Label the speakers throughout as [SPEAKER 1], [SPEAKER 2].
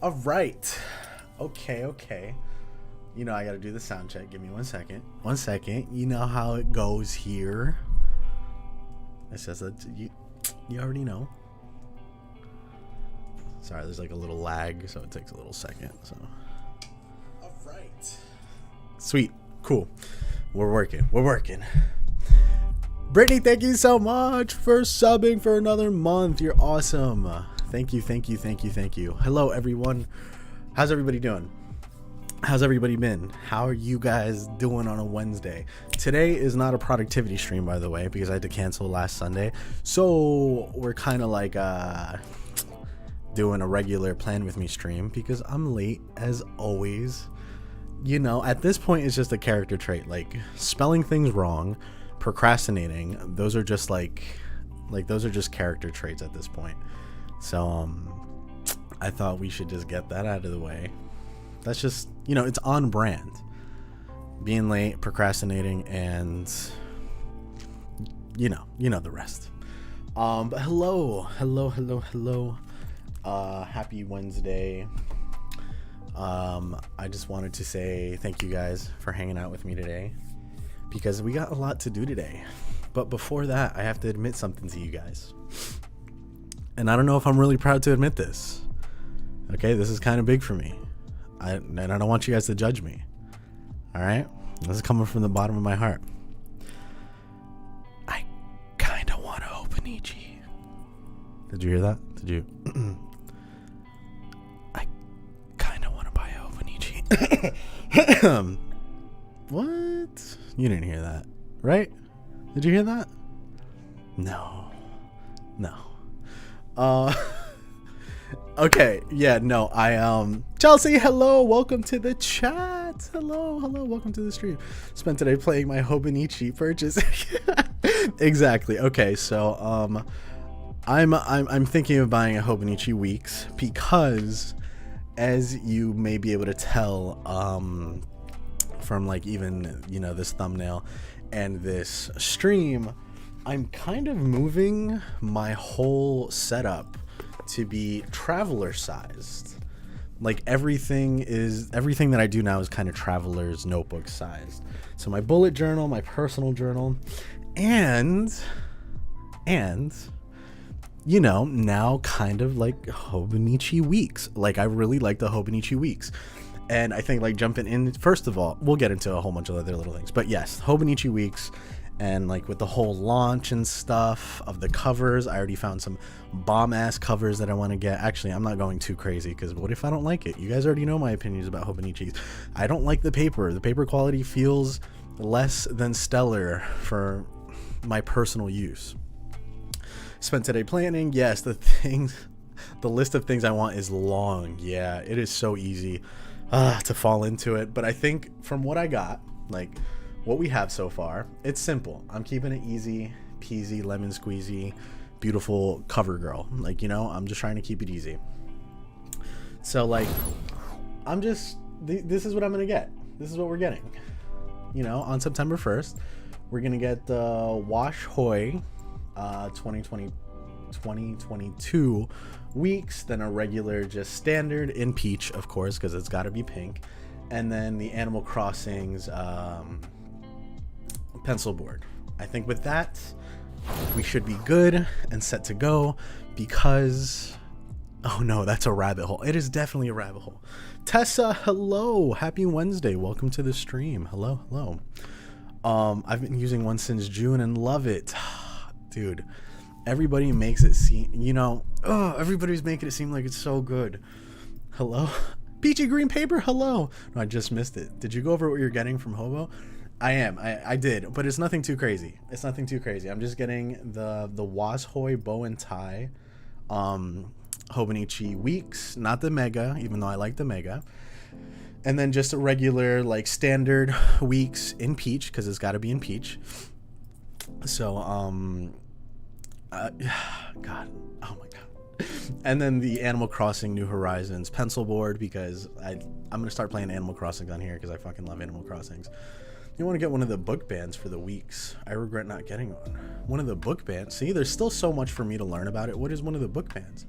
[SPEAKER 1] All right. Okay. You know I gotta do the sound check. Give me 1 second. 1 second. You know how it goes here. It's just that you already know. Sorry, there's like a little lag, so it takes a little second. So. All right. Sweet. Cool. We're working. Brittany, thank you so much for subbing for another month. You're awesome. Thank you. Hello, everyone. How's everybody doing? How's everybody been? How are you guys doing on a Wednesday? Today is not a productivity stream, by the way, because I had to cancel last Sunday. So we're kind of like doing a regular Plan With Me stream because I'm late, as always. You know, at this point, it's just a character trait. Like, spelling things wrong, procrastinating, those are just those are just character traits at this point. So I thought we should just get that out of the way. That's just, you know, it's on brand. Being late, procrastinating, and you know the rest. But hello. Happy Wednesday. I just wanted to say thank you guys for hanging out with me today, because we got a lot to do today. But before that, I have to admit something to you guys. And I don't know if I'm really proud to admit this. Okay, this is kind of big for me. And I don't want you guys to judge me. Alright? This is coming from the bottom of my heart. I kind of want to open Ichi. Did you hear that? Did you? I kind of want to buy a open Ichi. What? You didn't hear that, right? Did you hear that? No. Okay, yeah, no, Chelsea, hello, welcome to the chat. Hello, welcome to the stream. Spent today playing my Hobonichi purchase. Exactly. Okay, so I'm thinking of buying a Hobonichi Weeks because, as you may be able to tell from like even, you know, this thumbnail and this stream, I'm kind of moving my whole setup to be traveler sized. Like everything that I do now is kind of traveler's notebook sized. So my bullet journal, my personal journal, and you know, now kind of like Hobonichi Weeks. Like I really like the Hobonichi Weeks. And I think like jumping in, first of all, we'll get into a whole bunch of other little things. But yes, Hobonichi Weeks. And like with the whole launch and stuff of the covers, I already found some bomb ass covers that I want to get. Actually, I'm not going too crazy because what if I don't like it? You guys already know my opinions about Hobonichis. I don't like the paper. The paper quality feels less than stellar for my personal use. Spent today planning. Yes, the list of things I want is long. Yeah, it is so easy to fall into it. But I think from what I got, like what we have so far, it's simple. I'm keeping it easy peasy, lemon squeezy, beautiful cover girl. Like, you know, I'm just trying to keep it easy. So like, this is what I'm gonna get. This is what we're getting. You know, on September 1st, we're gonna get the Wash Hoy 2022 Weeks, then a regular just standard in peach, of course, because it's got to be pink, and then the Animal Crossings pencil board. I think with that we should be good and set to go, because oh no, that's a rabbit hole. It is definitely a rabbit hole. Tessa, hello, happy Wednesday, welcome to the stream. Hello. I've been using one since June and love it. Dude, everybody makes it seem, you know, everybody's making it seem like it's so good. Hello. Peachy green paper, hello. No, I just missed it. Did you go over what you're getting from Hobo? I did, but it's nothing too crazy. It's nothing too crazy. I'm just getting the Washoy bow and tie Hobonichi Weeks, not the Mega, even though I like the Mega. And then just a regular, like, standard Weeks in peach, because it's got to be in peach. So, God, oh my God. And then the Animal Crossing New Horizons pencil board, because I'm going to start playing Animal Crossing on here, because I fucking love Animal Crossings. You want to get one of the book bands for the Weeks. I regret not getting one. One of the book bands. See, there's still so much for me to learn about it. What is one of the book bands?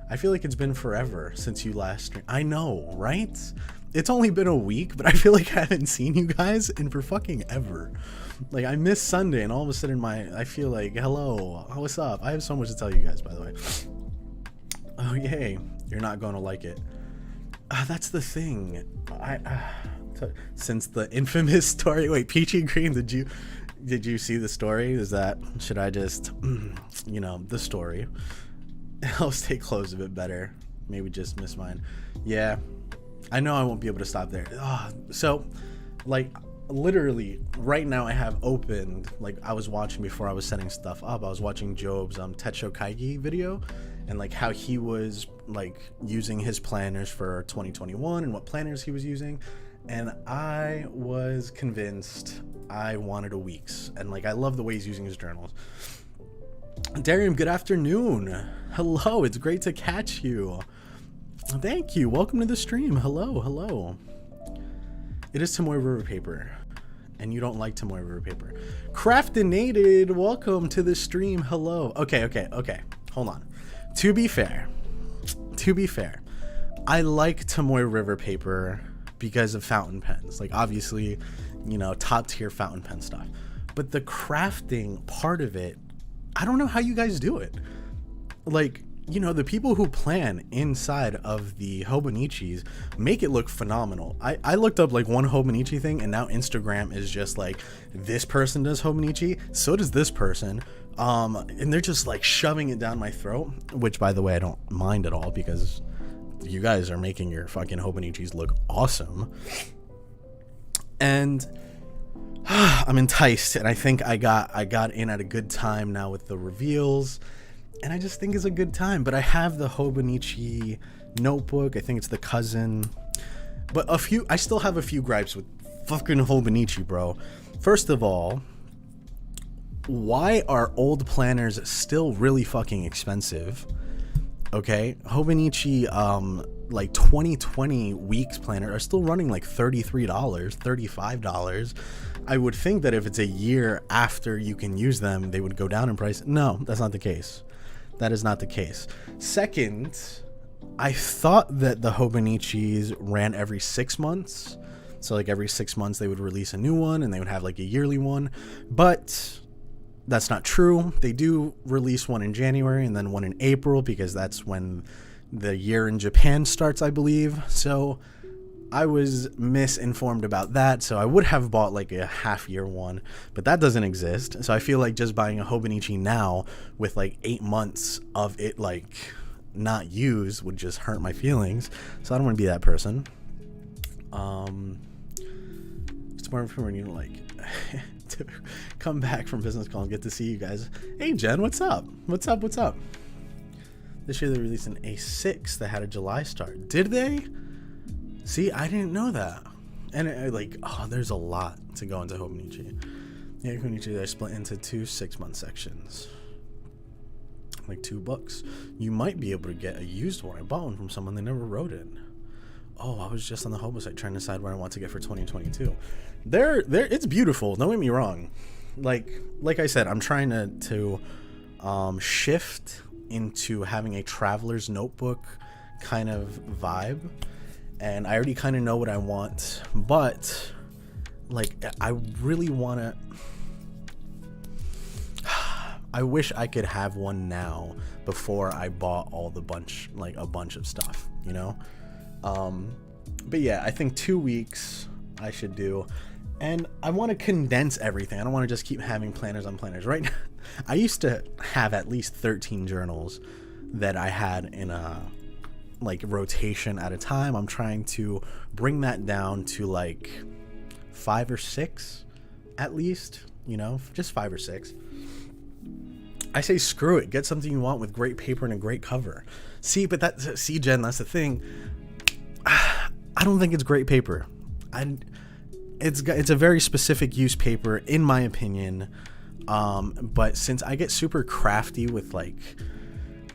[SPEAKER 1] I feel like it's been forever since you last streamed. I know, right? It's only been a week, but I feel like I haven't seen you guys in for fucking ever. Like, I missed Sunday, and all of a sudden I feel like, hello, what's up? I have so much to tell you guys, by the way. Oh, yay. You're not going to like it. That's the thing. Since the infamous story, wait, Peachy Green, did you see the story? Should I just, the story? I'll stay close a bit better. Maybe just miss mine. Yeah, I know I won't be able to stop there. So, like, literally right now I have opened, like, I was watching before I was setting stuff up. I was watching Job's Techo Kaigi video, and like how he was like using his planners for 2021 and what planners he was using. And I was convinced I wanted a Weeks. And like, I love the way he's using his journals. Darium, good afternoon. Hello, it's great to catch you. Thank you. Welcome to the stream. Hello. It is Tomoe River paper. And you don't like Tomoe River paper. Craftinated, welcome to the stream. Hello. Okay. Hold on. To be fair, I like Tomoe River paper because of fountain pens. Like, obviously, top tier fountain pen stuff. But the crafting part of it, I don't know how you guys do it. Like, the people who plan inside of the Hobonichis make it look phenomenal. I looked up like one Hobonichi thing, and now Instagram is just like, this person does Hobonichi, so does this person. And they're just like shoving it down my throat, which, by the way, I don't mind at all, because you guys are making your fucking Hobonichis look awesome. And I'm enticed, and I think I got in at a good time now with the reveals, and I just think it's a good time. But I have the Hobonichi notebook. I think it's the cousin. But I still have a few gripes with fucking Hobonichi, bro. First of all, why are old planners still really fucking expensive? Okay, Hobonichi, like 2020 Weeks planner are still running like $33, $35. I would think that if it's a year after you can use them, they would go down in price. No, that's not the case. That is not the case. Second, I thought that the Hobonichis ran every 6 months. So like every 6 months they would release a new one, and they would have like a yearly one. But that's not true. They do release one in January and then one in April, because that's when the year in Japan starts, I believe. So I was misinformed about that. So I would have bought like a half-year one, but that doesn't exist. So I feel like just buying a Hobonichi now with like 8 months of it like not used would just hurt my feelings. So I don't want to be that person. It's more for when you like to come back from business call and get to see you guys. Hey Jen, what's up? What's up? This year they released an A6 that had a July start. Did they? See, I didn't know that. And there's a lot to go into Hobonichi. Yeah, Hobonichi, they're split into 2 6-month sections. Like 2 books. You might be able to get a used one. I bought one from someone, they never wrote it. Oh, I was just on the Hobo site trying to decide what I want to get for 2022. It's beautiful. Don't get me wrong. Like I said, I'm trying to shift into having a traveler's notebook kind of vibe, and I already kind of know what I want. But like, I really want to. I wish I could have one now before I bought a bunch of stuff, but yeah, I think 2 weeks I should do, and I want to condense everything. I don't want to just keep having planners on planners. Right now, I used to have at least 13 journals that I had in like rotation at a time. I'm trying to bring that down to like 5 or 6 at least, you know, just 5 or 6. I say screw it, get something you want with great paper and a great cover. See, Jen, that's the thing. I don't think it's great paper. It's a very specific use paper in my opinion. But since I get super crafty with like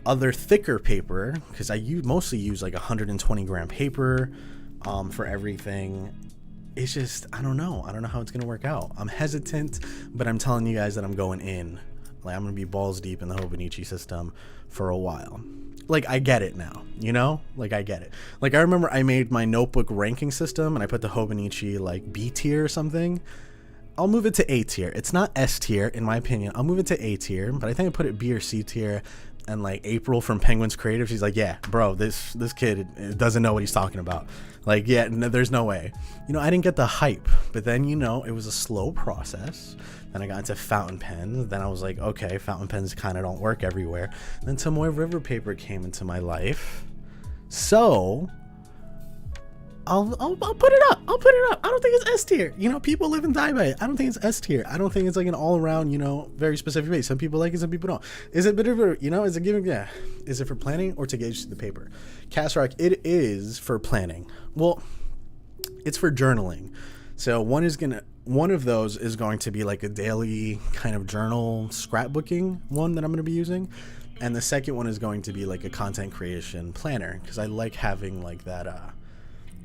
[SPEAKER 1] other thicker paper, because I mostly use like 120 gram paper for everything, it's just, I don't know how it's gonna work out. I'm hesitant, but I'm telling you guys that I'm going in. Like, I'm gonna be balls deep in the Hobonichi system for a while. Like, I get it now, you know? Like, I get it. Like, I remember I made my notebook ranking system and I put the Hobonichi like B tier or something. I'll move it to A tier. It's not S tier in my opinion. I'll move it to A tier, but I think I put it B or C tier. And like April from Penguins Creative, she's like, yeah, bro, this kid doesn't know what he's talking about. Like, yeah, no, there's no way. You know, I didn't get the hype, but then, you know, it was a slow process. Then I got into fountain pens. Then I was like, okay, fountain pens kind of don't work everywhere. Then Tomoe River paper came into my life. So I'll put it up. I'll put it up. I don't think it's S tier. You know, people live and die by it. I don't think it's S tier. I don't think it's like an all around, you know, very specific way. Some people like it, some people don't. Is it better, you know, is it giving, yeah. Is it for planning or to gauge the paper? Cast Rock, it is for planning. Well, it's for journaling. So one of those is going to be like a daily kind of journal scrapbooking one that I'm going to be using. And the second one is going to be like a content creation planner, because I like having like that,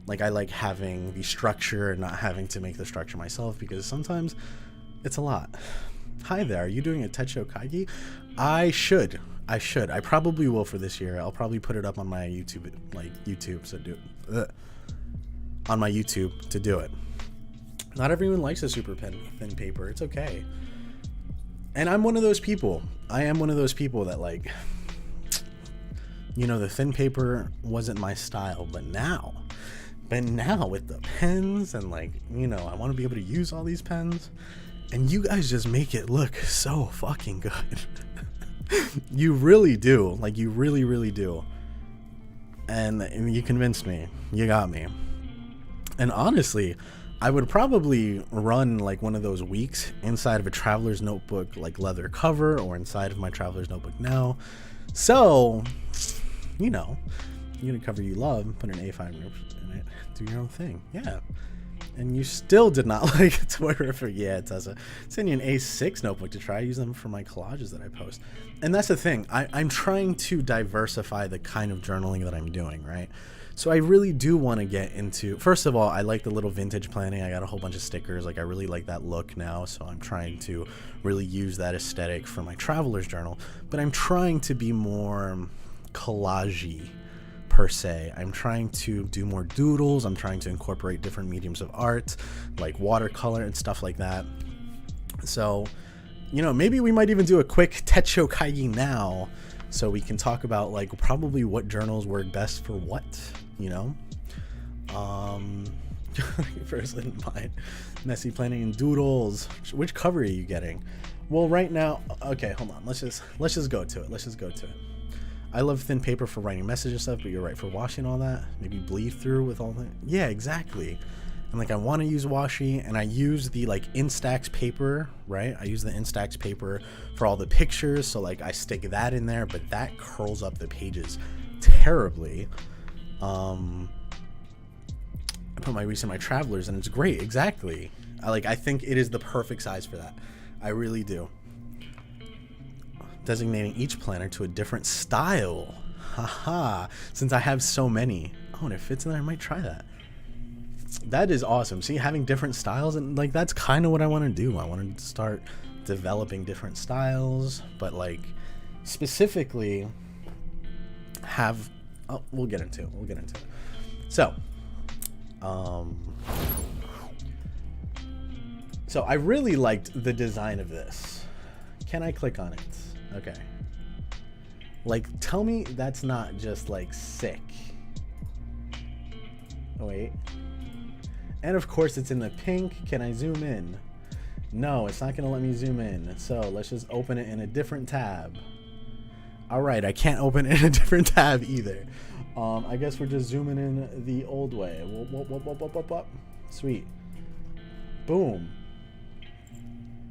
[SPEAKER 1] like I like having the structure and not having to make the structure myself, because sometimes it's a lot. Hi there, are you doing a Techo Kaigi? I should. I probably will for this year. I'll probably put it up on my YouTube, on my YouTube to do it. Not everyone likes a super thin paper. It's okay. And I'm one of those people. I am one of those people that like, you know, the thin paper wasn't my style, but now with the pens and like, you know, I want to be able to use all these pens, and you guys just make it look so fucking good. You really do. Like, you really, really do. And you convinced me. You got me. And honestly, I would probably run like one of those weeks inside of a traveler's notebook, like leather cover, or inside of my traveler's notebook now. So, you know, you get a cover you love, put an A5 in it, do your own thing. Yeah. And you still did not like Twitter for, yeah, Tessa. Send you an A6 notebook to try. Use them for my collages that I post. And that's the thing. I'm trying to diversify the kind of journaling that I'm doing, right? So I really do want to get into, first of all, I like the little vintage planning. I got a whole bunch of stickers. Like, I really like that look now. So I'm trying to really use that aesthetic for my traveler's journal. But I'm trying to be more collage-y, per se. I'm trying to do more doodles. I'm trying to incorporate different mediums of art, like watercolor and stuff like that. So, you know, maybe we might even do a quick Techo Kaigi now, so we can talk about like probably what journals work best for what, you know. First in mind, messy planning and doodles. Which cover are you getting? Well, right now, okay, hold on. Let's just go to it. I love thin paper for writing messages and stuff, but you're right, for washing all that, maybe bleed through with all that. Yeah, exactly. And like, I want to use washi, and I use the like Instax paper, right? I use the Instax paper for all the pictures, so like I stick that in there, but that curls up the pages terribly. I put my Reese in my Travelers, and it's great. Exactly. I think it is the perfect size for that. I really do. Designating each planner to a different style. Haha. Since I have so many. Oh, and it fits in there, I might try that. That is awesome. See, having different styles, and like, that's kind of what I want to do. I want to start developing different styles, but like specifically have, oh, we'll get into it. So I really liked the design of this. Can I click on it? Okay. Like, tell me that's not just like sick. Oh, wait. And of course it's in the pink. Can I zoom in? No, it's not gonna let me zoom in. So let's just open it in a different tab. All right, I can't open it in a different tab either. I guess we're just zooming in the old way. Whoop. Sweet. Boom.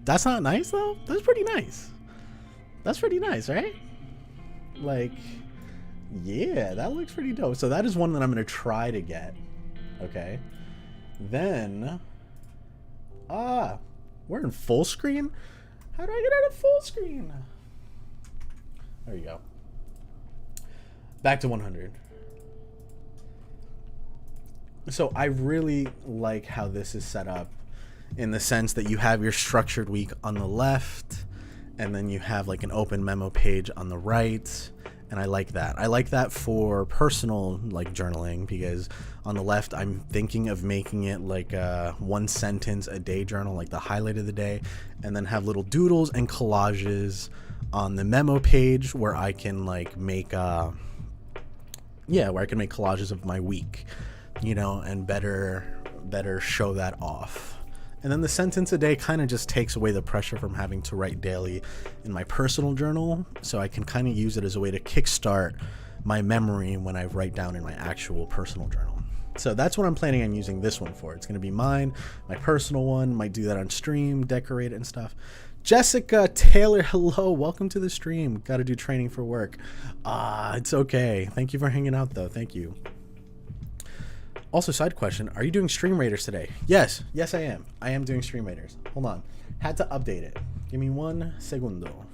[SPEAKER 1] That's not nice though? That's pretty nice. That's pretty nice, right? Like, yeah, that looks pretty dope. So that is one that I'm going to try to get. Okay. Then, we're in full screen? How do I get out of full screen? There you go. Back to 100. So I really like how this is set up in the sense that you have your structured week on the left, and then you have like an open memo page on the right. And I like that. I like that for personal like journaling, because on the left, I'm thinking of making it like a 1 sentence a day journal, like the highlight of the day, and then have little doodles and collages on the memo page where I can like make, where I can make collages of my week, you know, and better show that off. And then the sentence a day kind of just takes away the pressure from having to write daily in my personal journal. So I can kind of use it as a way to kickstart my memory when I write down in my actual personal journal. So that's what I'm planning on using this one for. It's going to be mine, my personal one. Might do that on stream, decorate it and stuff. Jessica Taylor, hello. Welcome to the stream. Got to do training for work. It's okay. Thank you for hanging out, though. Thank you. Also, side question, are you doing Stream Raiders today? Yes, I am. I am doing Stream Raiders. Hold on. Had to update it. Give me 1 segundo.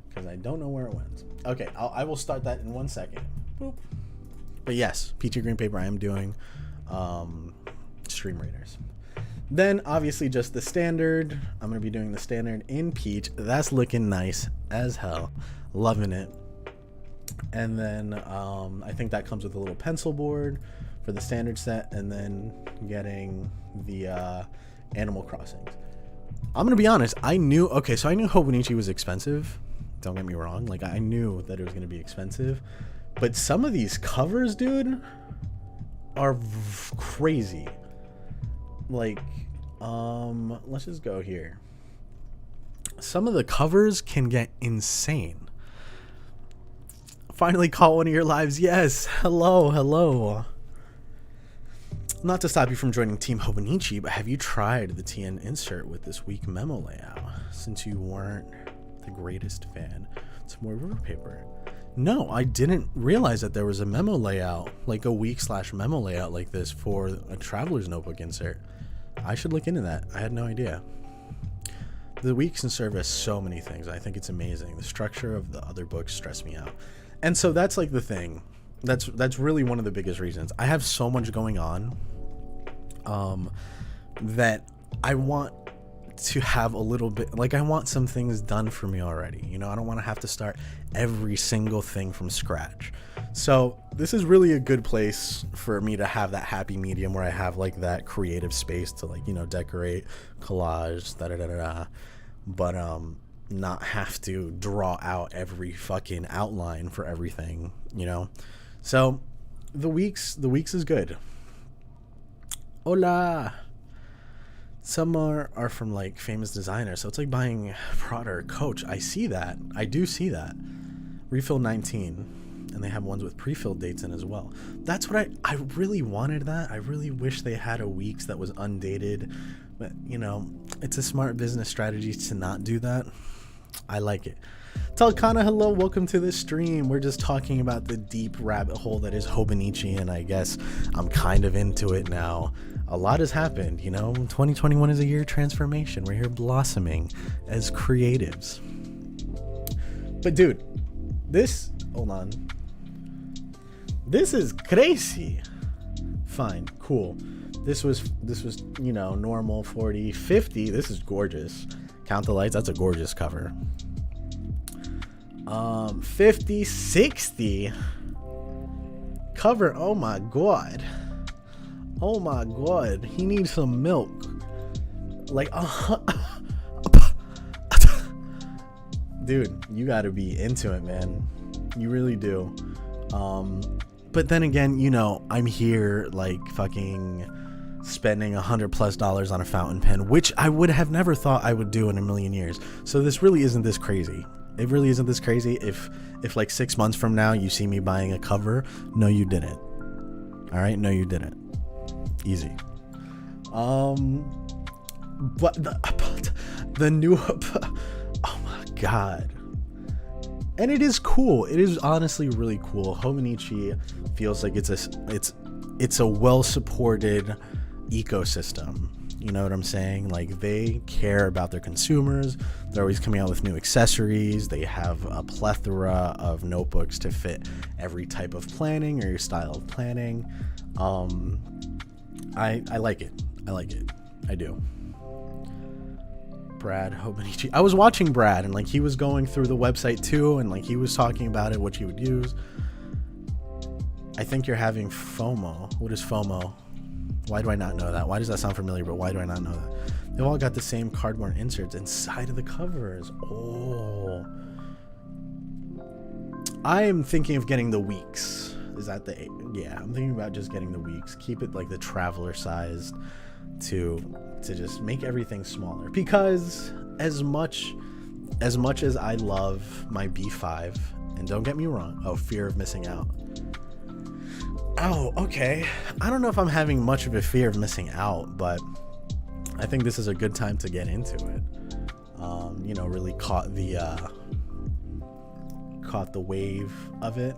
[SPEAKER 1] Because I don't know where it went. Okay, I will start that in 1 second. Boop. But yes, Peachy Green Paper, I am doing Stream Raiders. Then, obviously, just the standard. I'm going to be doing the standard in Peach. That's looking nice as hell. Loving it. And then I think that comes with a little pencil board for the standard set, and then getting the Animal Crossings. I'm gonna be honest, I knew Hobonichi was expensive, don't get me wrong, like I knew that it was gonna be expensive, but some of these covers, dude, are crazy. Like let's just go here. Some of the covers can get insane. Finally caught one of your lives. Yes, hello. Not to stop you from joining Team Hobonichi, but have you tried the TN insert with this week memo layout? Since you weren't the greatest fan, it's more river paper. No, I didn't realize that there was a memo layout, like a week/memo layout like this for a traveler's notebook insert. I should look into that. I had no idea. The weeks can serve as so many things. I think it's amazing. The structure of the other books stress me out. And so that's like the thing. That's really one of the biggest reasons. I have so much going on that I want to have a little bit, like I want some things done for me already. You know, I don't want to have to start every single thing from scratch. So this is really a good place for me to have that happy medium where I have like that creative space to like, you know, decorate, collage, but not have to draw out every fucking outline for everything, you know. So the weeks is good. Hola. Some are from like famous designers, so it's like buying Prada or Coach. I see that. I do see that. Refill 19, and they have ones with pre-filled dates in as well. That's what I really wanted that. I really wish they had a weeks that was undated, but you know, it's a smart business strategy to not do that. I like it. Telkana, hello, welcome to the stream. We're just talking about the deep rabbit hole that is Hobonichi, and I guess I'm kind of into it now. A lot has happened, you know. 2021 is a year of transformation. We're here blossoming as creatives. But dude, hold on. This is crazy. Fine, cool. This was, you know, normal 40, 50. This is gorgeous. Count the lights, that's a gorgeous cover. 50, 60 cover. Oh my god, he needs some milk, like dude, you gotta be into it, man, you really do. But then again, you know, I'm here like fucking spending $100+ on a fountain pen, which I would have never thought I would do in a million years. So this really isn't this crazy. It really isn't this crazy. If like 6 months from now you see me buying a cover, no, you didn't. All right, no, you didn't. Easy. But the new, oh my god. And it is cool. It is honestly really cool. Hobonichi feels like it's a well-supported ecosystem. You know what I'm saying? Like, they care about their consumers. They're always coming out with new accessories. They have a plethora of notebooks to fit every type of planning or your style of planning. I like it. I like it. I do. Brad Hobonichi. I was watching Brad, and like he was going through the website too, and like he was talking about it, what you would use. I think you're having FOMO. What is FOMO? Why do I not know that? Why does that sound familiar, but why do I not know that? They've all got the same cardboard inserts inside of the covers. Oh. I am thinking of getting the weeks. Is that the... Yeah, I'm thinking about just getting the weeks. Keep it like the traveler sized to just make everything smaller. Because as much as I love my B5, and don't get me wrong, fear of missing out. Oh, okay. I don't know if I'm having much of a fear of missing out, but I think this is a good time to get into it. Really caught the wave of it.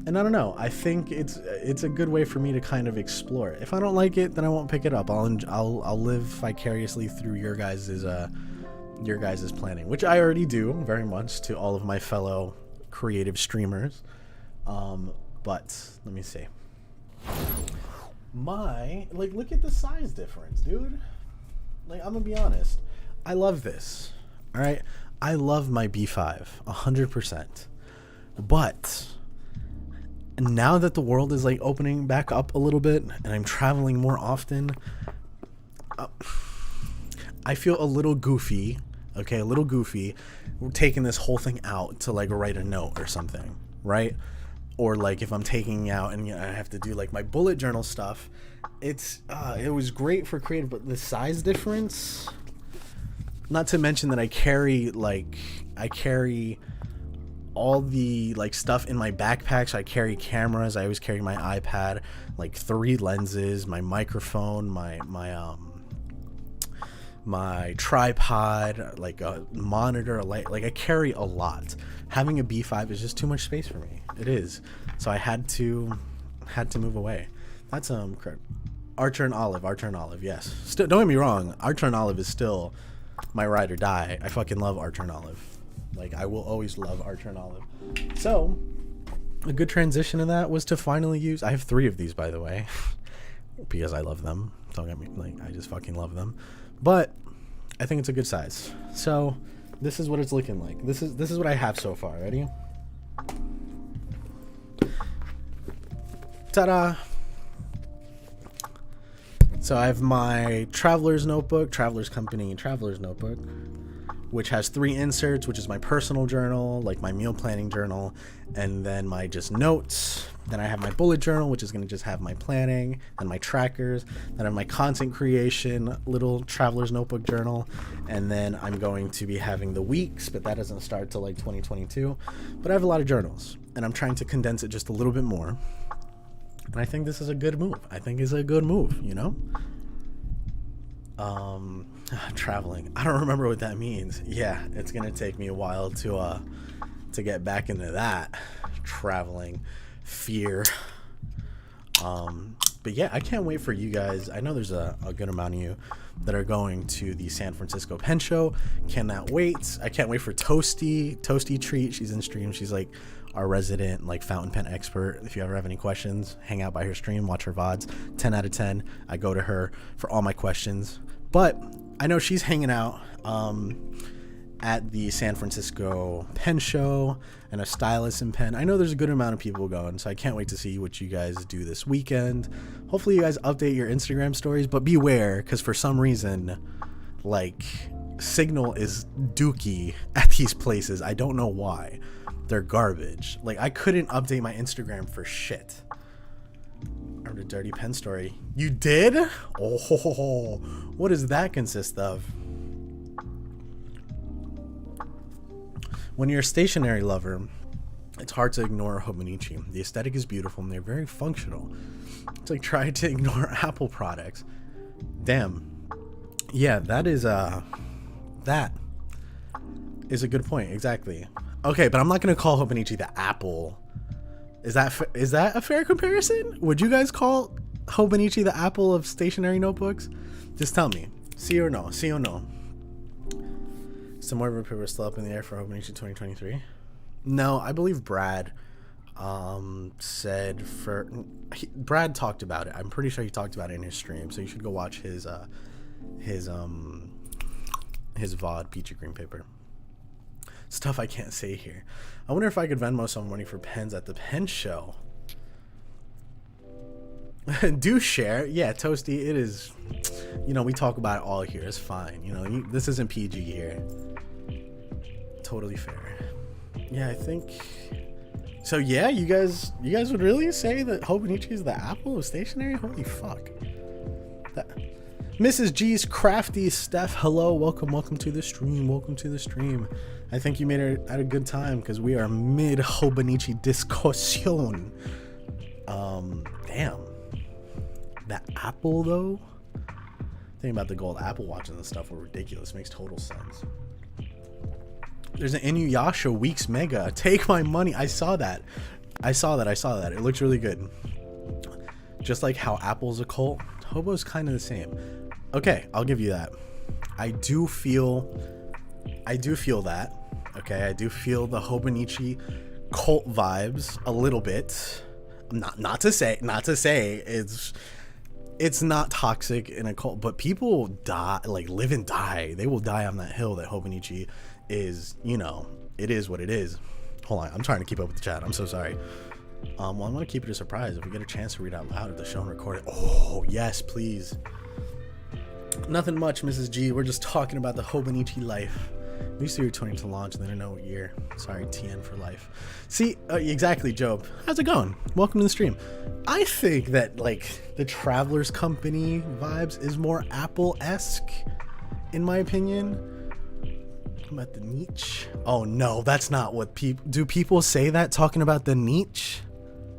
[SPEAKER 1] And I don't know. I think it's a good way for me to kind of explore it. If I don't like it, then I won't pick it up. I'll live vicariously through your guys' planning, which I already do very much to all of my fellow creative streamers. But let me see. Look at the size difference, dude. Like, I'm gonna be honest. I love this. All right, I love my B5 100%. But now that the world is like opening back up a little bit, and I'm traveling more often, I feel a little goofy. Okay, a little goofy. We're taking this whole thing out to like write a note or something, right? Or like if I'm taking out and I have to do like my bullet journal stuff, it was great for creative, but the size difference, not to mention that I carry all the like stuff in my backpack. So I carry cameras. I always carry my iPad, like 3 lenses, my microphone, my tripod, like a monitor, a light. Like I carry a lot. Having a B5 is just too much space for me. It is. So I had to move away. That's Archer and Olive, yes. Still, don't get me wrong, Archer and Olive is still my ride or die. I fucking love Archer and Olive. Like, I will always love Archer and Olive. So a good transition in that was to finally use... I have 3 of these, by the way, because I love them. Don't get me... Like, I just fucking love them. But I think it's a good size. So this is what it's looking like. This is what I have so far. Ready? Ta-da! So I have my Traveler's Notebook, Traveler's Notebook, which has 3 inserts, which is my personal journal, like my meal planning journal, and then my just notes. Then I have my bullet journal, which is going to just have my planning and my trackers. Then I have my content creation little Traveler's Notebook journal. And then I'm going to be having the weeks, but that doesn't start till like 2022. But I have a lot of journals, and I'm trying to condense it just a little bit more. And I think this is a good move. You know? Traveling. I don't remember what that means. Yeah, it's gonna take me a while to get back into that traveling fear. But yeah, I can't wait for you guys. I know there's a good amount of you that are going to the San Francisco Pen Show. Cannot wait. I can't wait for Toasty Treat. She's in stream. She's like our resident like fountain pen expert. If you ever have any questions, hang out by her stream, watch her VODs. 10 out of 10. I go to her for all my questions. But I know she's hanging out at the San Francisco Pen Show and a stylist in pen. I know there's a good amount of people going, so I can't wait to see what you guys do this weekend. Hopefully you guys update your Instagram stories, but beware, because for some reason, like, signal is dookie at these places. I don't know why. They're garbage. Like, I couldn't update my Instagram for shit. I heard a dirty pen story. You did? Oh, what does that consist of? When you're a stationery lover, it's hard to ignore Hobonichi. The aesthetic is beautiful and they're very functional. It's like trying to ignore Apple products. Damn. Yeah, that is a good point. Exactly. Okay, but I'm not gonna call Hobonichi the Apple. Is that a fair comparison? Would you guys call Hobonichi the Apple of stationery notebooks? Just tell me. See or no? See or no? Some more paper still up in the air for Hobonichi 2023. No, I believe Brad said Brad talked about it. I'm pretty sure he talked about it in his stream, so you should go watch his VOD, Peachy Green Paper. Stuff I can't say here. I wonder if I could Venmo some money for pens at the pen show. Do share. Yeah, Toasty, it is, you know, we talk about it all here. It's fine. You know, this isn't PG here. Totally fair. Yeah, I think so. Yeah, you guys would really say that Hobonichi is the Apple of stationery? Holy fuck. Mrs. G's Crafty Steph, hello, welcome to the stream. I think you made it at a good time because we are mid Hobonichi discussion. Damn. That Apple though? Thinking about the gold Apple watches and stuff were ridiculous. Makes total sense. There's an Inuyasha Weeks Mega. Take my money. I saw that. It looks really good. Just like how Apple's a cult, Hobo's kind of the same. Okay, I'll give you that. I do feel that. Okay, I do feel the Hobonichi cult vibes a little bit. Not to say it's not toxic in a cult, but people die, like live and die. They will die on that hill that Hobonichi is, you know, it is what it is. Hold on, I'm trying to keep up with the chat. I'm so sorry. Well, I'm gonna keep it a surprise if we get a chance to read out loud at the show and record it. Oh yes, please. Nothing much, Mrs. G. We're just talking about the Hobonichi life. We used to year 20 to launch, and then I know what year. Sorry, TN for life. See, exactly, Job. How's it going? Welcome to the stream. I think that like the Travelers Company vibes is more Apple-esque, in my opinion. About the niche. Oh no, that's not what people do. People say that talking about the niche.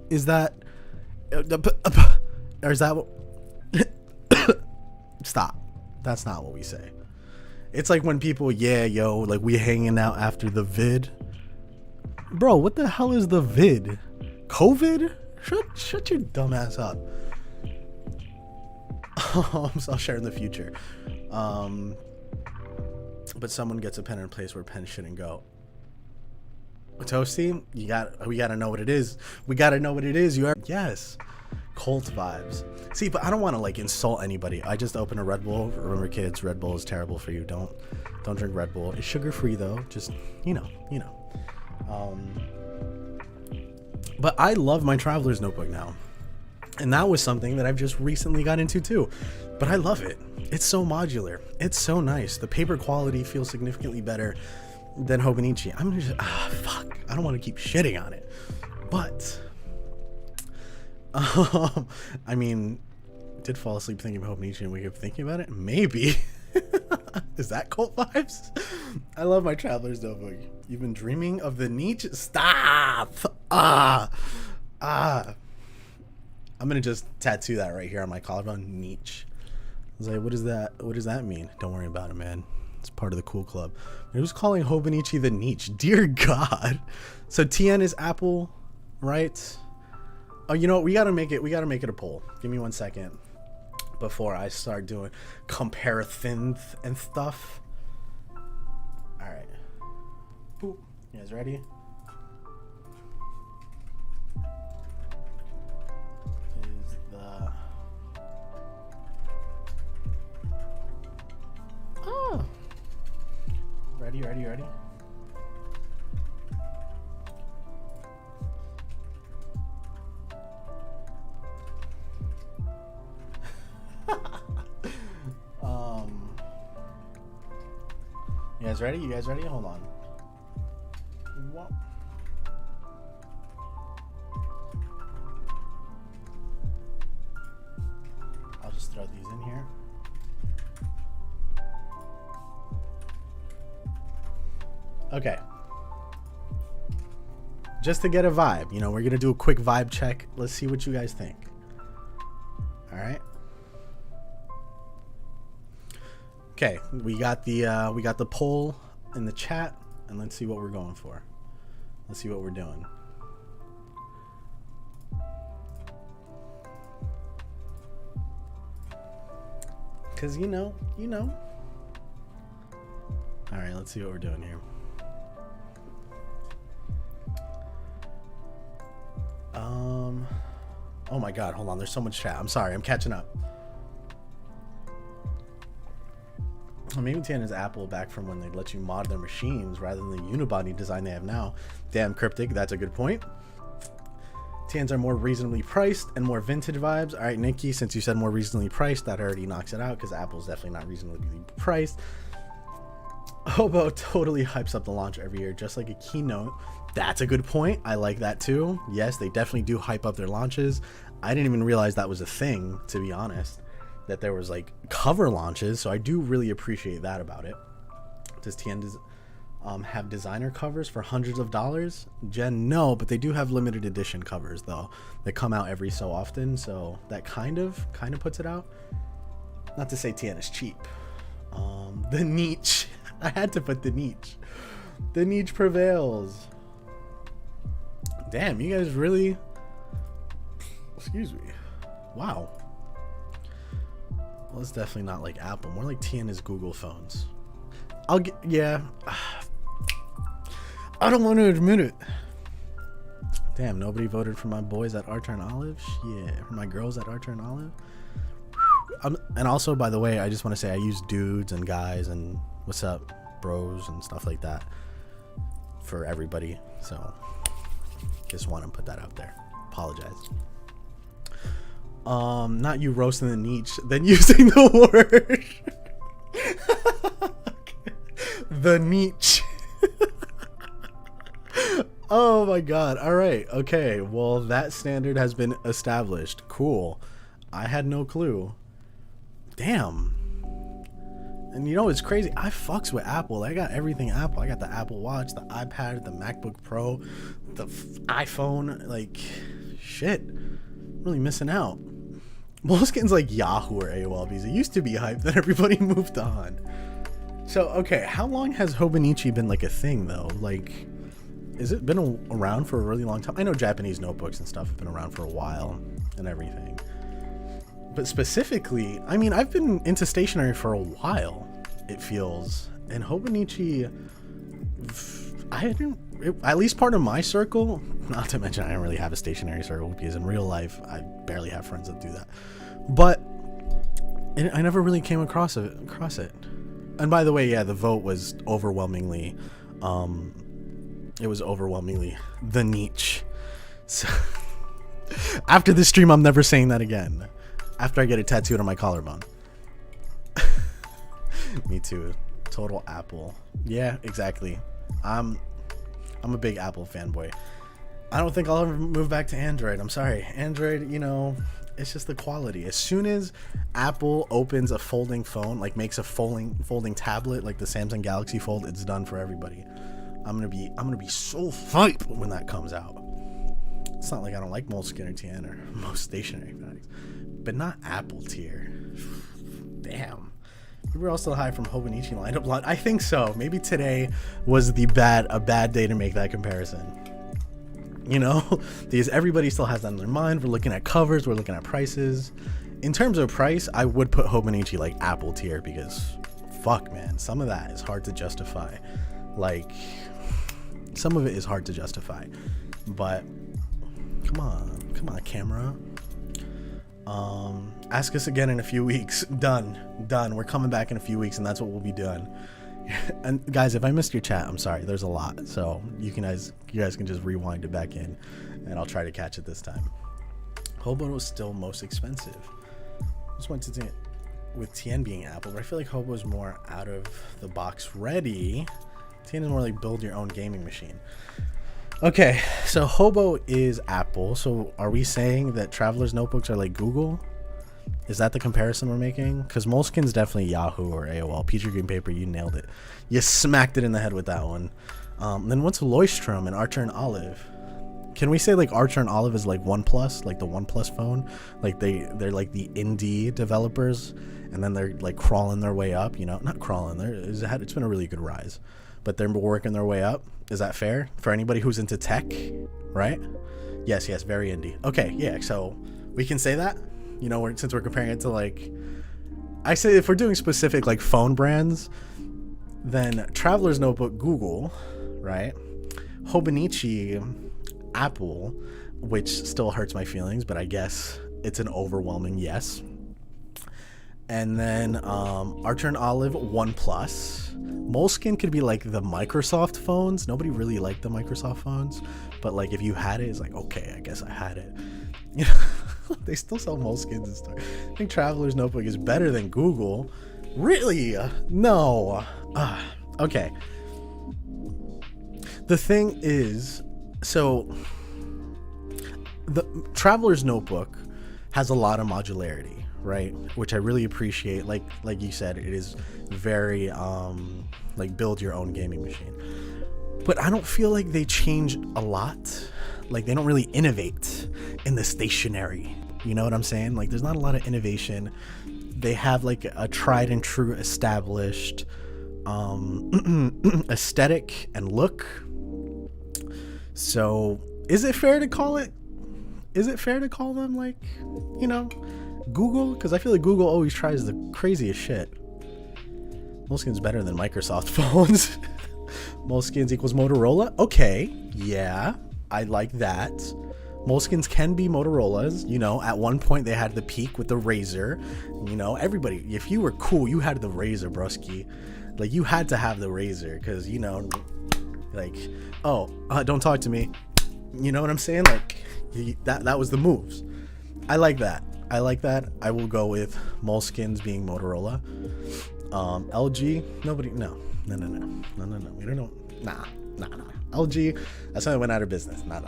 [SPEAKER 1] Is that or is that what? Stop. That's not what we say. It's like when people, yeah, yo, like we hanging out after the vid. Bro, what the hell is the vid? COVID? Shut your dumb ass up. I'll share in the future. But someone gets a pen in a place where pens shouldn't go. Toasty, we gotta know what it is. We gotta know what it is. You are, yes. Cult vibes. See, but I don't want to like insult anybody. I just opened a Red Bull. Remember, kids, Red Bull is terrible for you. Don't drink Red Bull. It's sugar free though. Just you know. But I love my Traveler's Notebook now, and that was something that I've just recently got into too. But I love it. It's so modular. It's so nice. The paper quality feels significantly better than Hobonichi. I'm just fuck. I don't want to keep shitting on it, but. I mean, did fall asleep thinking about Hobonichi and wake up thinking about it? Maybe. Is that cult vibes? I love my Traveler's Notebook. You've been dreaming of the niche? Stop! I'm gonna just tattoo that right here on my collarbone. Niche. I was like, what is that? What does that mean? Don't worry about it, man. It's part of the cool club. Who's calling Hobonichi the niche? Dear God. So TN is Apple, right? Oh, you know what? We gotta make it a poll. Give me 1 second before I start doing comparisons and stuff. All right. Boop. You guys ready? Is the ready? You guys ready? Hold on. What? I'll just throw these in here. Okay. just to get a vibe. You know, we're gonna do a quick vibe check. Let's see what you guys think. All right. Okay, we got the poll in the chat, and let's see what we're going for. Let's see what we're doing. Cause you know. All right, let's see what we're doing here. Oh my God, hold on. There's so much chat. I'm sorry. I'm catching up. Maybe TN is Apple back from when they let you mod their machines rather than the unibody design they have now. Damn, Cryptic. That's a good point. TNs are more reasonably priced and more vintage vibes. All right, Nikki, since you said more reasonably priced, that already knocks it out because Apple's definitely not reasonably priced. Hobo totally hypes up the launch every year, just like a keynote. That's a good point. I like that too. Yes, they definitely do hype up their launches. I didn't even realize that was a thing, to be honest, that there was like cover launches. So I do really appreciate that about it. Does TN have designer covers for hundreds of dollars? Jen, no, but they do have limited edition covers though. They come out every so often, so that kind of puts it out. Not to say TN is cheap. The niche. I had to put the niche. The niche prevails. Damn, you guys really... Excuse me. Wow. Well, it's definitely not like Apple. More like TN is Google phones. I'll get... Yeah. I don't want to admit it. Damn, nobody voted for my boys at Archer and Olive? Yeah, for my girls at Archer and Olive? And also, by the way, I just want to say I use dudes and guys and what's up, bros and stuff like that for everybody. So, just want to put that out there. Apologize. Not you roasting the niche, then using the word. The niche. Oh my God. All right. Okay. Well, that standard has been established. Cool. I had no clue. Damn. And you know it's crazy, I fucks with Apple. I got everything Apple. I got the Apple Watch, the iPad, the MacBook Pro, the iPhone. Like, shit, I'm really missing out. Moleskin's like Yahoo or AOL because it used to be hype, then everybody moved on. So okay, how long has Hobonichi been like a thing though? Like, has it been around for a really long time? I know Japanese notebooks and stuff have been around for a while and everything. But specifically, I mean, I've been into stationery for a while, it feels. And Hobonichi, at least part of my circle, not to mention I don't really have a stationery circle because in real life, I barely have friends that do that. But I never really came across it. And by the way, yeah, the vote was overwhelmingly, the niche. So after this stream, I'm never saying that again. After I get it tattooed on my collarbone. Me too. Total Apple. Yeah, exactly. I'm a big Apple fanboy. I don't think I'll ever move back to Android. I'm sorry. Android, you know, it's just the quality. As soon as Apple opens a folding phone, like makes a folding tablet like the Samsung Galaxy Fold, it's done for everybody. I'm gonna be so hyped when that comes out. It's not like I don't like Moleskine or TN or most stationary products, but not Apple tier. Damn. We were all still high from Hobonichi lineup. I think so. Maybe today was a bad day to make that comparison. You know, because everybody still has that in their mind. We're looking at covers. We're looking at prices. In terms of price, I would put Hobonichi like Apple tier because, fuck, man, some of that is hard to justify. Like, some of it is hard to justify. But come on, camera. Ask us again in a few weeks. Done. We're coming back in a few weeks, and that's what we'll be doing. And guys, if I missed your chat, I'm sorry. There's a lot, so you guys can just rewind it back in, and I'll try to catch it this time. Hobo was still most expensive. Just went to with TN being Apple, but I feel like Hobo is more out of the box ready. TN is more like build your own gaming machine. Okay, so Hobo is Apple. So are we saying that Traveler's Notebooks are like Google? Is that the comparison we're making? Because Moleskine's definitely Yahoo or AOL. Peachy Green Paper, you nailed it. You smacked it in the head with that one. Then what's Leuchtturm and Archer and Olive? Can we say like Archer and Olive is like OnePlus, like the OnePlus phone? Like they're like the indie developers, and then they're like crawling their way up. You know, not crawling. It's been a really good rise, but they're working their way up. Is that fair for anybody who's into tech? Right? Yes, very indie. Okay, yeah. So we can say that. You know, since we're comparing it to like, I say if we're doing specific like phone brands, then Traveler's Notebook, Google, right? Hobonichi, Apple, which still hurts my feelings, but I guess it's an overwhelming yes. And then Archer and Olive, OnePlus. Moleskine could be like the Microsoft phones. Nobody really liked the Microsoft phones, but like if you had it, it's like, okay, I guess I had it. You know, they still sell Moleskines and stuff. I think Traveler's Notebook is better than Google. Really? No. Okay. The thing is, so the Traveler's Notebook has a lot of modularity, right? Which I really appreciate. Like you said, it is very like build your own gaming machine. But I don't feel like they change a lot. Like they don't really innovate in the stationery. You know what I'm saying? Like there's not a lot of innovation. They have like a tried and true established aesthetic and look. So is it fair to call them like, you know, Google? Because I feel like Google always tries the craziest shit. Moleskine's better than Microsoft phones. Moleskines equals Motorola. Okay, yeah, I like that. Moleskines can be Motorola's. You know, at one point they had the peak with the Razor. You know, everybody, if you were cool, you had the Razor, broski. Like you had to have the Razor because, you know, like, oh, don't talk to me. You know what I'm saying? Like that was the moves. I like that. I will go with Moleskines being Motorola. LG, nobody, no. We don't know. Nah. LG, that's how they went out of business. Nah.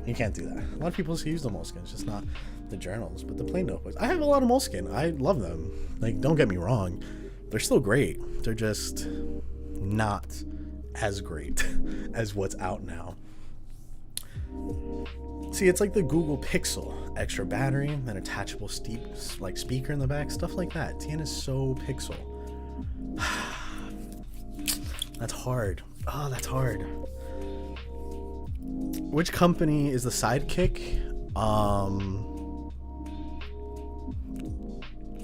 [SPEAKER 1] You can't do that. A lot of people use the Moleskines, just not the journals, but the plain notebooks. I have a lot of Moleskine. I love them. Like, don't get me wrong. They're still great. They're just not as great as what's out now. See, it's like the Google Pixel. Extra battery, then attachable speaker in the back, stuff like that. TN is so Pixel. That's hard. Oh, that's hard. Which company is the Sidekick?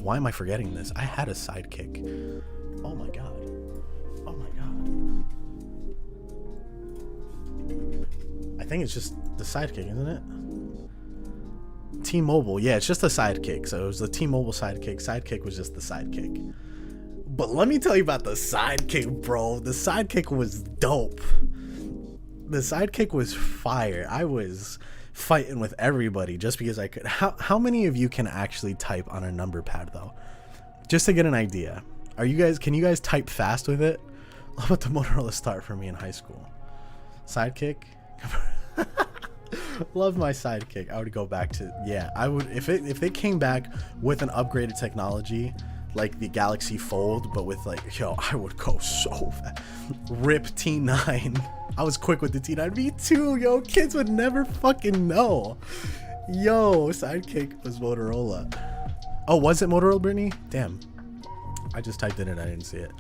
[SPEAKER 1] Why am I forgetting this? I had a Sidekick. Oh my god. I think it's just the Sidekick, isn't it? T-Mobile. Yeah, it's just the Sidekick. So it was the T-Mobile Sidekick. Sidekick was just the Sidekick. But let me tell you about the Sidekick, bro. The Sidekick was dope. The Sidekick was fire. I was fighting with everybody just because I could. How many of you can actually type on a number pad though? Just to get an idea. Can you guys type fast with it? How about the Motorola Start for me in high school? Sidekick? Love my Sidekick. I would go back to, yeah, I would, if they came back with an upgraded technology like the Galaxy Fold, but with like, yo, I would go so fast. Rip T9. I was quick with the T9. Me too, yo. Kids would never fucking know. Yo, Sidekick was Motorola. Oh, was it Motorola, Brittany? Damn. I just typed it in. I didn't see it.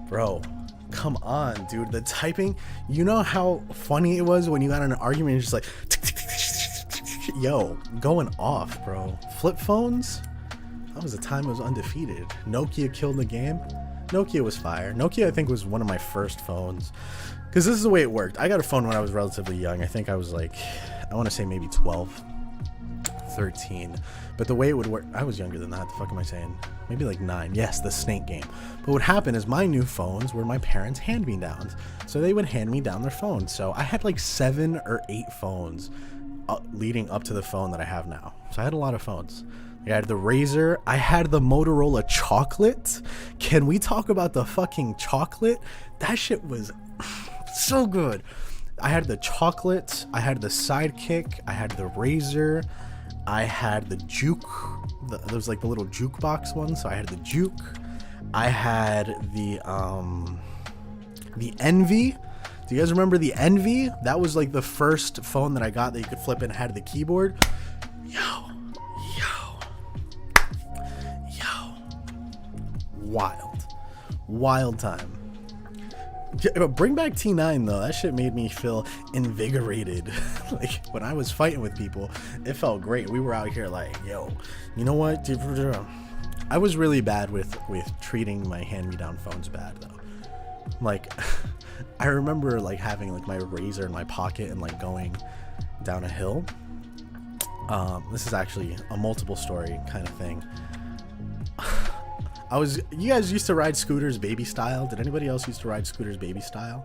[SPEAKER 1] Bro, come on, dude. The typing, you know how funny it was when you got in an argument and just like, yo, going off, bro. Flip phones? That was the time it was undefeated. Nokia killed the game. Nokia was fire. Nokia, I think, was one of my first phones. Because this is the way it worked. I got a phone when I was relatively young. I think I was like, I want to say maybe 12, 13. But the way it would work, I was younger than that. The fuck am I saying? Maybe like 9. Yes, the Snake game. But what happened is my new phones were my parents' hand-me-downs. So they would hand me down their phones. So I had like 7 or 8 phones leading up to the phone that I have now. So I had a lot of phones. I had the Razor. I had the Motorola Chocolate. Can we talk about the fucking Chocolate? That shit was so good. I had the Chocolate. I had the Sidekick. I had the Razor. I had the Juke. There was like the little jukebox one. So I had the Juke. I had the Envy. Do you guys remember the Envy? That was like the first phone that I got that you could flip and had the keyboard. Yo. Wild time. Bring back T9 though. That shit made me feel invigorated. Like when I was fighting with people, it felt great. We were out here like, yo, you know what? I was really bad with treating my hand-me-down phones bad though. Like I remember like having like my razor in my pocket and like going down a hill. This is actually a multiple story kind of thing. You guys used to ride scooters baby style? Did anybody else used to ride scooters baby style?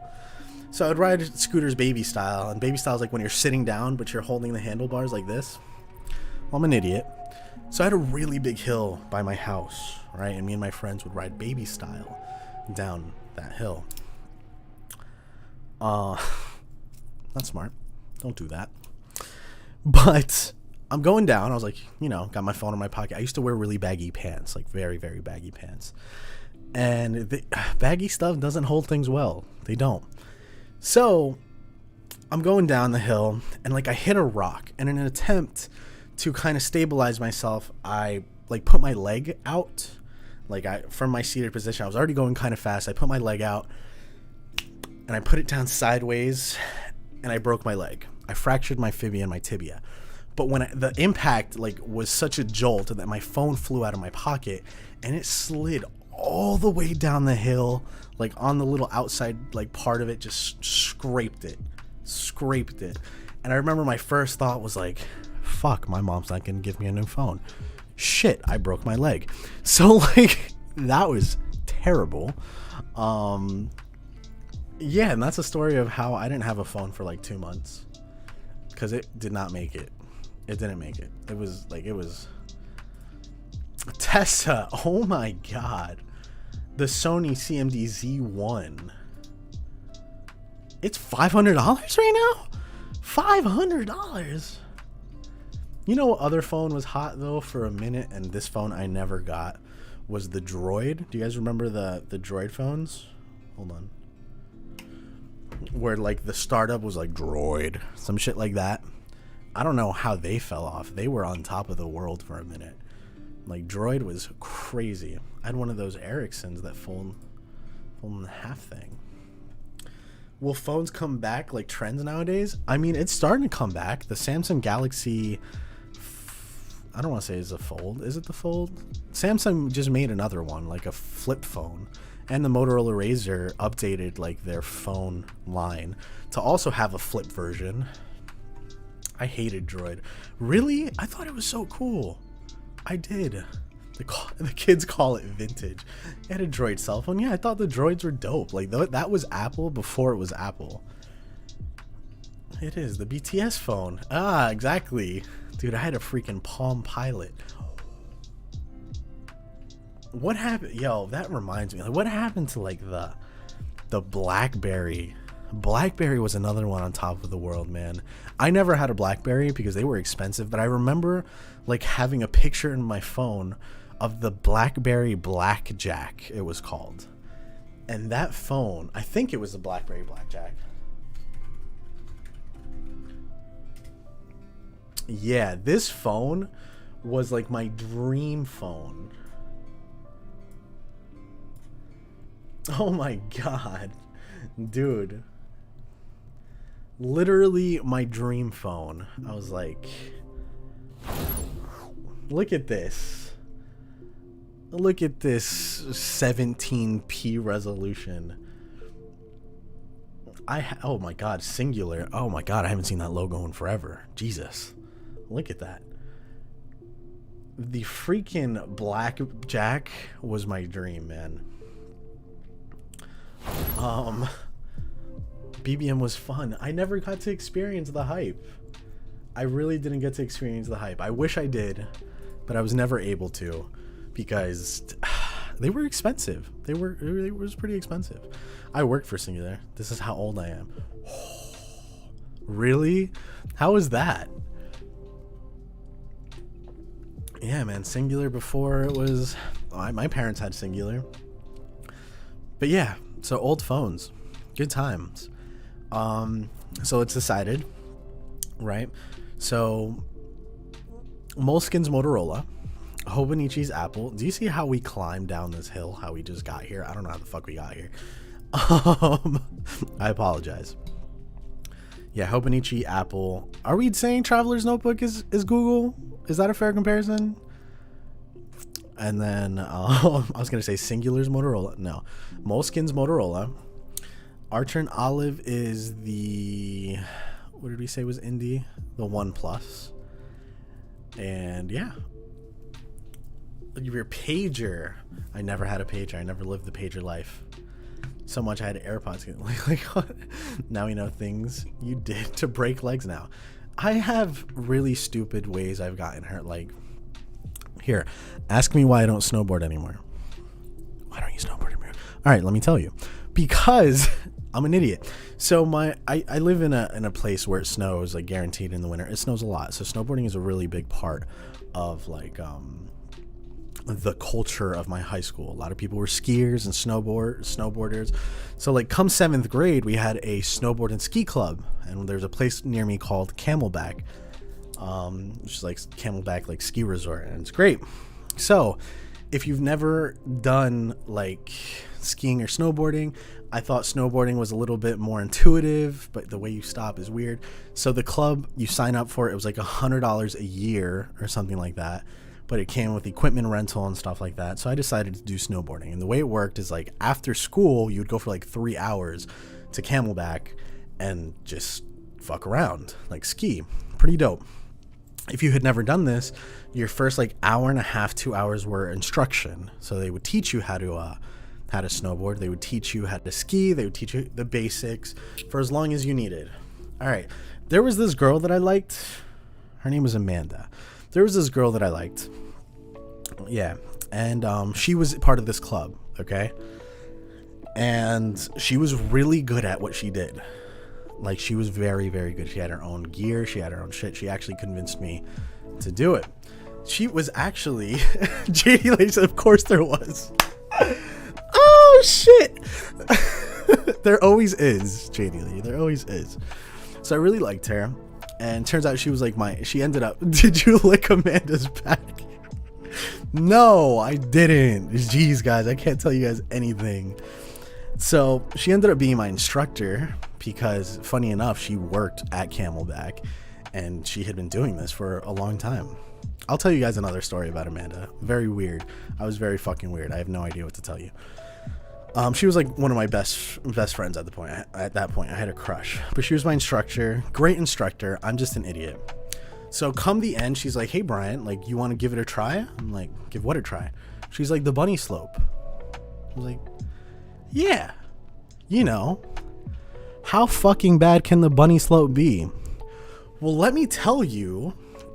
[SPEAKER 1] So I'd ride scooters baby style, and baby style is like when you're sitting down but you're holding the handlebars like this. Well, I'm an idiot. So I had a really big hill by my house, right? And me and my friends would ride baby style down that hill. Not smart. Don't do that. But I'm going down. I was like, you know, got my phone in my pocket. I used to wear really baggy pants, like very, very baggy pants. And baggy stuff doesn't hold things well. They don't. So I'm going down the hill and like I hit a rock. And in an attempt to kind of stabilize myself, I like put my leg out. Like from my seated position, I was already going kind of fast. I put my leg out and I put it down sideways and I broke my leg. I fractured my fibia and my tibia. But when the impact like was such a jolt that my phone flew out of my pocket and it slid all the way down the hill, like on the little outside like part of it, just scraped it. And I remember my first thought was like, fuck, my mom's not gonna give me a new phone. Shit, I broke my leg. So like that was terrible. Yeah, and that's a story of how I didn't have a phone for like 2 months because it did not make it. It didn't make it. It was Tessa. Oh my god. The Sony CMD Z1. It's $500 right now? $500. You know what other phone was hot though for a minute, and this phone I never got, was the Droid. Do you guys remember the Droid phones? Hold on. Where like the startup was like Droid. Some shit like that. I don't know how they fell off. They were on top of the world for a minute. Like Droid was crazy. I had one of those Ericssons that fold in half thing. Will phones come back like trends nowadays? I mean, it's starting to come back. The Samsung Galaxy, I don't want to say it's a fold. Is it the fold? Samsung just made another one, like a flip phone. And the Motorola Razr updated like their phone line to also have a flip version. I hated Droid. Really? I thought it was so cool. I did. The kids call it vintage. It had a Droid cell phone. Yeah, I thought the Droids were dope. Like that was Apple before it was Apple. It is the BTS phone. Ah, exactly. Dude, I had a freaking Palm Pilot. What happened? Yo, that reminds me. Like, what happened to like the BlackBerry? BlackBerry was another one on top of the world, man. I never had a BlackBerry because they were expensive, but I remember like having a picture in my phone of the BlackBerry Blackjack, it was called. And that phone, I think it was the BlackBerry Blackjack. Yeah, this phone was like my dream phone. Oh my god. Dude. Literally my dream phone. I was like, look at this. Look at this 17p resolution. Oh my god, singular. Oh my god, I haven't seen that logo in forever. Jesus. Look at that. The freaking Blackjack was my dream, man. BBM was fun. I never got to experience the hype. I really didn't get to experience the hype. I wish I did, but I was never able to because they were expensive. It was pretty expensive. I worked for Singular. This is how old I am. Really? How is that? Yeah, man, Singular before it was... my parents had Singular. But yeah, so old phones. Good times. So it's decided, right? So Moleskin's Motorola, Hobonichi's Apple. Do you see how we climbed down this hill? How we just got here? I don't know how the fuck we got here. I apologize. Yeah, Hobonichi, Apple. Are we saying Traveler's Notebook is Google? Is that a fair comparison? And then I was gonna say Singular's Motorola. No, Moleskin's Motorola. Archer and Olive is the, what did we say was indie? The OnePlus. And yeah, your pager. I never had a pager. I never lived the pager life. So much I had AirPods. Like now we know things you did to break legs. Now I have really stupid ways I've gotten hurt. Like, here, ask me why I don't snowboard anymore. Why don't you snowboard anymore? All right, let me tell you. Because I'm an idiot. So I live in a place where it snows like guaranteed in the winter. It snows a lot. So snowboarding is a really big part of like the culture of my high school. A lot of people were skiers and snowboarders. So like come 7th grade, we had a snowboard and ski club, and there's a place near me called Camelback, which is like Camelback like ski resort, and it's great. So if you've never done like skiing or snowboarding, I thought snowboarding was a little bit more intuitive, but the way you stop is weird. So the club, you sign up for it was like $100 a year or something like that, but it came with equipment rental and stuff like that. So I decided to do snowboarding. And the way it worked is like after school, you would go for like 3 hours to Camelback and just fuck around, like ski. Pretty dope. If you had never done this, your first like hour and a half, 2 hours were instruction. So they would teach you how to snowboard. They would teach you how to ski. They would teach you the basics for as long as you needed. All right. There was this girl that I liked. Her name was Amanda. There was this girl that I liked. Yeah. And she was part of this club. Okay. And she was really good at what she did. Like, she was very, very good. She had her own gear. She had her own shit. She actually convinced me to do it. She was actually JD Lee said, of course there was. Oh shit. There always is, JD Lee. There always is. So I really liked her. And turns out she was like she ended up, did you lick Amanda's back? No, I didn't. Jeez, guys, I can't tell you guys anything. So she ended up being my instructor because, funny enough, she worked at Camelback and she had been doing this for a long time. I'll tell you guys another story about Amanda. Very weird. I was very fucking weird. I have no idea what to tell you. She was like one of my best friends at the point. At that point, I had a crush, but she was my instructor. Great instructor. I'm just an idiot. So come the end, she's like, "Hey Brian, like, you want to give it a try?" I'm like, "Give what a try?" She's like, "The bunny slope." I was like, "Yeah, you know, how fucking bad can the bunny slope be?" Well, let me tell you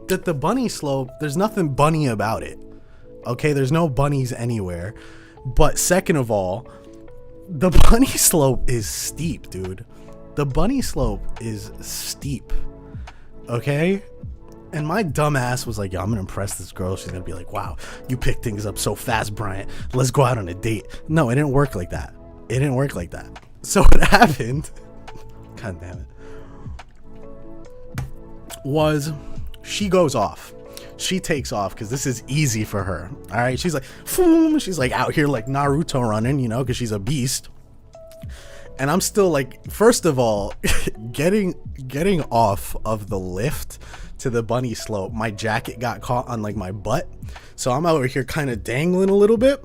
[SPEAKER 1] that the bunny slope, there's nothing bunny about it. Okay, there's no bunnies anywhere. But second of all, the bunny slope is steep, dude. The bunny slope is steep. Okay? And my dumb ass was like, yo, I'm gonna impress this girl. She's gonna be like, wow, you pick things up so fast, Bryant. Let's go out on a date. No, it didn't work like that. It didn't work like that. So what happened, god damn it, was she goes off. She takes off because this is easy for her. All right. She's like, boom. She's like out here like Naruto running, you know, because she's a beast. And I'm still like, first of all, getting off of the lift to the bunny slope, my jacket got caught on like my butt. So I'm over here kind of dangling a little bit.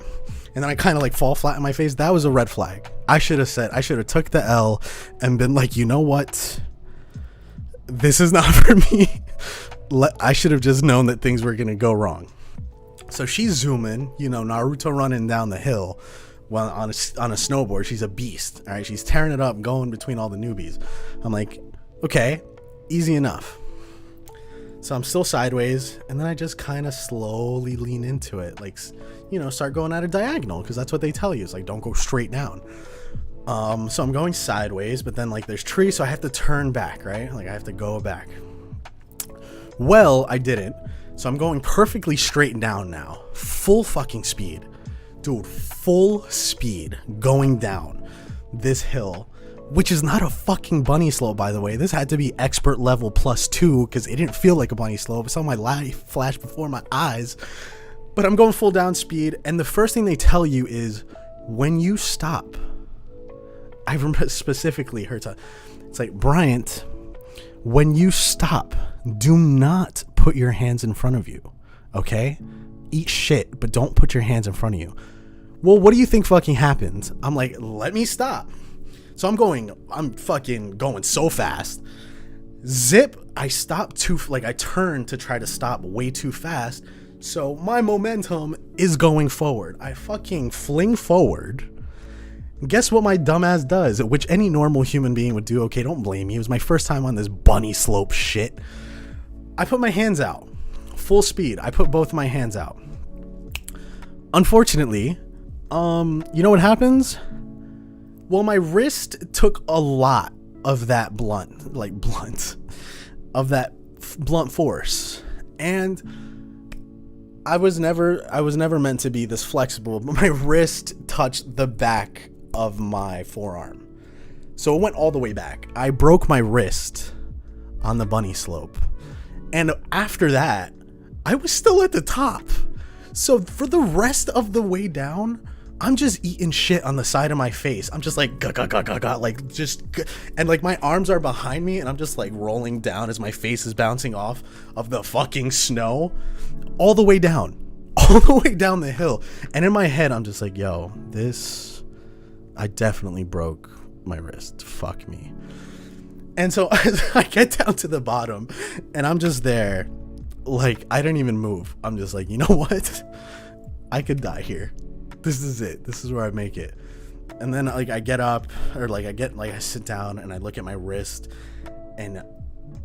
[SPEAKER 1] And then I kind of like fall flat on my face. That was a red flag. I should have took the L and been like, you know what? This is not for me. I should have just known that things were going to go wrong. So she's zooming, you know, Naruto running down the hill while on a snowboard. She's a beast. All right. She's tearing it up, going between all the newbies. I'm like, okay, easy enough. So I'm still sideways. And then I just kind of slowly lean into it. Like, you know, start going at a diagonal, because that's what they tell you. It's like, don't go straight down. So I'm going sideways, but then like there's trees. So I have to turn back, right? Like I have to go back. Well, I didn't. So I'm going perfectly straight down now. Full fucking speed. Dude, full speed going down this hill which is not a fucking bunny slope, by the way. This had to be expert level +2 because it didn't feel like a bunny slope. I saw my life flash before my eyes. But I'm going full down speed, and the first thing they tell you is when you stop. I remember specifically her time. It's like, Bryant, when you stop, do not put your hands in front of you, okay? Eat shit, but don't put your hands in front of you. Well, what do you think fucking happened? I'm like, let me stop. So I'm fucking going so fast. Zip, I stopped I turned to try to stop way too fast. So my momentum is going forward. I fucking fling forward. Guess what my dumbass does, which any normal human being would do. Okay, don't blame me. It was my first time on this bunny slope shit. I put my hands out. Full speed. I put both my hands out. Unfortunately, you know what happens? Well, my wrist took a lot of that blunt force, and I was never meant to be this flexible, but my wrist touched the back of my forearm, so it went all the way back. I broke my wrist on the bunny slope, and after that, I was still at the top. So for the rest of the way down, I'm just eating shit on the side of my face. I'm just like, like just, and like my arms are behind me and I'm just like rolling down as my face is bouncing off of the fucking snow all the way down the hill. And in my head, I'm just like, yo, I definitely broke my wrist. Fuck me. And so I get down to the bottom and I'm just there. Like, I didn't even move. I'm just like, you know what? I could die here. This is it. This is where I make it. And then like I get up, or like I sit down and I look at my wrist, and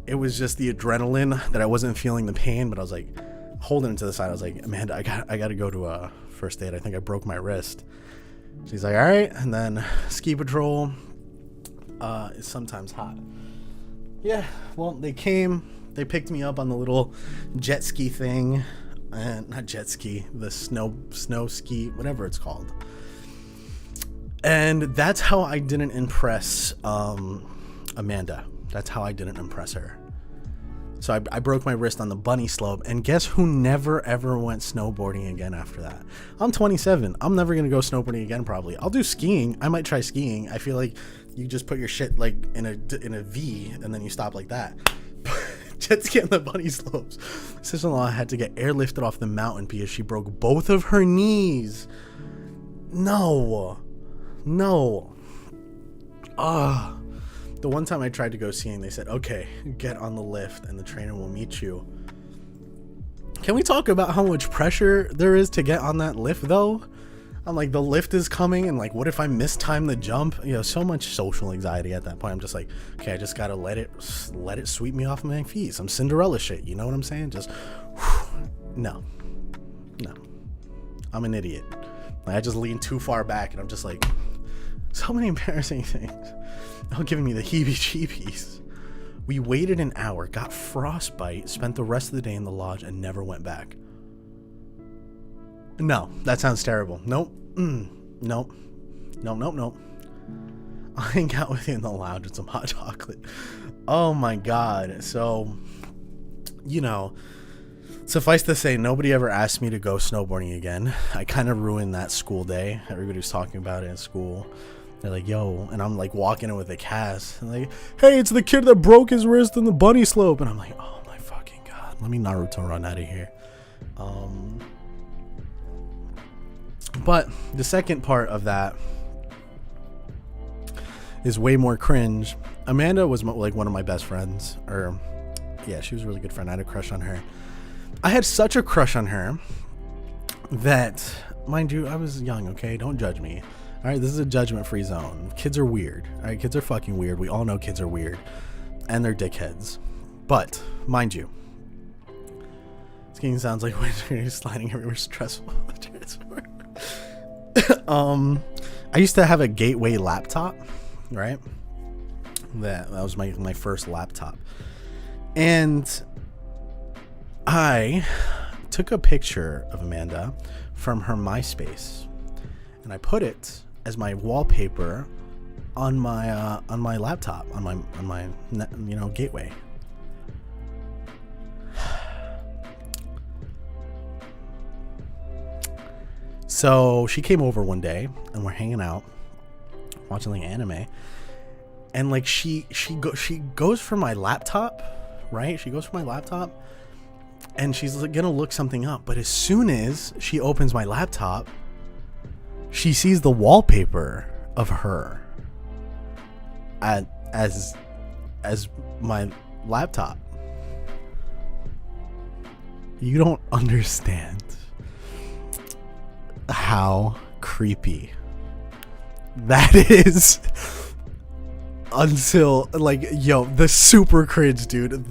[SPEAKER 1] it was just the adrenaline that I wasn't feeling the pain, but I was like holding it to the side. I was like, Amanda, I got to go to a first aid. I think I broke my wrist. She's like, all right. And then ski patrol is sometimes hot. Yeah. Well, they picked me up on the little jet ski thing. Not jet ski, the snow ski, whatever it's called. And that's how I didn't impress Amanda. That's how I didn't impress her. So I broke my wrist on the bunny slope, and guess who never ever went snowboarding again after that? I'm 27. I'm never gonna go snowboarding again. Probably. I'll do skiing. I might try skiing. I feel like you just put your shit like in a V, and then you stop like that. Jet ski on the bunny slopes. Sister-in-law had to get airlifted off the mountain because she broke both of her knees. No. The one time I tried to go skiing, they said, okay, get on the lift and the trainer will meet you. Can we talk about how much pressure there is to get on that lift though? I'm like, the lift is coming, and like, what if I mistime the jump? You know, so much social anxiety at that point. I'm just like, okay, I just gotta let it sweep me off my feet. Some Cinderella shit, you know what I'm saying? Just no, I'm an idiot. Like, I just leaned too far back, and I'm just like, so many embarrassing things. Now giving me the heebie-jeebies. We waited an hour, got frostbite, spent the rest of the day in the lodge, and never went back. No, that sounds terrible. Nope. Nope. I'll hang out with you in the lounge with some hot chocolate. Oh my god. So, you know, suffice to say, nobody ever asked me to go snowboarding again. I kind of ruined that school day. Everybody was talking about it in school. They're like, yo, and I'm like walking in with a cast. And like, hey, it's the kid that broke his wrist on the bunny slope. And I'm like, oh my fucking god. Let me Naruto run out of here. But the second part of that is way more cringe. Amanda was like one of my best friends, or yeah, she was a really good friend. I had a crush on her. I had such a crush on her that, mind you, I was young, okay? Don't judge me. All right, this is a judgment-free zone. Kids are weird. All right, kids are fucking weird. We all know kids are weird, and they're dickheads. But mind you, skiing sounds like when you're sliding everywhere, stressful. I used to have a Gateway laptop, right? That was my first laptop, and I took a picture of Amanda from her MySpace, and I put it as my wallpaper on my laptop, on my gateway. So she came over one day and we're hanging out watching like anime, and like she goes for my laptop, right? She goes for my laptop and she's gonna look something up, but as soon as she opens my laptop, she sees the wallpaper of her as my laptop. You don't understand how creepy that is until like, yo, the super cringe, dude.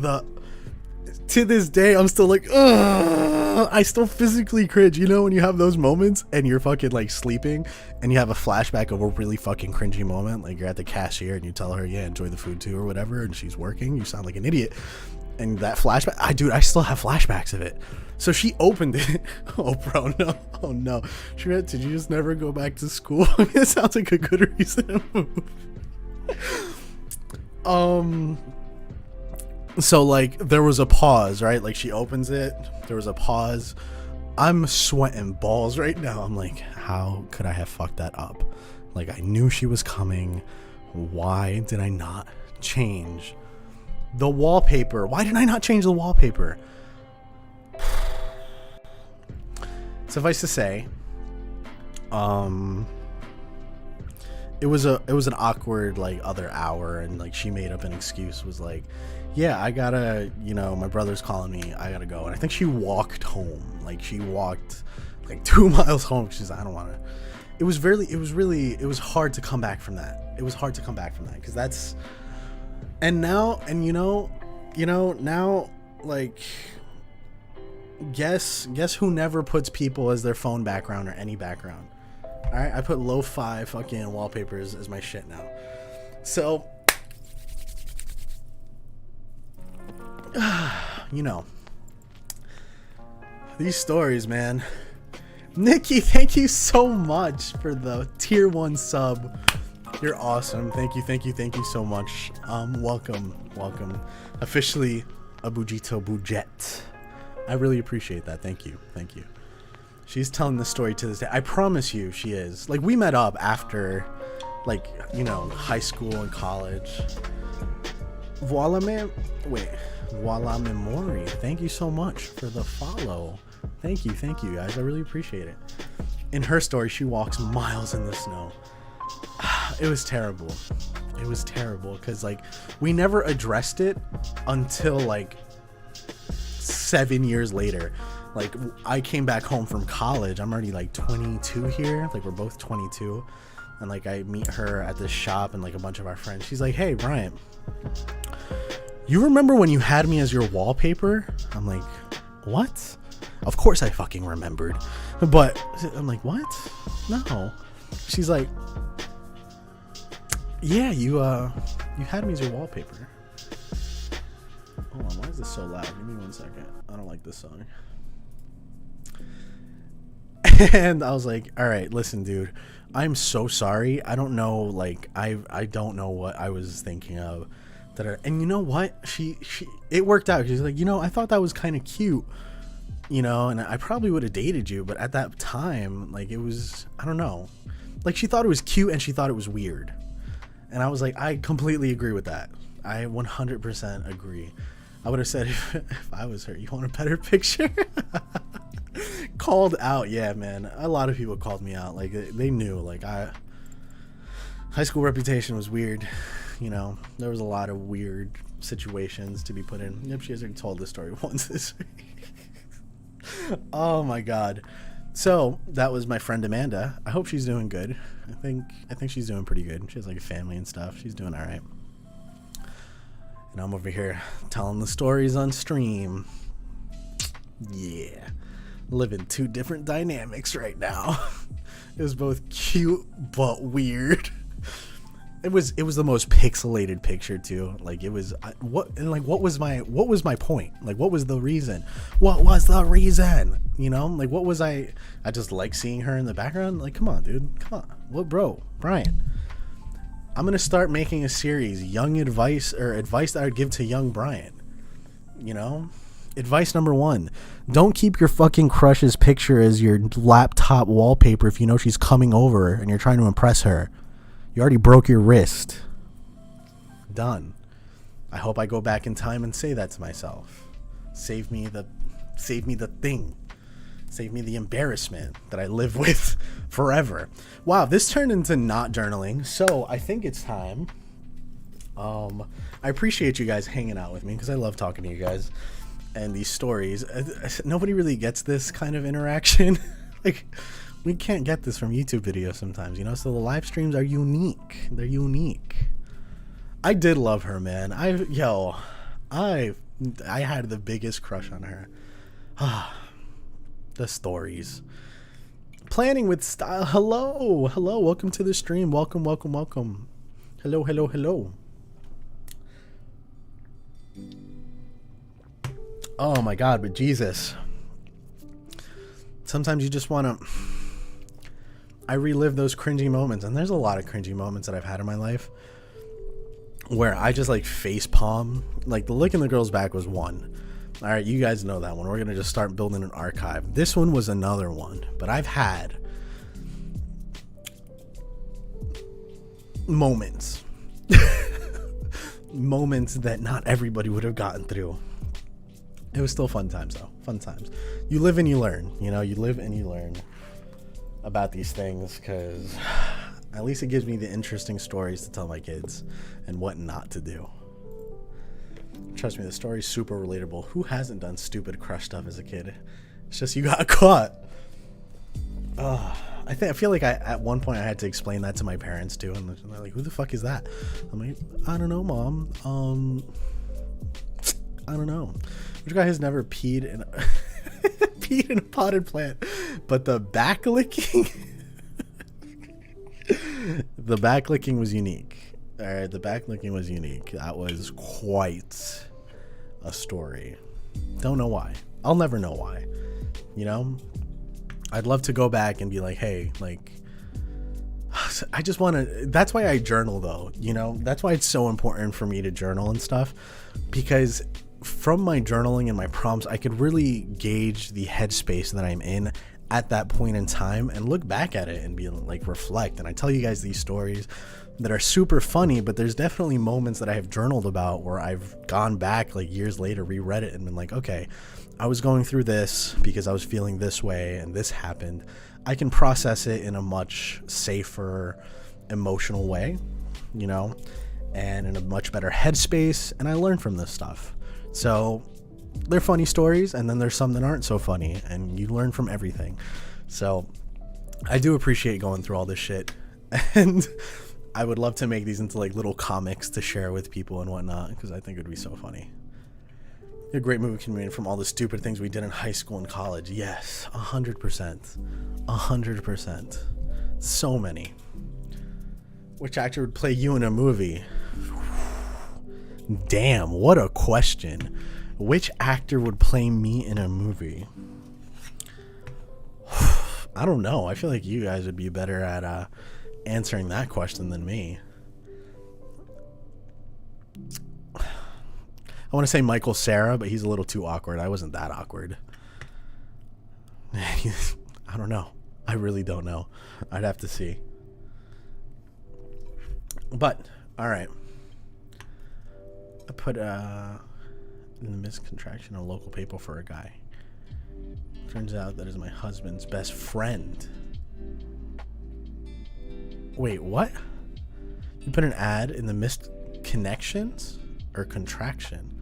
[SPEAKER 1] To this day I'm still like, ugh, I still physically cringe. You know when you have those moments and you're fucking like sleeping and you have a flashback of a really fucking cringy moment, like you're at the cashier and you tell her, yeah, enjoy the food too or whatever, and she's working, you sound like an idiot, and that flashback, I still have flashbacks of it. So she opened it. Oh bro, no. Oh no. Did you just never go back to school? It sounds like a good reason to move. So like there was a pause, right? Like she opens it, there was a pause. I'm sweating balls right now. I'm like, how could I have fucked that up? Like I knew she was coming. Why did I not change the wallpaper? Why did I not change the wallpaper? Suffice to say, it was an awkward like other hour, and like she made up an excuse, was like, yeah, I gotta, my brother's calling me, I gotta go. And I think she walked home. Like she walked like 2 miles home. She's like, I don't want to. It was hard to come back from that. It was hard to come back from that because that's, and now, and now, like, guess who never puts people as their phone background or any background. All right, I put lo-fi fucking wallpapers as my shit now. So, these stories, man. Nikki, thank you so much for the tier 1 sub. You're awesome. Thank you so much. Welcome. Officially a Bujito Bujet. I really appreciate that. Thank you. She's telling the story to this day. I promise you she is. Like, we met up after, like, high school and college. Voila Memori. Thank you so much for the follow. Thank you guys. I really appreciate it. In her story, she walks miles in the snow. It was terrible because like we never addressed it until like 7 years later. Like I came back home from college. I'm already like 22 here. Like we're both 22, and like I meet her at this shop and like a bunch of our friends. She's like, hey Bryant, you remember when you had me as your wallpaper? I'm like, what? Of course I fucking remembered. But I'm like, what? No. She's like, yeah, you had me as your wallpaper. Hold on, why is this so loud? Give me 1 second. I don't like this song. And I was like, all right, listen, dude, I'm so sorry. I don't know, like, I don't know what I was thinking of. And you know what? It worked out. She's like, I thought that was kind of cute, and I probably would have dated you, but at that time, like, it was, I don't know. Like, she thought it was cute and she thought it was weird. And I was like, I completely agree with that. I 100% agree. I would have said, if I was her, you want a better picture? Called out. Yeah, man. A lot of people called me out. Like, they knew. Like, high school reputation was weird. There was a lot of weird situations to be put in. Yep, she has already told this story once this week. Oh, my God. So that was my friend Amanda. I hope she's doing good. I think she's doing pretty good. She has like a family and stuff. She's doing all right. And I'm over here telling the stories on stream. Yeah, living 2 different dynamics right now. It was both cute but weird. It was the most pixelated picture too. Like it was what was my point? Like what was the reason? What was the reason? Like what was I just like seeing her in the background? Like come on, dude. Come on. What, bro? Brian. I'm gonna start making a series, young advice, or advice that I would give to young Brian. You know, advice number 1: don't keep your fucking crush's picture as your laptop wallpaper if you know she's coming over and you're trying to impress her. You already broke your wrist. Done. I hope I go back in time and say that to myself. Save me the thing. Save me the embarrassment that I live with forever. Wow, this turned into not journaling, so I think it's time. I appreciate you guys hanging out with me because I love talking to you guys and these stories. Nobody really gets this kind of interaction. Like, we can't get this from YouTube videos sometimes, you know? So the live streams are unique. They're unique. I did love her, man. I had the biggest crush on her. The stories. Planning with style. Hello. Welcome to the stream. Welcome. Hello. Oh my God, but Jesus. Sometimes you just want to... I relive those cringy moments, and there's a lot of cringy moments that I've had in my life where I just like face palm. Like the lick in the girl's back was one. All right, you guys know that one. We're gonna just start building an archive. This one was another one, but I've had moments moments that not everybody would have gotten through. It was still fun times though. Fun times. You live and you learn, you know. You live and you learn about these things, because at least it gives me the interesting stories to tell my kids and what not to do. Trust me, the story's super relatable. Who hasn't done stupid crush stuff as a kid? It's just you got caught. I feel like at one point I had to explain that to my parents too, and they're like, "Who the fuck is that?" I'm like, "I don't know, Mom. I don't know. Which guy has never peed in peed in a potted plant?" But the back licking, the back licking was unique. All right, the back licking was unique. That was quite a story. Don't know why. I'll never know why. You know, I'd love to go back and be like, hey, like, I just want to. That's why I journal, though. You know, that's why it's so important for me to journal and stuff, because from my journaling and my prompts, I could really gauge the headspace that I'm in at that point in time and look back at it and be like, reflect. And I tell you guys these stories that are super funny, but there's definitely moments that I have journaled about where I've gone back like years later, reread it, and been like, okay, I was going through this because I was feeling this way and this happened. I can process it in a much safer emotional way, you know, and in a much better headspace, and I learn from this stuff. So they're funny stories, and then there's some that aren't so funny, and you learn from everything. So I do appreciate going through all this shit, and I would love to make these into like little comics to share with people and whatnot, because I think it would be so funny. A great movie can be made from all the stupid things we did in high school and college. Yes, 100%. 100%. So many. Which actor would play you in a movie? Damn, what a question. Which actor would play me in a movie? I don't know. I feel like you guys would be better at answering that question than me. I want to say Michael Cera, but he's a little too awkward. I wasn't that awkward. I don't know. I really don't know. I'd have to see. But, all right. I put in the miscontraction a local paper for a guy. Turns out that is my husband's best friend. Wait, what? You put an ad in the missed connections or contraction?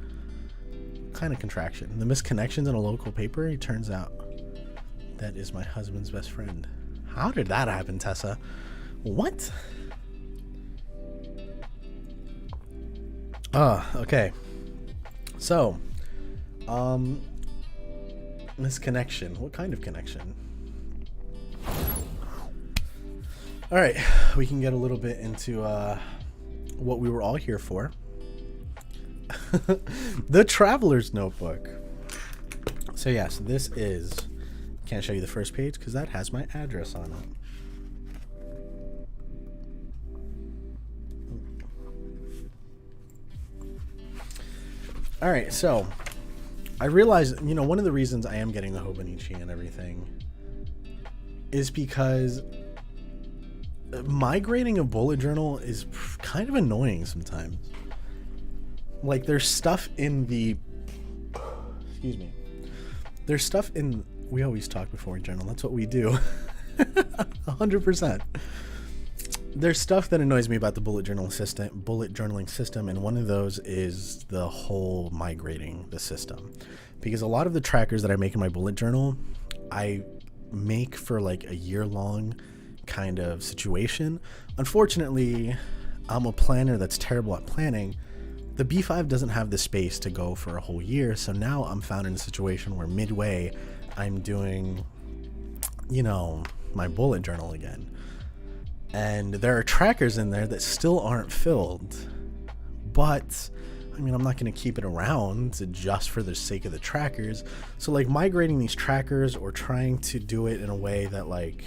[SPEAKER 1] What kind of contraction? The missed connections in a local paper? It turns out that is my husband's best friend. How did that happen, Tessa? What? Okay. So, misconnection. What kind of connection? All right, we can get a little bit into what we were all here for. The Traveler's Notebook. So yes, this is, can't show you the first page because that has my address on it. All right, so I realized, one of the reasons I am getting the Hobonichi and everything is because migrating a bullet journal is kind of annoying sometimes. Like, there's stuff in the, excuse me, there's stuff in, we always talk before we journal, that's what we do. 100%. There's stuff that annoys me about the bullet journaling system, and one of those is the whole migrating the system. Because a lot of the trackers that I make in my bullet journal, I make for like a year-long kind of situation. Unfortunately, I'm a planner that's terrible at planning. The B5 doesn't have the space to go for a whole year, so now I'm found in a situation where midway I'm doing, my bullet journal again. And there are trackers in there that still aren't filled. But, I'm not going to keep it around just for the sake of the trackers. So, like, migrating these trackers or trying to do it in a way that, like,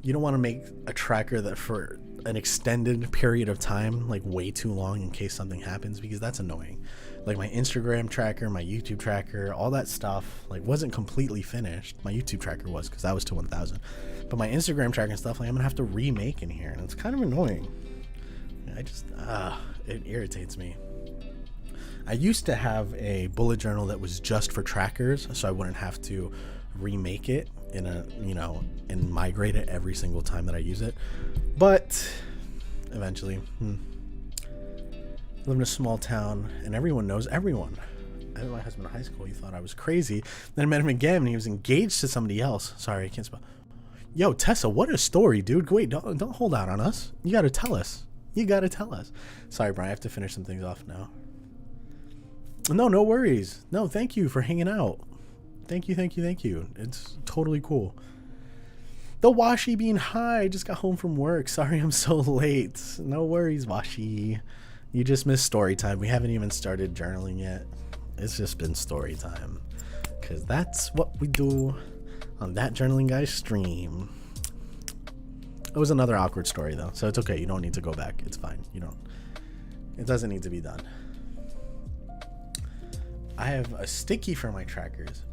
[SPEAKER 1] you don't want to make a tracker that for an extended period of time, like way too long in case something happens, because that's annoying. Like my Instagram tracker, my YouTube tracker, all that stuff, like wasn't completely finished. My YouTube tracker was, because that was to 1000. But my Instagram tracker and stuff, like I'm gonna have to remake in here, and it's kind of annoying. It irritates me. I used to have a bullet journal that was just for trackers, so I wouldn't have to remake it and migrate it every single time that I use it. But eventually, I live in a small town and everyone knows everyone. I met my husband in high school. He thought I was crazy. Then I met him again and he was engaged to somebody else. Sorry, I can't spell. Yo, Tessa, what a story, dude. Wait, don't hold out on us. You gotta tell us. Sorry, Brian, I have to finish some things off now. No worries. No, thank you for hanging out. Thank you. It's totally cool. The Washi Bean, hi. I just got home from work. Sorry I'm so late. No worries, Washi. You just missed story time. We haven't even started journaling yet. It's just been story time. Because that's what we do on That Journaling Guy stream. It was another awkward story, though. So it's okay. You don't need to go back. It's fine. It doesn't need to be done. I have a sticky for my trackers.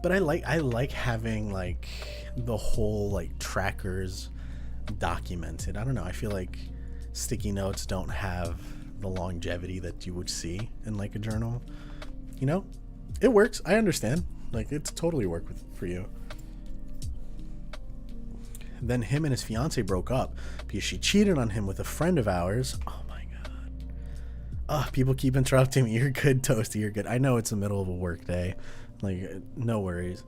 [SPEAKER 1] But I like having like the whole like trackers documented. I don't know. I feel like sticky notes don't have the longevity that you would see in like a journal. It works. I understand. Like it's totally worked for you. Then him and his fiance broke up because she cheated on him with a friend of ours. Oh my god. People keep interrupting me. You're good, Toasty. You're good. I know it's the middle of a work day. Like, no worries.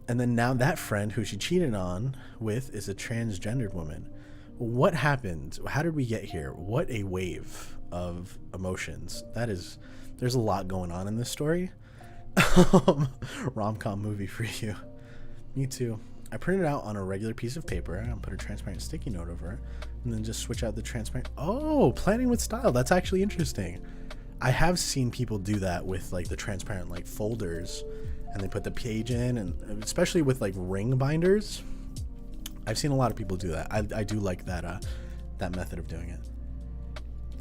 [SPEAKER 1] And then now that friend who she cheated on with is a transgendered woman. What happened? How did we get here? What a wave of emotions. There's a lot going on in this story. Rom-com movie for you. Me too. I printed it out on a regular piece of paper and put a transparent sticky note over it, and then just switch out the transparent. Oh, planning with style. That's actually interesting. I have seen people do that with like the transparent like folders, and they put the page in, and especially with like ring binders. I've seen a lot of people do that. I do like that method of doing it.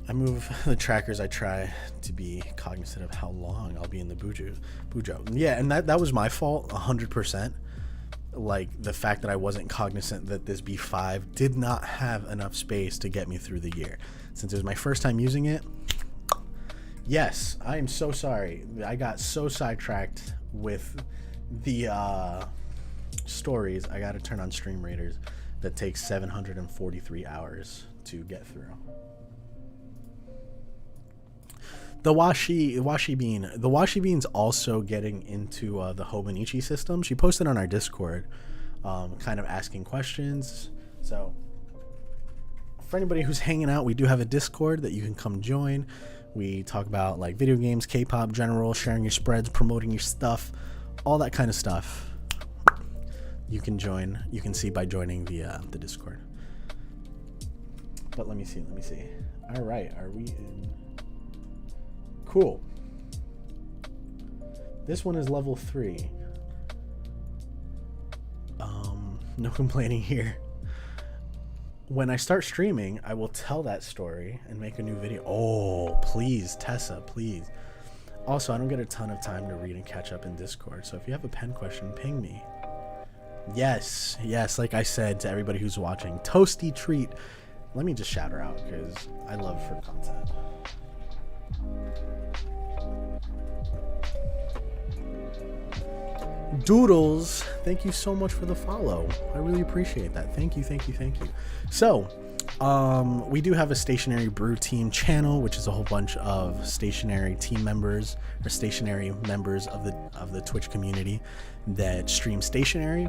[SPEAKER 1] I move the trackers. I try to be cognizant of how long I'll be in the bujo. Yeah, and that was my fault 100%. Like the fact that I wasn't cognizant that this B5 did not have enough space to get me through the year. Since it was my first time using it, yes, I am so sorry. I got so sidetracked with the stories. I got to turn on Stream Raiders. That takes 743 hours to get through. The Washi Bean. The Washi Bean's also getting into the Hobonichi system. She posted on our Discord, kind of asking questions. So for anybody who's hanging out, we do have a Discord that you can come join. We talk about like video games, K-pop, general, sharing your spreads, promoting your stuff, all that kind of stuff. You can join. You can see by joining the Discord. But let me see. All right, are we in? Cool. This one is level 3. No complaining here. when I start streaming, I will tell that story and make a new video. Oh, please, Tessa, please. Also, I don't get a ton of time to read and catch up in Discord, so if you have a pen question, ping me. Yes, like I said to everybody who's watching, Toasty Treat. Let me just shout her out because I love her content. Doodles, thank you so much for the follow. I really appreciate that. Thank you. So, we do have a Stationary Brew Team channel, which is a whole bunch of stationary team members or stationary members of the Twitch community that stream stationary.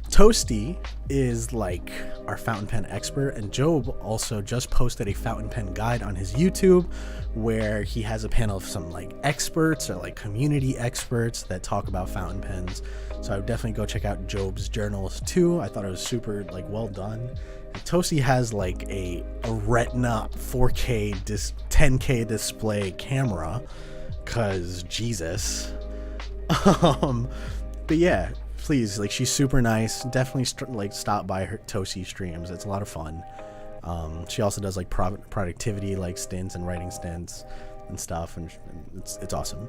[SPEAKER 1] Toasty is like our fountain pen expert, and Job also just posted a fountain pen guide on his YouTube where he has a panel of some like experts or like community experts that talk about fountain pens. So I would definitely go check out Job's journals too. I thought it was super like well done. And Toasty has like a Retina 4K 10K display camera, cause Jesus. But yeah, please, like, she's super nice. Definitely stop by her Toasty streams. It's a lot of fun. She also does like productivity like stints and writing stints and stuff, and it's awesome.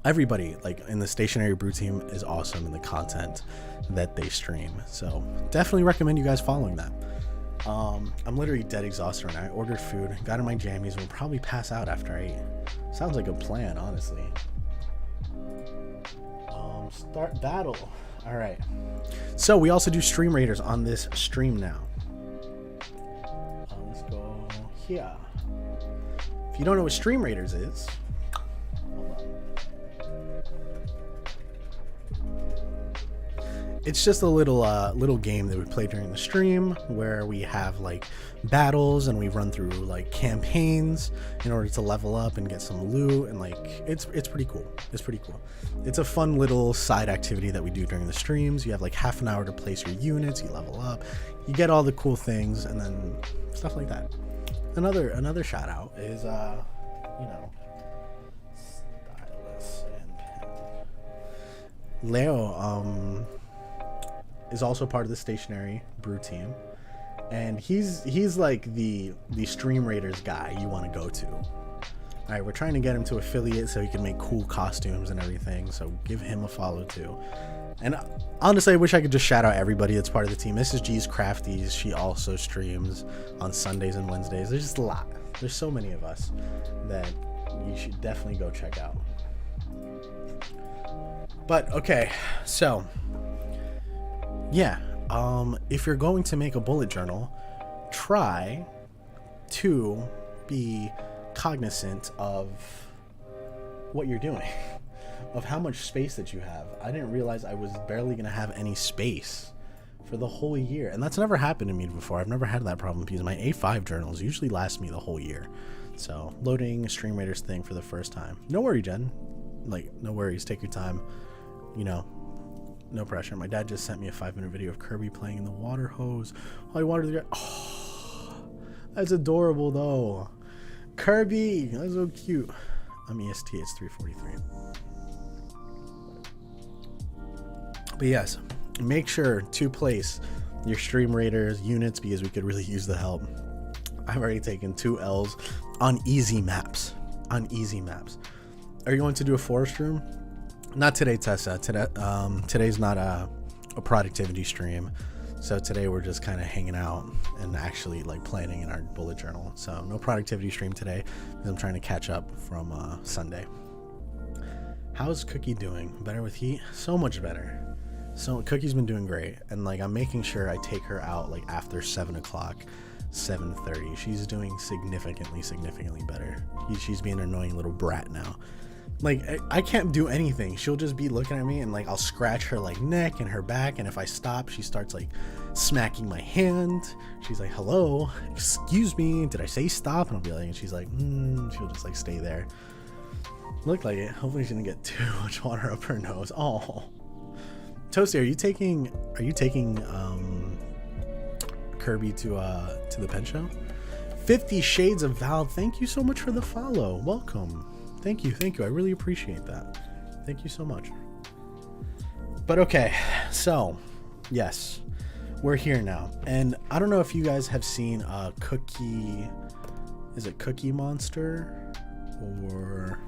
[SPEAKER 1] Everybody like in the Stationary Brew Team is awesome in the content that they stream, so definitely recommend you guys following that. I'm literally dead exhausted right now. I ordered food, got in my jammies, and will probably pass out after I eat. Sounds like a plan, honestly. Start battle. All right, so we also do stream raiders on this stream now. Let's go here. If you don't know what stream raiders is, hold on. It's just a little game that we play during the stream where we have like battles and we run through like campaigns in order to level up and get some loot, and like it's pretty cool. It's a fun little side activity that we do during the streams. You have like half an hour to place your units, you level up, you get all the cool things, and then stuff like that. Another shout out is stylus and pen. Leo is also part of the Stationary Brew Team, and he's like the stream raiders guy you want to go to. All right, we're trying to get him to affiliate so he can make cool costumes and everything, so give him a follow too. And honestly, I wish I could just shout out everybody that's part of the team. Mrs. G's Crafties, she also streams on Sundays and Wednesdays. There's just a lot. There's so many of us that you should definitely go check out. But okay, so yeah, if you're going to make a bullet journal, try to be cognizant of what you're doing, of how much space that you have. I didn't realize I was barely gonna have any space for the whole year, and that's never happened to me before. I've never had that problem because my A5 journals usually last me the whole year. So loading Stream Raiders thing for the first time. No worry, Jen. Like, no worries. Take your time. No pressure. My dad just sent me a 5-minute video of Kirby playing in the water hose. Oh, I watered the guy. Oh, that's adorable though. Kirby, that's so cute. I'm EST, it's 3:43. But yes, make sure to place your Stream Raiders units because we could really use the help. I've already taken 2 L's on easy maps. Are you going to do a forest room? Not today, Tessa. Today's not a productivity stream. So today we're just kind of hanging out and actually like planning in our bullet journal. So no productivity stream today because I'm trying to catch up from Sunday. How's Cookie doing? Better with heat? So much better. So Cookie's been doing great, and like I'm making sure I take her out like after 7 o'clock, 7:30. She's doing significantly better. She's being an annoying little brat now. Like I can't do anything. She'll just be looking at me, and like I'll scratch her like neck and her back, and if I stop, she starts like smacking my hand. She's like, hello, excuse me, did I say stop? And I'll be like, and she's like, she'll just like stay there. Looked like it. Hopefully she didn't get too much water up her nose. Oh, Toasty, are you taking Kirby to the pen show? 50 Shades of Val, thank you so much for the follow. Welcome. Thank you. I really appreciate that. Thank you so much. But okay, so yes, we're here now. And I don't know if you guys have seen Cookie, is it Cookie Monster? Or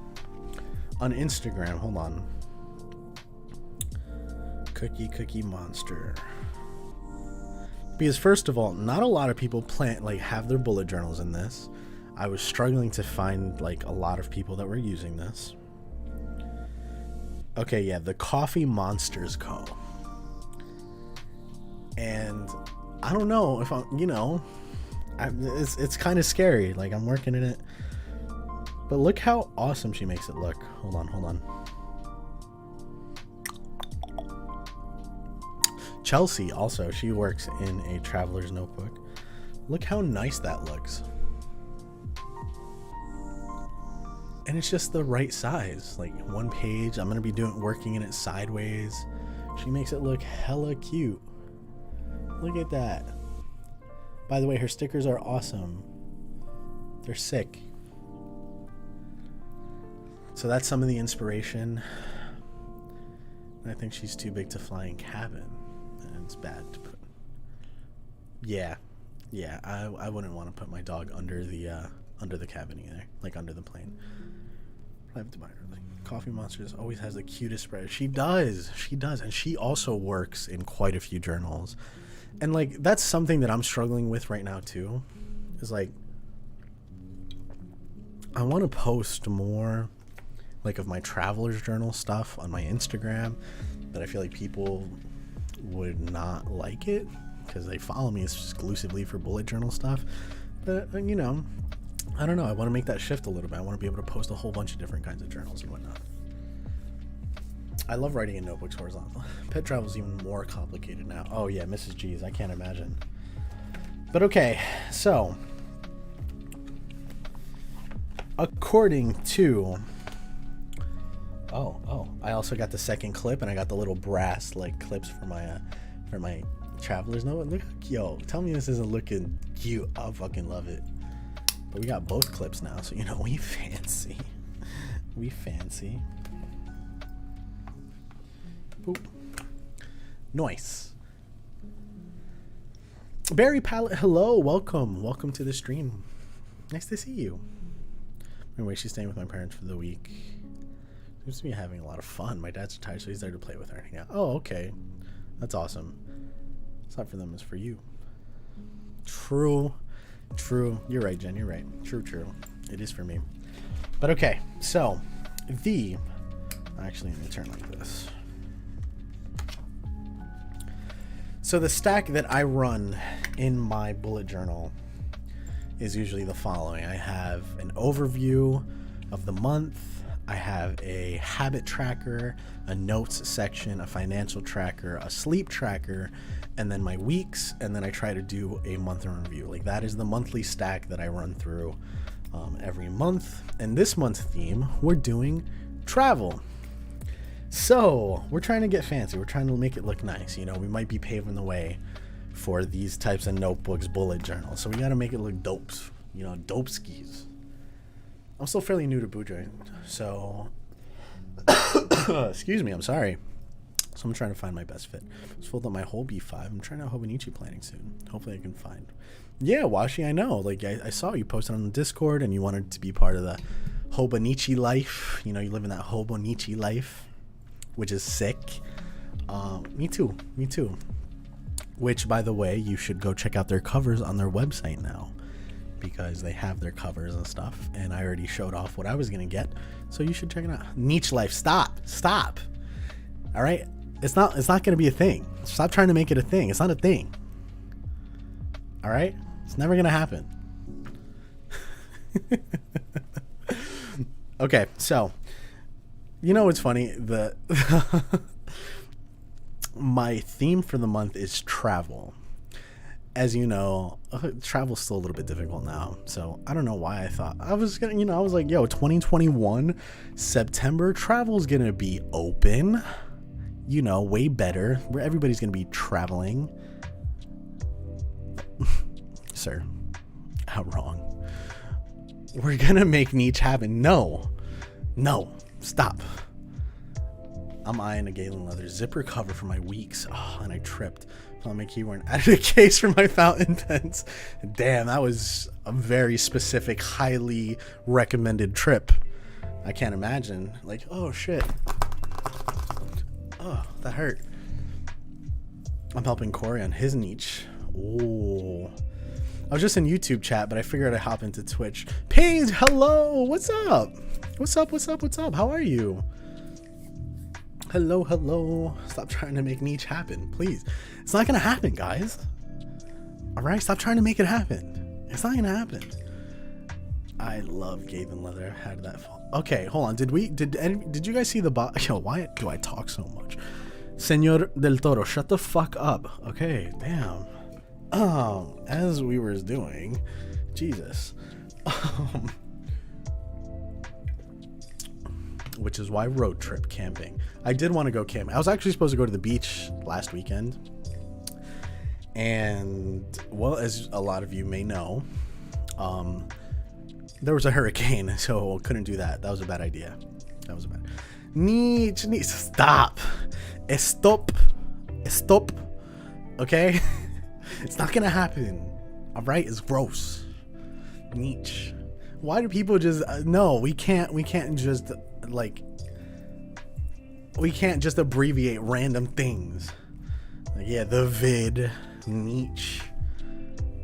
[SPEAKER 1] on Instagram, hold on. Cookie Monster. Because first of all, not a lot of people have their bullet journals in this. I was struggling to find like a lot of people that were using this. Okay, yeah, the Coffee Monsters Co. And I don't know if it's kind of scary. Like, I'm working in it. But look how awesome she makes it look. Hold on. Chelsea also, she works in a traveler's notebook. Look how nice that looks. And it's just the right size, like one page. I'm gonna be working in it sideways. She makes it look hella cute. Look at that. By the way, her stickers are awesome. They're sick. So that's some of the inspiration. And I think she's too big to fly in cabin. And it's bad to put. Yeah, I wouldn't want to put my dog under the cabin either, like under the plane. Coffee Monsters always has the cutest spread. She does, and she also works in quite a few journals, and like that's something that I'm struggling with right now too. Is like I want to post more like of my traveler's journal stuff on my Instagram, but I feel like people would not like it because they follow me exclusively for bullet journal stuff. But I don't know. I want to make that shift a little bit. I want to be able to post a whole bunch of different kinds of journals and whatnot. I love writing in notebooks horizontal. Pet travel is even more complicated now. Oh yeah, Mrs. G's. I can't imagine. But okay, so according to I also got the second clip, and I got the little brass like clips for my traveler's note. Look, tell me this isn't looking cute. I'll fucking love it. But we got both clips now, so we fancy. We fancy. Boop. Nice. Barry Palette, hello, welcome to the stream. Nice to see you. Anyway, she's staying with my parents for the week. Seems to be having a lot of fun. My dad's retired, so he's there to play with her. Yeah. Oh, okay. That's awesome. It's not for them, it's for you. True. You're right, Jen. You're right. True. It is for me. But okay, so actually, let me turn like this. So the stack that I run in my bullet journal is usually the following. I have an overview of the month. I have a habit tracker, a notes section, a financial tracker, a sleep tracker, and then my weeks, and then I try to do a month in review. Like, that is the monthly stack that I run through every month. And this month's theme, we're doing travel. So we're trying to get fancy. We're trying to make it look nice. We might be paving the way for these types of notebooks, bullet journals. So we got to make it look dopes, dope skis. I'm still fairly new to Boudreaux, so excuse me, I'm sorry. So I'm trying to find my best fit. I just filled up my whole B5. I'm trying to Hobonichi planning soon. Hopefully I can find. Yeah, Washi, I know. Like, I saw you posted on the Discord and you wanted to be part of the Hobonichi life. You live in that Hobonichi life, which is sick. Me too. Which, by the way, you should go check out their covers on their website now, because they have their covers and stuff, and I already showed off what I was gonna get, so you should check it out. Niche life. Stop. All right, it's not gonna be a thing. Stop trying to make it a thing. It's not a thing. All right, it's never gonna happen. Okay, so what's funny, my theme for the month is travel. As you know, travel's still a little bit difficult now. So I don't know why I thought I was gonna, I was like, 2021, September, travel's gonna be open, way better, where everybody's gonna be traveling. Sir, how wrong. We're gonna make niche happen. No, stop. I'm eyeing a Galen leather zipper cover for my weeks. Oh, and I tripped. On my keyboard, added a case for my fountain pens. Damn, that was a very specific, highly recommended trip. I can't imagine. Like, oh shit. Oh, that hurt. I'm helping Corey on his niche. Oh, I was just in YouTube chat, but I figured I'd hop into Twitch. Paige, hello. What's up? What's up? What's up? What's up? How are you? Hello, hello. Stop trying to make niche happen, please. It's not gonna happen, guys. All right, stop trying to make it happen. It's not gonna happen. I love Gabe and Leather. How did that fall? Okay, hold on. Did you guys see the Yo, why do I talk so much? Señor del Toro, shut the fuck up. Okay, damn. As we were doing, Jesus. Which is why road trip camping. I did want to go camping. I was actually supposed to go to the beach last weekend. And, well, as a lot of you may know, there was a hurricane, so couldn't do that. That was a bad idea. That was a bad. Stop. Stop. Okay? It's not gonna happen. All right? It's gross. Niche. Why do people just no? We can't just like. We can't just abbreviate random things. Like, yeah, the vid niche.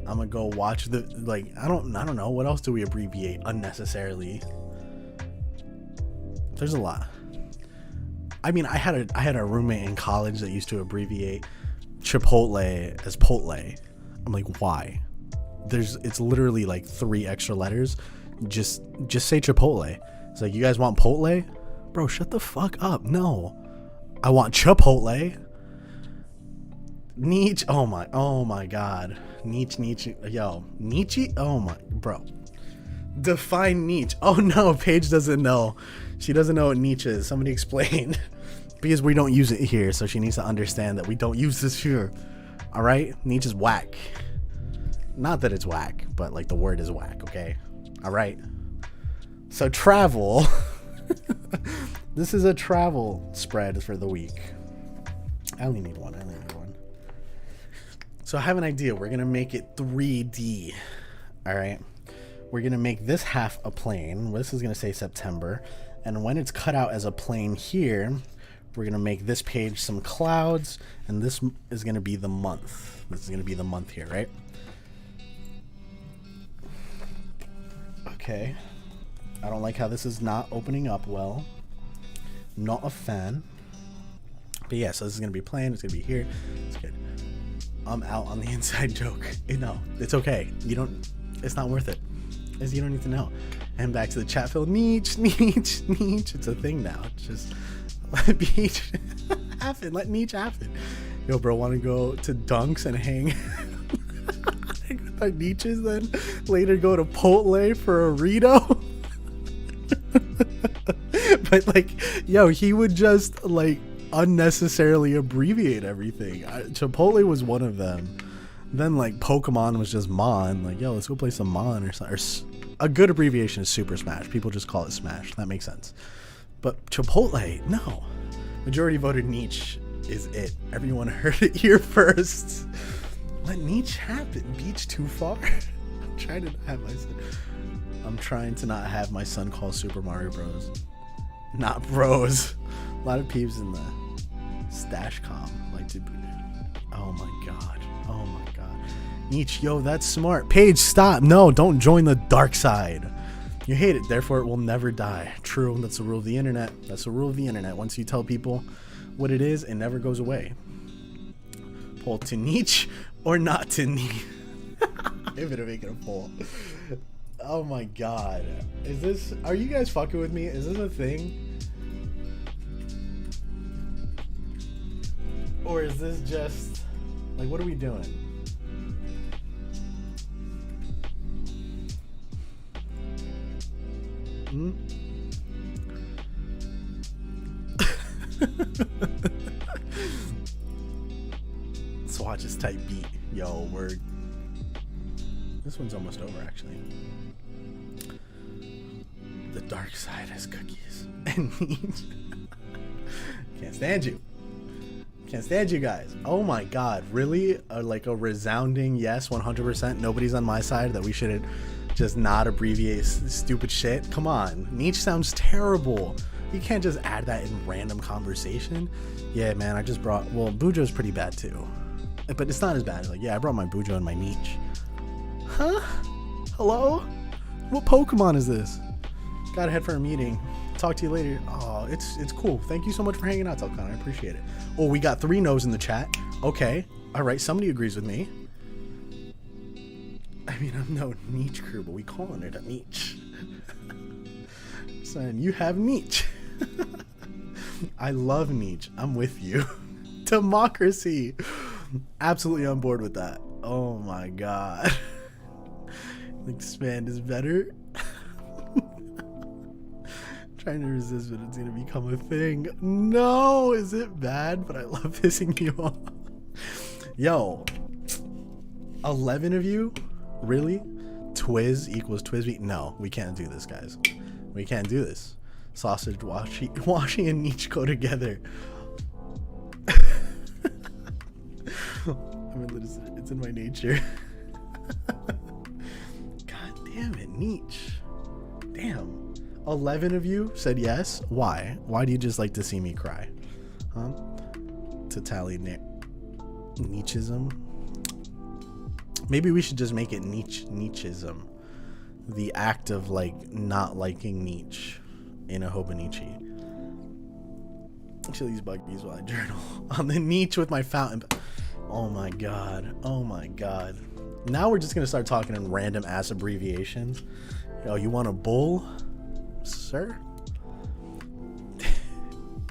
[SPEAKER 1] I'm gonna go watch the I don't know, what else do we abbreviate unnecessarily? There's a lot. I mean, I had a roommate in college that used to abbreviate Chipotle as Potle. I'm like, why? It's literally like 3 extra letters. Just say Chipotle. It's like, you guys want Potle? Bro, shut the fuck up. No. I want Chipotle. Niche. Oh my god. Niche. Yo, Nietzsche. Oh my, bro. Define niche. Oh no, Paige doesn't know. She doesn't know what niche is. Somebody explain. Because we don't use it here, so she needs to understand that we don't use this here. All right? Niche is whack. Not that it's whack, but like the word is whack. Okay. All right. So travel. This is a travel spread for the week. I only need one. So I have an idea. We're gonna make it 3D. All right. We're gonna make this half a plane. This is gonna say September, and when it's cut out as a plane here, we're gonna make this page some clouds, and this is gonna be the month. This is gonna be the month here, right? Okay. I don't like how this is not opening up well. Not a fan. But yeah, so this is gonna be plain. It's gonna be here. It's good. I'm out on the inside joke. No, it's okay. It's not worth it. You don't need to know. And back to the chat field. Niche. It's a thing now. It's just let niche happen. Let niche happen. Yo, bro, want to go to Dunks and hang with our niches, then later go to Potle for a Rito? But like, yo, he would just like unnecessarily abbreviate everything. Chipotle was one of them. Then like Pokemon was just Mon. Like, yo, let's go play some Mon or something. A good abbreviation is Super Smash. People just call it Smash. That makes sense. But Chipotle, no. Majority voted niche is it. Everyone heard it here first. Let niche happen. Beach too far. I'm trying to not have my son call Super Mario Bros. Not bros. A lot of peeps in the stash com like to. Oh my god. Niche, yo, that's smart. Paige, stop. No, don't join the dark side. You hate it, therefore it will never die. True, that's the rule of the internet. Once you tell people what it is, it never goes away. Poll to niche or not to niche. I'm gonna make it a poll. Oh my god. Are you guys fucking with me? Is this a thing? Or is this just, like, what are we doing? Swatches type beat. Yo, word. This one's almost over, actually. The dark side has cookies and meat. Can't stand you. Can't stand you guys. Oh my god, really? Like a resounding yes, 100%. Nobody's on my side that we shouldn't just not abbreviate stupid shit. Come on, niche sounds terrible. You can't just add that in random conversation. Yeah, man, I just brought, well, Bujo's pretty bad too, but it's not as bad. Like, yeah, I brought my Bujo and my niche. Huh? Hello? What Pokemon is this? Gotta head for a meeting. Talk to you later. Oh, it's cool. Thank you so much for hanging out, Telcon. I appreciate it. Oh, we got 3 no's in the chat. Okay. All right. Somebody agrees with me. I mean, I'm no niche crew, but we calling it a niche. Son, you have niche. I love niche. I'm with you. Democracy. Absolutely on board with that. Oh my god. Expand is better. Trying to resist, but it's gonna become a thing. No, is it bad? But I love pissing you off. Yo, 11 of you? Really? Twiz equals Twizby? No, we can't do this, guys. We can't do this. Sausage, washi, and niche go together. I mean, it's in my nature. God damn it, niche. Damn. 11 of you said yes. Why? Why do you just like to see me cry? Huh? To tally Nietzscheism. Maybe we should just make it Nietzscheism. The act of like not liking Nietzsche in a Hobonichi. Chill these buggies while I journal on the niche with my fountain. Oh my god. Oh my god. Now we're just gonna start talking in random ass abbreviations. Yo, you want a bull? Sir?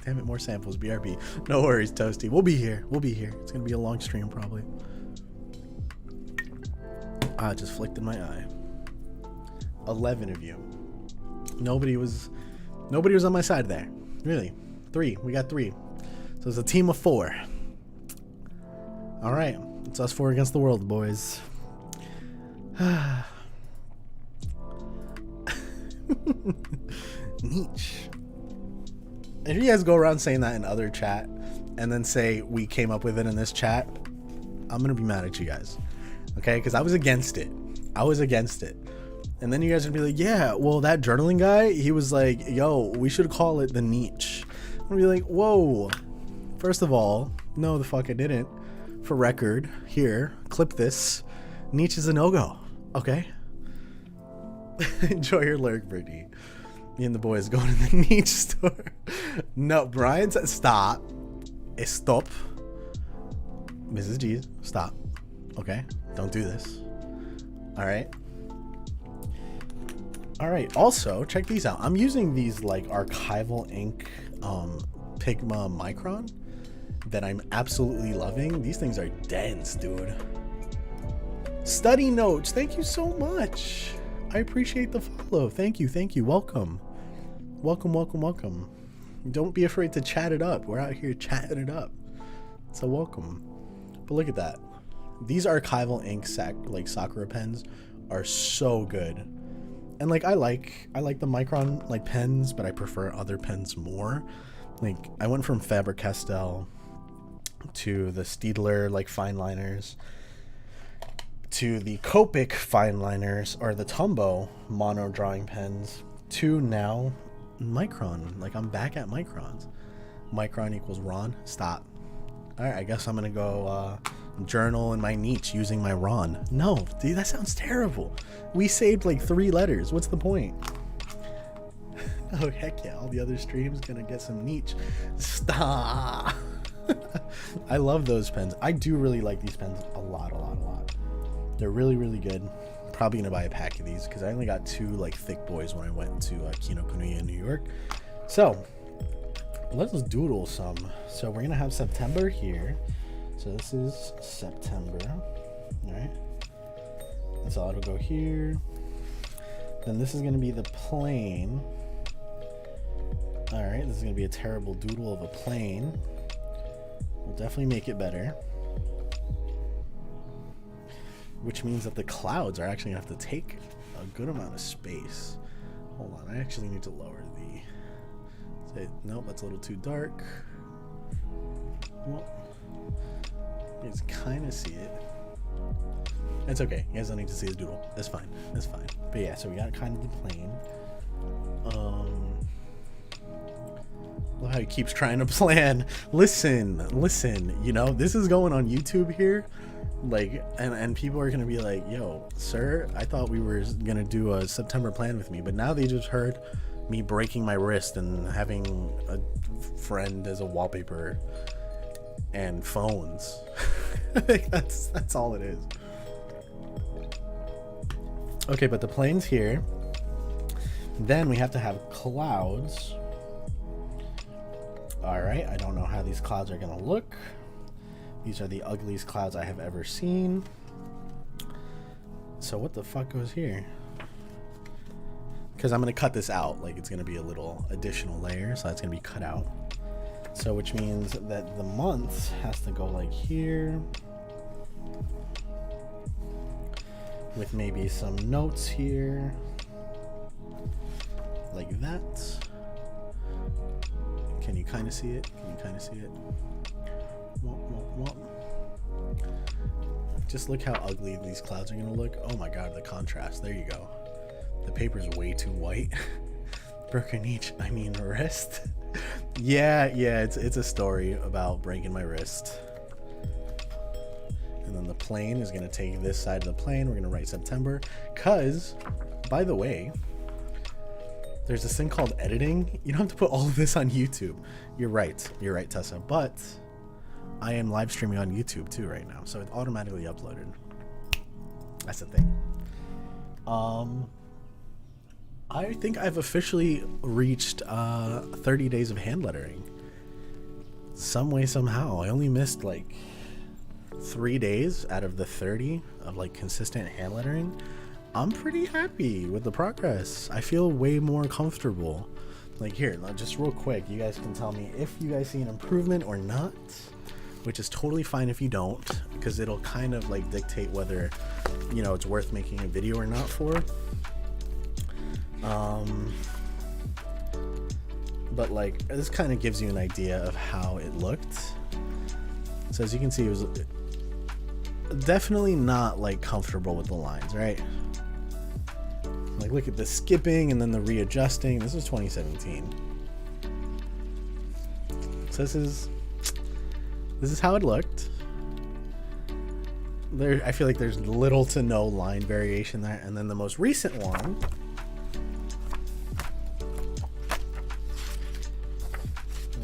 [SPEAKER 1] Damn it, more samples. BRB. No worries, Toasty. We'll be here. We'll be here. It's gonna be a long stream probably. I just flicked in my eye. 11 of you. Nobody was on my side there. Really. 3. We got 3. So it's a team of 4. Alright. It's us 4 against the world, boys. Niche. If you guys go around saying that in other chat and then say we came up with it in this chat, I'm gonna be mad at you guys. Okay, because I was against it. And then you guys would be like, yeah, well, that journaling guy, he was like, yo, we should call it the niche. I'd be like, whoa. First of all, no, the fuck I didn't. For record, here, clip this. Niche is a no-go. Okay. Enjoy your lurk, Brittany. Me and the boys going to the niche store. No, Brian said, stop. Stop. Mrs. G, stop. Okay, don't do this. All right. Also, check these out. I'm using these like archival ink Pigma Micron that I'm absolutely loving. These things are dense, dude. Study notes. Thank you so much. I appreciate the follow. Thank you. Welcome. Don't be afraid to chat it up. We're out here chatting it up. So welcome. But look at that. These archival ink like Sakura pens are so good. And like I like the Micron like pens, but I prefer other pens more. Like I went from Faber-Castell to the Staedtler like fine liners to the Copic fine liners or the Tombow mono drawing pens to now Micron. Like I'm back at Microns. Micron equals Ron. Stop. All right, I guess I'm gonna go journal in my niche using my Ron. No, dude, that sounds terrible. We saved like 3 letters. What's the point? Oh heck yeah! All the other streams gonna get some niche. Stop. I love those pens. I do really like these pens a lot. They're really good. Probably gonna buy a pack of these because I only got 2 like thick boys when I went to Kinokuniya in New York. So let's doodle some. So we're gonna have September here. So this is September. All right. So it'll go here. Then this is gonna be the plane. All right. This is gonna be a terrible doodle of a plane. We'll definitely make it better. Which means that the clouds are actually gonna have to take a good amount of space. Hold on, I actually need to lower the... Nope, that's a little too dark. Well, You guys kind of see it. It's okay. You guys don't need to see the doodle. That's fine. That's fine. But yeah, so we got kind of the plane. Love how he keeps trying to plan. Listen, you know, this is going on YouTube here. Like, and people are going to be like, yo, sir, I thought we were going to do a September plan with me. But now they just heard me breaking my wrist and having a friend as a wallpaper and phones. that's all it is. Okay, but the plane's here. Then we have to have clouds. All right, I don't know how these clouds are gonna look. These are the ugliest clouds I have ever seen. So what the fuck goes here? Because I'm gonna cut this out. Like, it's gonna be a little additional layer, so that's gonna be cut out. So which means that the month has to go like here, with maybe some notes here, like that. Can you kind of see it? Can you kind of see it? Just look how ugly these clouds are gonna look. Oh my god, the contrast. There you go. The paper's way too white. Broken each, I mean wrist. yeah, it's a story about breaking my wrist. And then the plane is gonna take this side of the plane. We're gonna write September. Cause, by the way, there's this thing called editing. You don't have to put all of this on YouTube. You're right, Tessa. But I am live streaming on YouTube too right now, so it's automatically uploaded. That's the thing. I think I've officially reached 30 days of hand lettering. Some way, somehow. I only missed like 3 days out of the 30 of like consistent hand lettering. I'm pretty happy with the progress. I feel way more comfortable. Like, here, just real quick, you guys can tell me if you guys see an improvement or not, which is totally fine if you don't, because it'll kind of like dictate whether, you know, it's worth making a video or not for. But like, this kind of gives you an idea of how it looked. So as you can see, it was definitely not like comfortable with the lines, right? Like, look at the skipping and then the readjusting. This is 2017. So this is how it looked. There, I feel like there's little to no line variation there. And then the most recent one,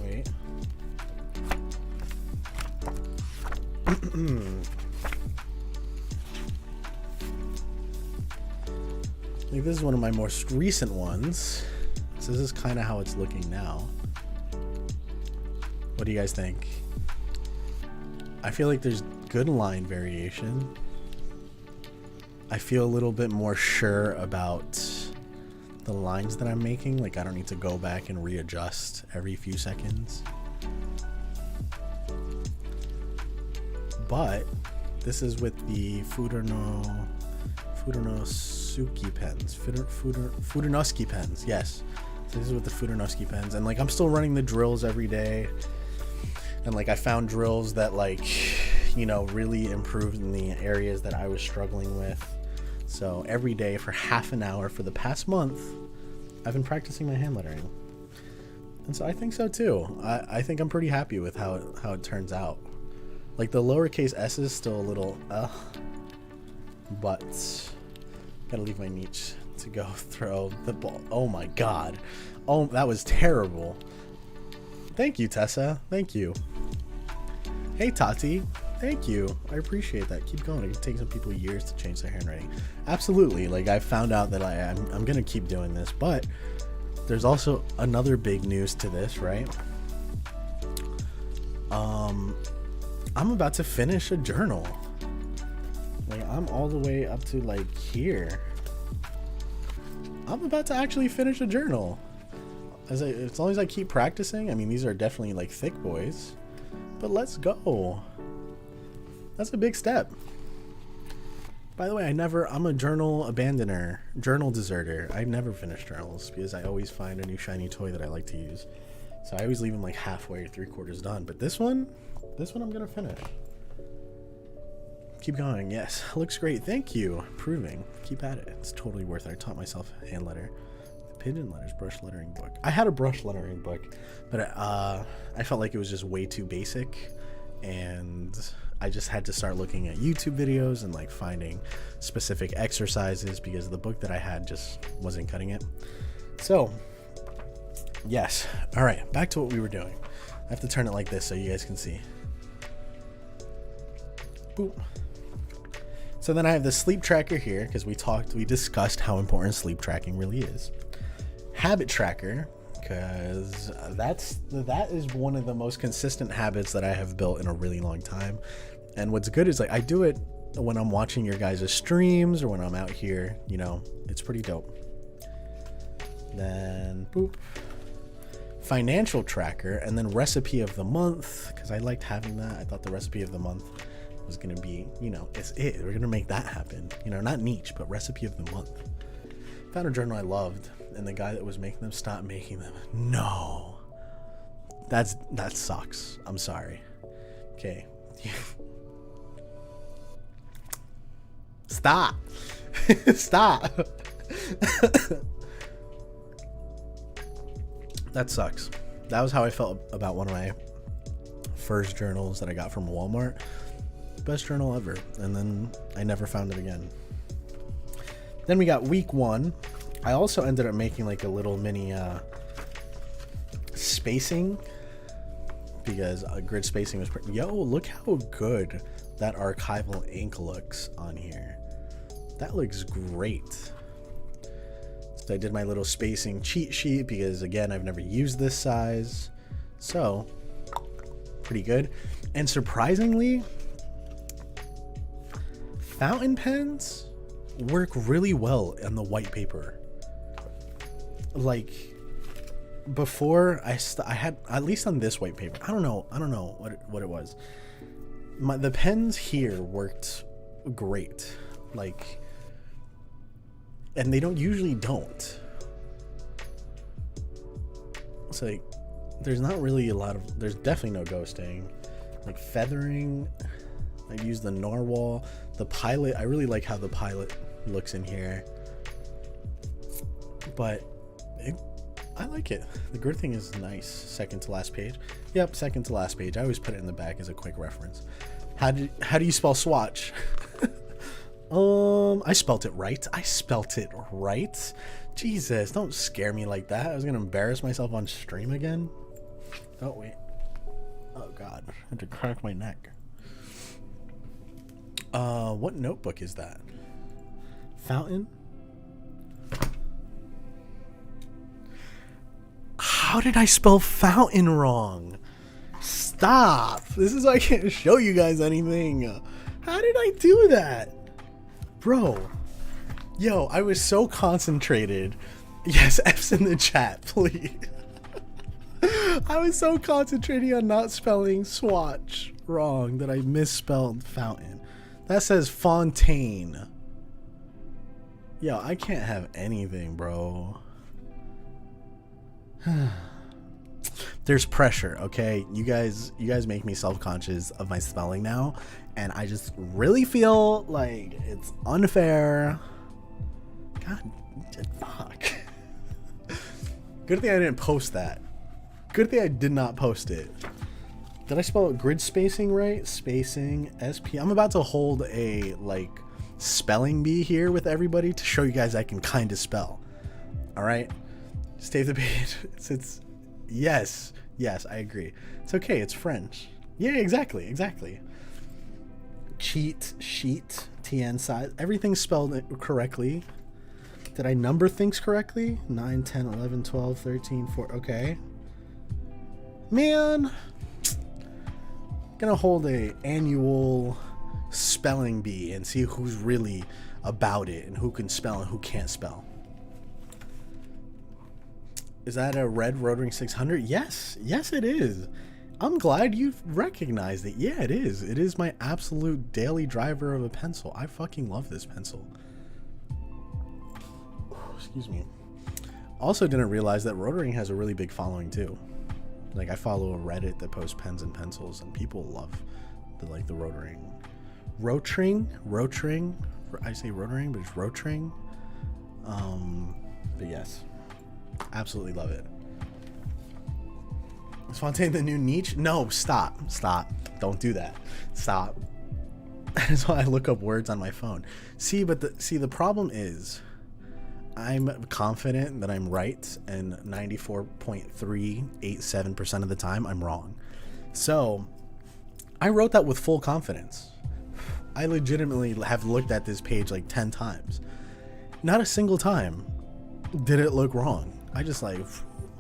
[SPEAKER 1] wait. Like, this is one of my most recent ones. So this is kind of how it's looking now. What do you guys think? I feel like there's good line variation. I feel a little bit more sure about the lines that I'm making. Like, I don't need to go back and readjust every few seconds. But this is with the Fudernosuki pens. Fudernoski pens, yes. So this is with the Fudernoski pens. And like, I'm still running the drills every day. And like, I found drills that like, you know, really improved in the areas that I was struggling with. So every day for half an hour for the past month, I've been practicing my hand lettering. And so I think so too. I think I'm pretty happy with how it turns out. Like, the lowercase s is still a little but gotta leave my niche to go throw the ball. Oh my god. Oh, that was terrible. Thank you, Tessa. Thank you. Hey, Tati. Thank you. I appreciate that. Keep going. It can take some people years to change their handwriting. Absolutely. Like, I found out that I'm gonna keep doing this, but there's also another big news to this, right? I'm about to finish a journal. Like, I'm all the way up to like here. I'm about to actually finish a journal. As long as I keep practicing. I mean, these are definitely like thick boys, but let's go. That's a big step. By the way, I'm a journal abandoner, journal deserter. I never finish journals because I always find a new shiny toy that I like to use. So I always leave them like halfway or 3/4 done. But this one I'm gonna finish. Keep going. Yes, looks great. Thank you. Improving. Keep at it. It's totally worth it. I taught myself hand letter. Pigeon letters, brush lettering book. I had a brush lettering book, but I felt like it was just way too basic, and I just had to start looking at YouTube videos and like finding specific exercises because the book that I had just wasn't cutting it. So, yes. All right, back to what we were doing. I have to turn it like this so you guys can see. Boop. So then I have the sleep tracker here because we discussed how important sleep tracking really is. Habit tracker, because that is one of the most consistent habits that I have built in a really long time. And what's good is like I do it when I'm watching your guys' streams or when I'm out here, you know, it's pretty dope. Then boop, financial tracker, and then recipe of the month, because I liked having that. I thought the recipe of the month was gonna be, you know, we're gonna make that happen, you know, not niche, but recipe of the month. Found a journal I loved, and the guy that was making them stopped making them. No, that sucks. I'm sorry. Okay. Stop. Stop. That sucks. That was how I felt about one of my first journals that I got from Walmart. Best journal ever. And then I never found it again. Then we got week 1. I also ended up making like a little mini spacing, because grid spacing was pretty. Yo, look how good that archival ink looks on here. That looks great. So I did my little spacing cheat sheet because again, I've never used this size. So pretty good. And surprisingly, fountain pens work really well on the white paper. Like before I had, at least on this white paper, I don't know what it was. The pens here worked great, like, and they usually don't. It's like there's not really there's definitely no ghosting, like feathering. I've used the narwhal, the pilot. I really like how the pilot looks in here, but I like it. The grid thing is nice. Second to last page. Yep, second to last page. I always put it in the back as a quick reference. How do you spell swatch? I spelt it right. Jesus, don't scare me like that. I was gonna embarrass myself on stream again. Oh wait. Oh god, I had to crack my neck. What notebook is that? Fountain? How did I spell fountain wrong? Stop. This is why I can't show you guys anything. How did I do that? Bro. Yo, I was so concentrated. Yes, F's in the chat, please. I was so concentrating on not spelling swatch wrong that I misspelled fountain. That says fontaine. Yo, I can't have anything, bro. There's pressure, okay? You guys make me self-conscious of my spelling now, and I just really feel like it's unfair. God, fuck. Good thing I didn't post that. Good thing I did not post it. Did I spell grid spacing right? Spacing, SP. I'm about to hold a like spelling bee here with everybody to show you guys I can kind of spell. All right. Save the page. It's yes, I agree. It's okay. It's French. Yeah, exactly. Cheat sheet, TN size. Everything's spelled correctly. Did I number things correctly? 9, 10, 11, 12, 13, 14. Okay. Man, gonna hold a annual spelling bee and see who's really about it and who can spell and who can't spell. Is that a red Rotring 600? Yes, it is. I'm glad you've recognized it. Yeah, it is. It is my absolute daily driver of a pencil. I fucking love this pencil. Excuse me. Also didn't realize that Rotring has a really big following too. Like I follow a Reddit that posts pens and pencils, and people love the Rotring Rotring. I say Rotring, but it's Rotring. But yes, absolutely love it. Is Fontaine the new Nietzsche? No, stop. Don't do that. Stop. That's why I look up words on my phone. See, but the problem is, I'm confident that I'm right, and 94.387% of the time I'm wrong. So I wrote that with full confidence. I legitimately have looked at this page like 10 times. Not a single time did it look wrong. I just I'm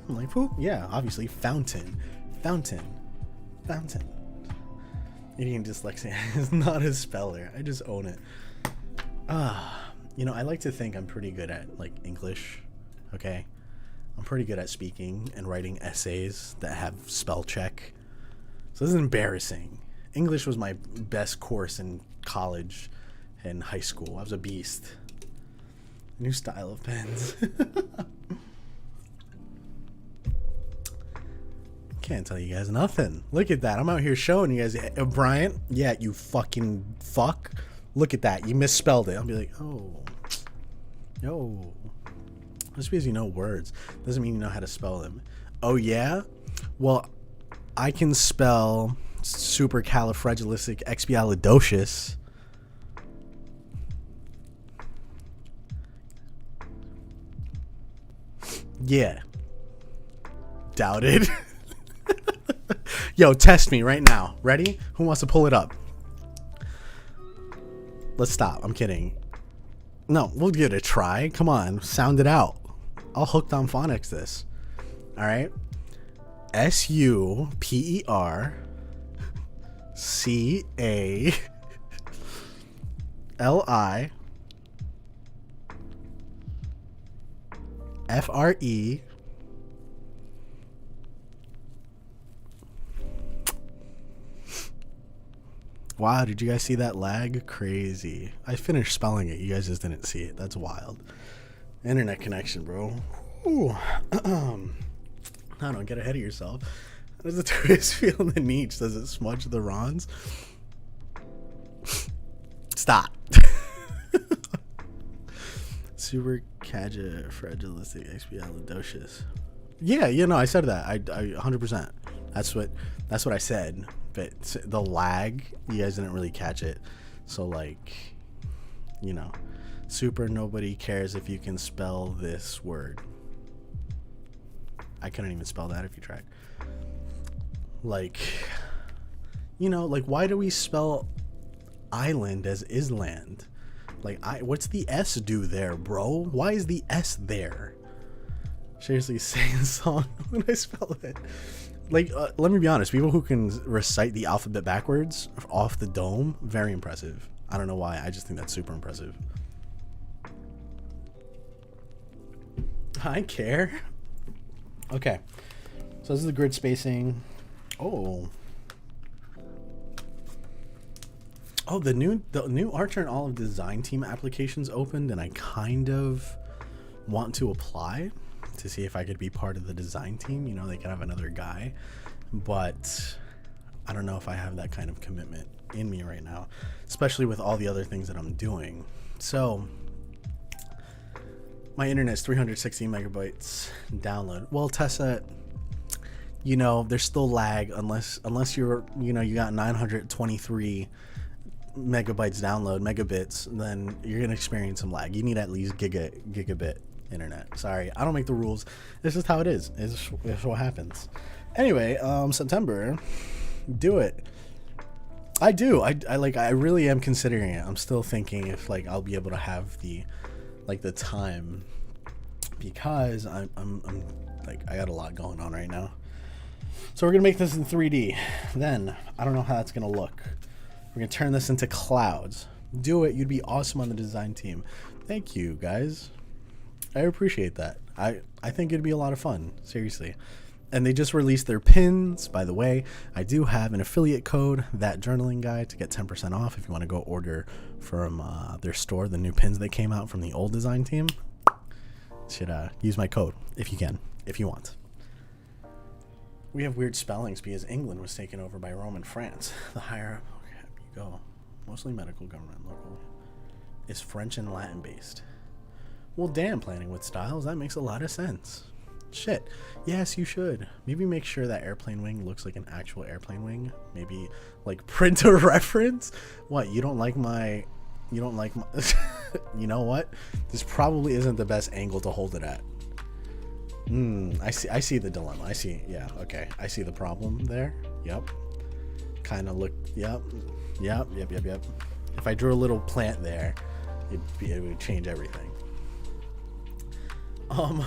[SPEAKER 1] like, yeah, obviously, fountain. Indian dyslexia is not a speller. I just own it. You know, I like to think I'm pretty good at like English. Okay, I'm pretty good at speaking and writing essays that have spell check. So this is embarrassing. English was my best course in college and high school. I was a beast. New style of pens. Can't tell you guys nothing. Look at that. I'm out here showing you guys. Bryant, yeah, you fucking fuck. Look at that. You misspelled it. I'll be like, oh. Just because you know words doesn't mean you know how to spell them. Oh, yeah? Well, I can spell supercalifragilisticexpialidocious. Yeah. Doubted. Yo, test me right now. Ready? Who wants to pull it up? Let's stop. I'm kidding. No, we'll give it a try. Come on. Sound it out. I'll hooked on phonics this. All right. SuperCalifragilisticexpialidocious. Wow, did you guys see that lag? Crazy. I finished spelling it. You guys just didn't see it. That's wild. Internet connection, bro. Ooh. I don't get ahead of yourself. How does the twist feel in the niche? Does it smudge the Rons? Stop. Supercalifragilisticexpialidocious. Yeah, you know, I said that. I 100%. That's what I said. But the lag, you guys didn't really catch it. So like, you know, super nobody cares if you can spell this word. I couldn't even spell that if you tried. Like, you know, like why do we spell island as island? Like, what's the S do there, bro? Why is the S there? Seriously, sing the song when I spell it. Like, let me be honest. People who can recite the alphabet backwards off the dome, very impressive. I don't know why. I just think that's super impressive. I care. Okay. So this is the grid spacing. Oh, the new Archer and Olive design team applications opened, and I kind of want to apply to see if I could be part of the design team. You know, they could have another guy, but I don't know if I have that kind of commitment in me right now, especially with all the other things that I'm doing. So my internet's 360 megabytes download. Well, Tessa, you know, there's still lag unless you're, you know, you got 923 megabytes download, megabits, then you're gonna experience some lag. You need at least gigabit internet. Sorry, I don't make the rules. This is how it is. It's what happens. Anyway, September, do it. I do. I really am considering it. I'm still thinking if like I'll be able to have the time, because I'm like, I got a lot going on right now. So we're gonna make this in 3D. Then I don't know how that's gonna look. We're gonna turn this into clouds. Do it. You'd be awesome on the design team. Thank you, guys. I appreciate that. I think it'd be a lot of fun, seriously. And they just released their pins, by the way. I do have an affiliate code, That Journaling Guy, to get 10% off if you want to go order from their store, the new pins that came out from the old design team. Should use my code if you can, if you want. We have weird spellings because England was taken over by Rome and France. The higher up you go, Mostly medical, government, local. Is French and Latin based. Well, damn, planning with styles. That makes a lot of sense. Shit. Yes, you should. Maybe make sure that airplane wing looks like an actual airplane wing. Maybe like print a reference. What? You don't like my... You you know what? This probably isn't the best angle to hold it at. I see the dilemma. I see. Yeah. Okay. I see the problem there. Yep. Kind of look. Yep. If I drew a little plant there, it would change everything. Of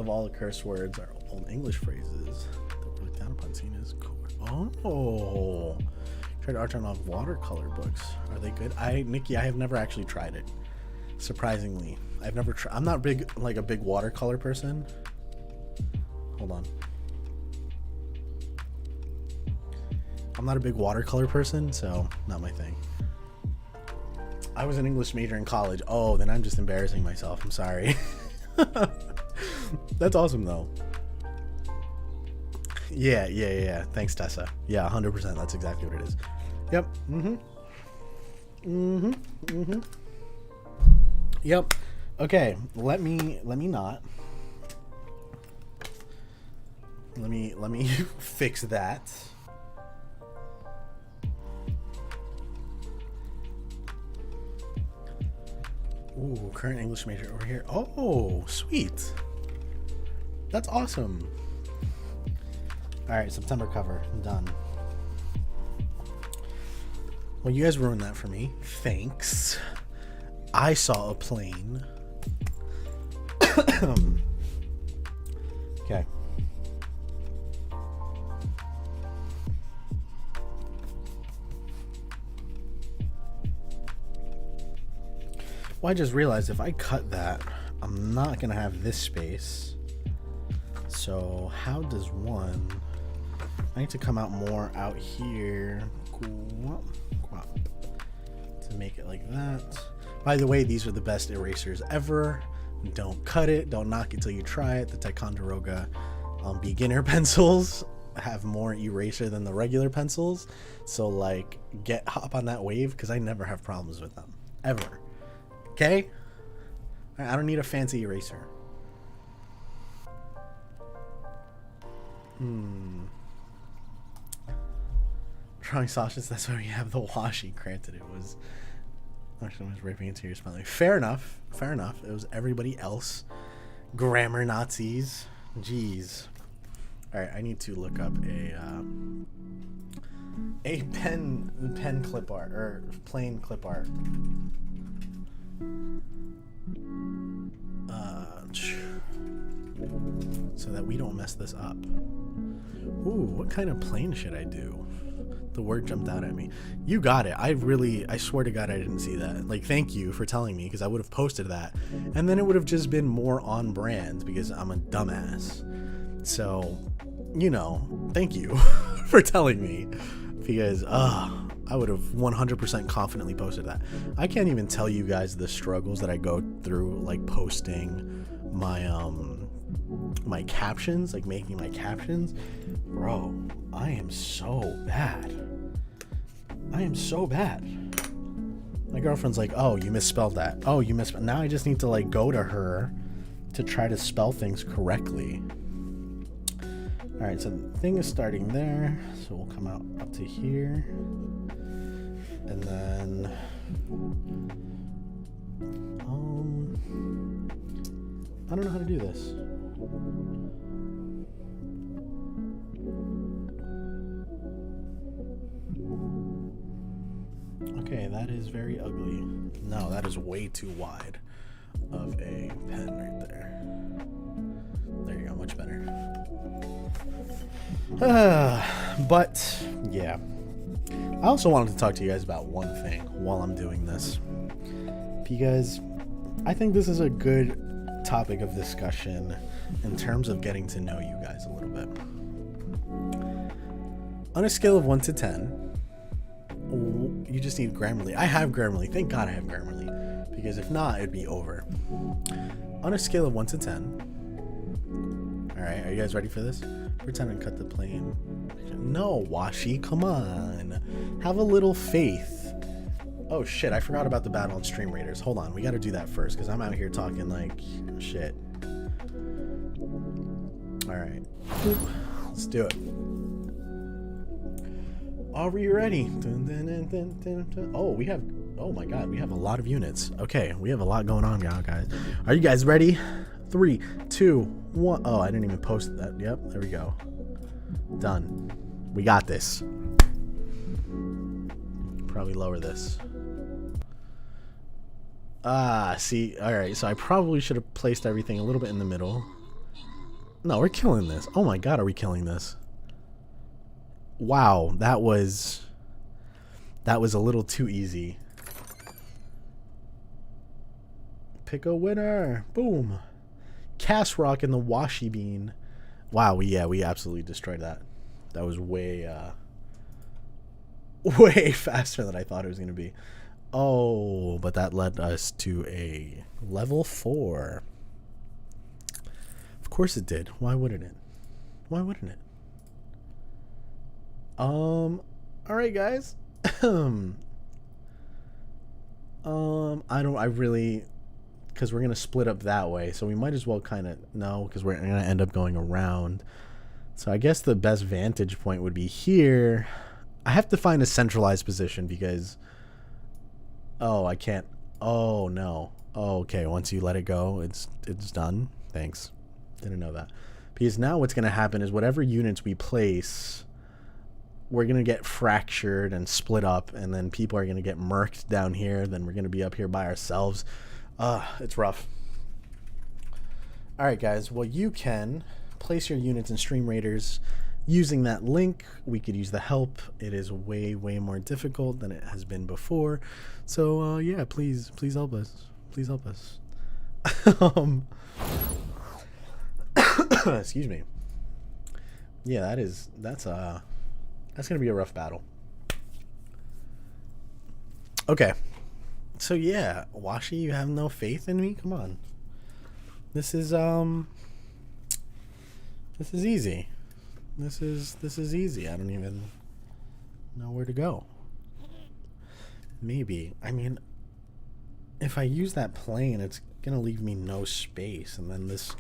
[SPEAKER 1] all the curse words are old English phrases that were looked down upon, seen as cool. Oh. Tried art on watercolor books. Are they good? Nikki, I have never actually tried it. Surprisingly, I've never tried. I'm not a big watercolor person. Hold on. I'm not a big watercolor person, so not my thing. I was an English major in college. Oh, then I'm just embarrassing myself. I'm sorry. That's awesome though. Yeah. Thanks, Tessa. Yeah, 100%. That's exactly what it is. Yep. Yep. Okay. Let me fix that. Ooh, current English major over here. Oh, sweet. That's awesome. All right, September cover. Done. Well, you guys ruined that for me. Thanks. I saw a plane. Okay. Well, I just realized if I cut that, I'm not going to have this space. So how does one... I need to come out more out here to make it like that. By the way, these are the best erasers ever. Don't cut it. Don't knock it till you try it. The Ticonderoga beginner pencils have more eraser than the regular pencils. So like, hop on that wave because I never have problems with them. Ever. Okay? I don't need a fancy eraser. Drawing sausages, that's why we have the washi. Granted, it was actually was ripping into your spelling. Fair enough. It was everybody else. Grammar Nazis. Jeez. Alright, I need to look up a pen clip art or plain clip art. So that we don't mess this up. Ooh, what kind of plane should I do? The word jumped out at me. You got it. I swear to God I didn't see that. Like, thank you for telling me, because I would have posted that and then it would have just been more on brand because I'm a dumbass. So, you know, thank you for telling me, because I would have 100% confidently posted that. I can't even tell you guys the struggles that I go through, like posting my captions, like making my captions. Bro, I am so bad. My girlfriend's like, oh, you misspelled that. Oh, you misspelled. Now I just need to like go to her to try to spell things correctly. All right, so the thing is starting there. So we'll come out up to here. And then I don't know how to do this. Okay, that is very ugly. No, that is way too wide of a pen right there. There you go, much better. But yeah, I also wanted to talk to you guys about one thing while I'm doing this, because I think this is a good topic of discussion in terms of getting to know you guys a little bit. On a scale of 1 to 10, you just need Grammarly. I have Grammarly. Thank God I have Grammarly, because if not, it'd be over. On a scale of 1 to 10, Alright, are you guys ready for this? Pretend and cut the plane. No, Washi, come on. Have a little faith. Oh shit, I forgot about the battle on Stream Raiders. Hold on, we gotta do that first, because I'm out here talking like shit. Alright. Let's do it. Are we ready? Dun, dun, dun, dun, dun, dun. Oh, we have... Oh my god, we have a lot of units. Okay, we have a lot going on now, guys. Are you guys ready? 3, 2, 1. Oh, I didn't even post that. Yep, there we go. Done. We got this. Probably lower this. Ah, see. Alright, so I probably should have placed everything a little bit in the middle. No, we're killing this. Oh my god, are we killing this? Wow, that was a little too easy. Pick a winner. Boom. Cast Rock and the Washi Bean. Wow, we absolutely destroyed that. That was way way faster than I thought it was going to be. Oh, but that led us to a level 4. Of course it did. Why wouldn't it? Why wouldn't it? All right, guys. I really, because we're going to split up that way, so we might as well kind of, no, because we're going to end up going around. So I guess the best vantage point would be here. I have to find a centralized position because, oh, I can't, oh, no. Oh, okay, once you let it go, it's done. Thanks. Didn't know that. Because now what's going to happen is whatever units we place, we're going to get fractured and split up, and then people are going to get murked down here. Then we're going to be up here by ourselves. It's rough. All right, guys. Well, you can place your units in Stream Raiders using that link. We could use the help. It is way, way more difficult than it has been before. So, yeah, please help us. Please help us. Excuse me. Yeah, that's gonna be a rough battle. Okay, so yeah, Washi, you have no faith in me? Come on. This is easy. This is easy. I don't even know where to go. Maybe, I mean, if I use that plane, it's gonna leave me no space, and then this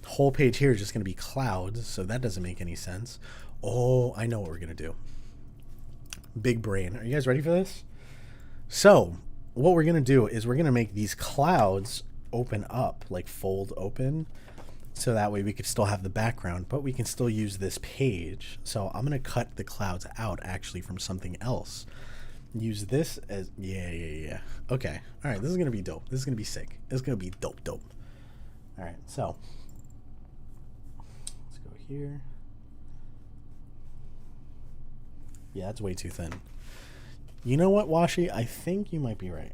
[SPEAKER 1] whole page here is just gonna be clouds, so that doesn't make any sense. Oh, I know what we're gonna do. Big brain. Are you guys ready for this? So what we're gonna do is we're gonna make these clouds open up, like fold open, so that way we could still have the background, but we can still use this page. So I'm gonna cut the clouds out actually from something else. Use this as, yeah. Okay, all right, this is gonna be dope. This is gonna be sick. This is gonna be dope. All right, so let's go here. Yeah, that's way too thin. You know what, Washi? I think you might be right.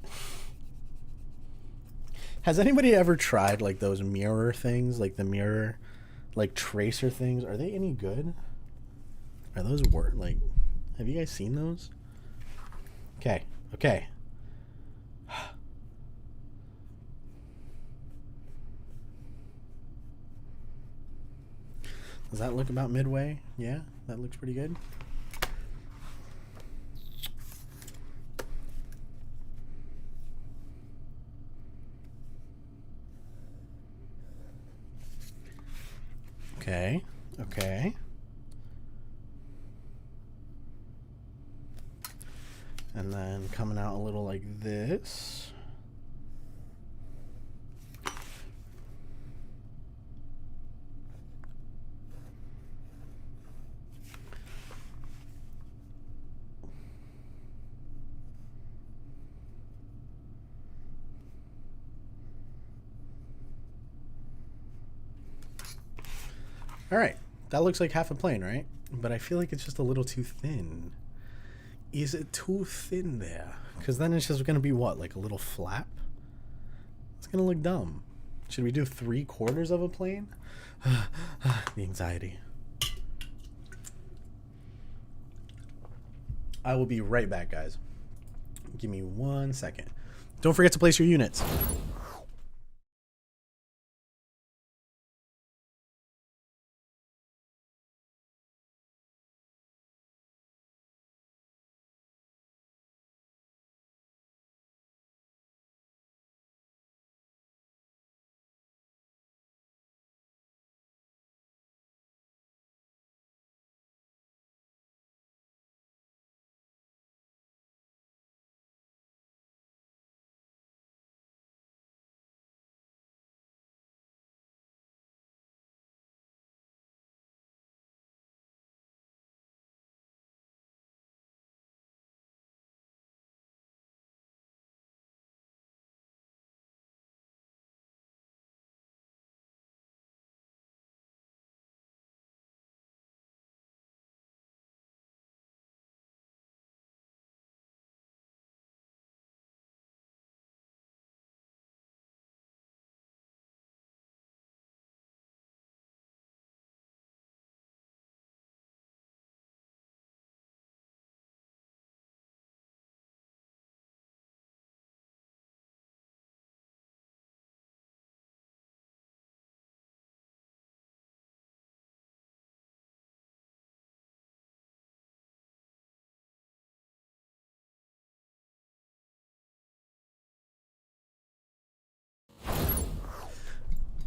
[SPEAKER 1] Has anybody ever tried like those mirror things, like the mirror, like tracer things? Are they any good? Are those work? Like, have you guys seen those? Okay. Does that look about midway? Yeah, that looks pretty good. Okay. And then coming out a little like this. All right, that looks like half a plane, right? But I feel like it's just a little too thin. Is it too thin there? Because then it's just going to be what, like a little flap? It's going to look dumb. Should we do 3/4 of a plane? The anxiety. I will be right back, guys. Give me 1 second. Don't forget to place your units.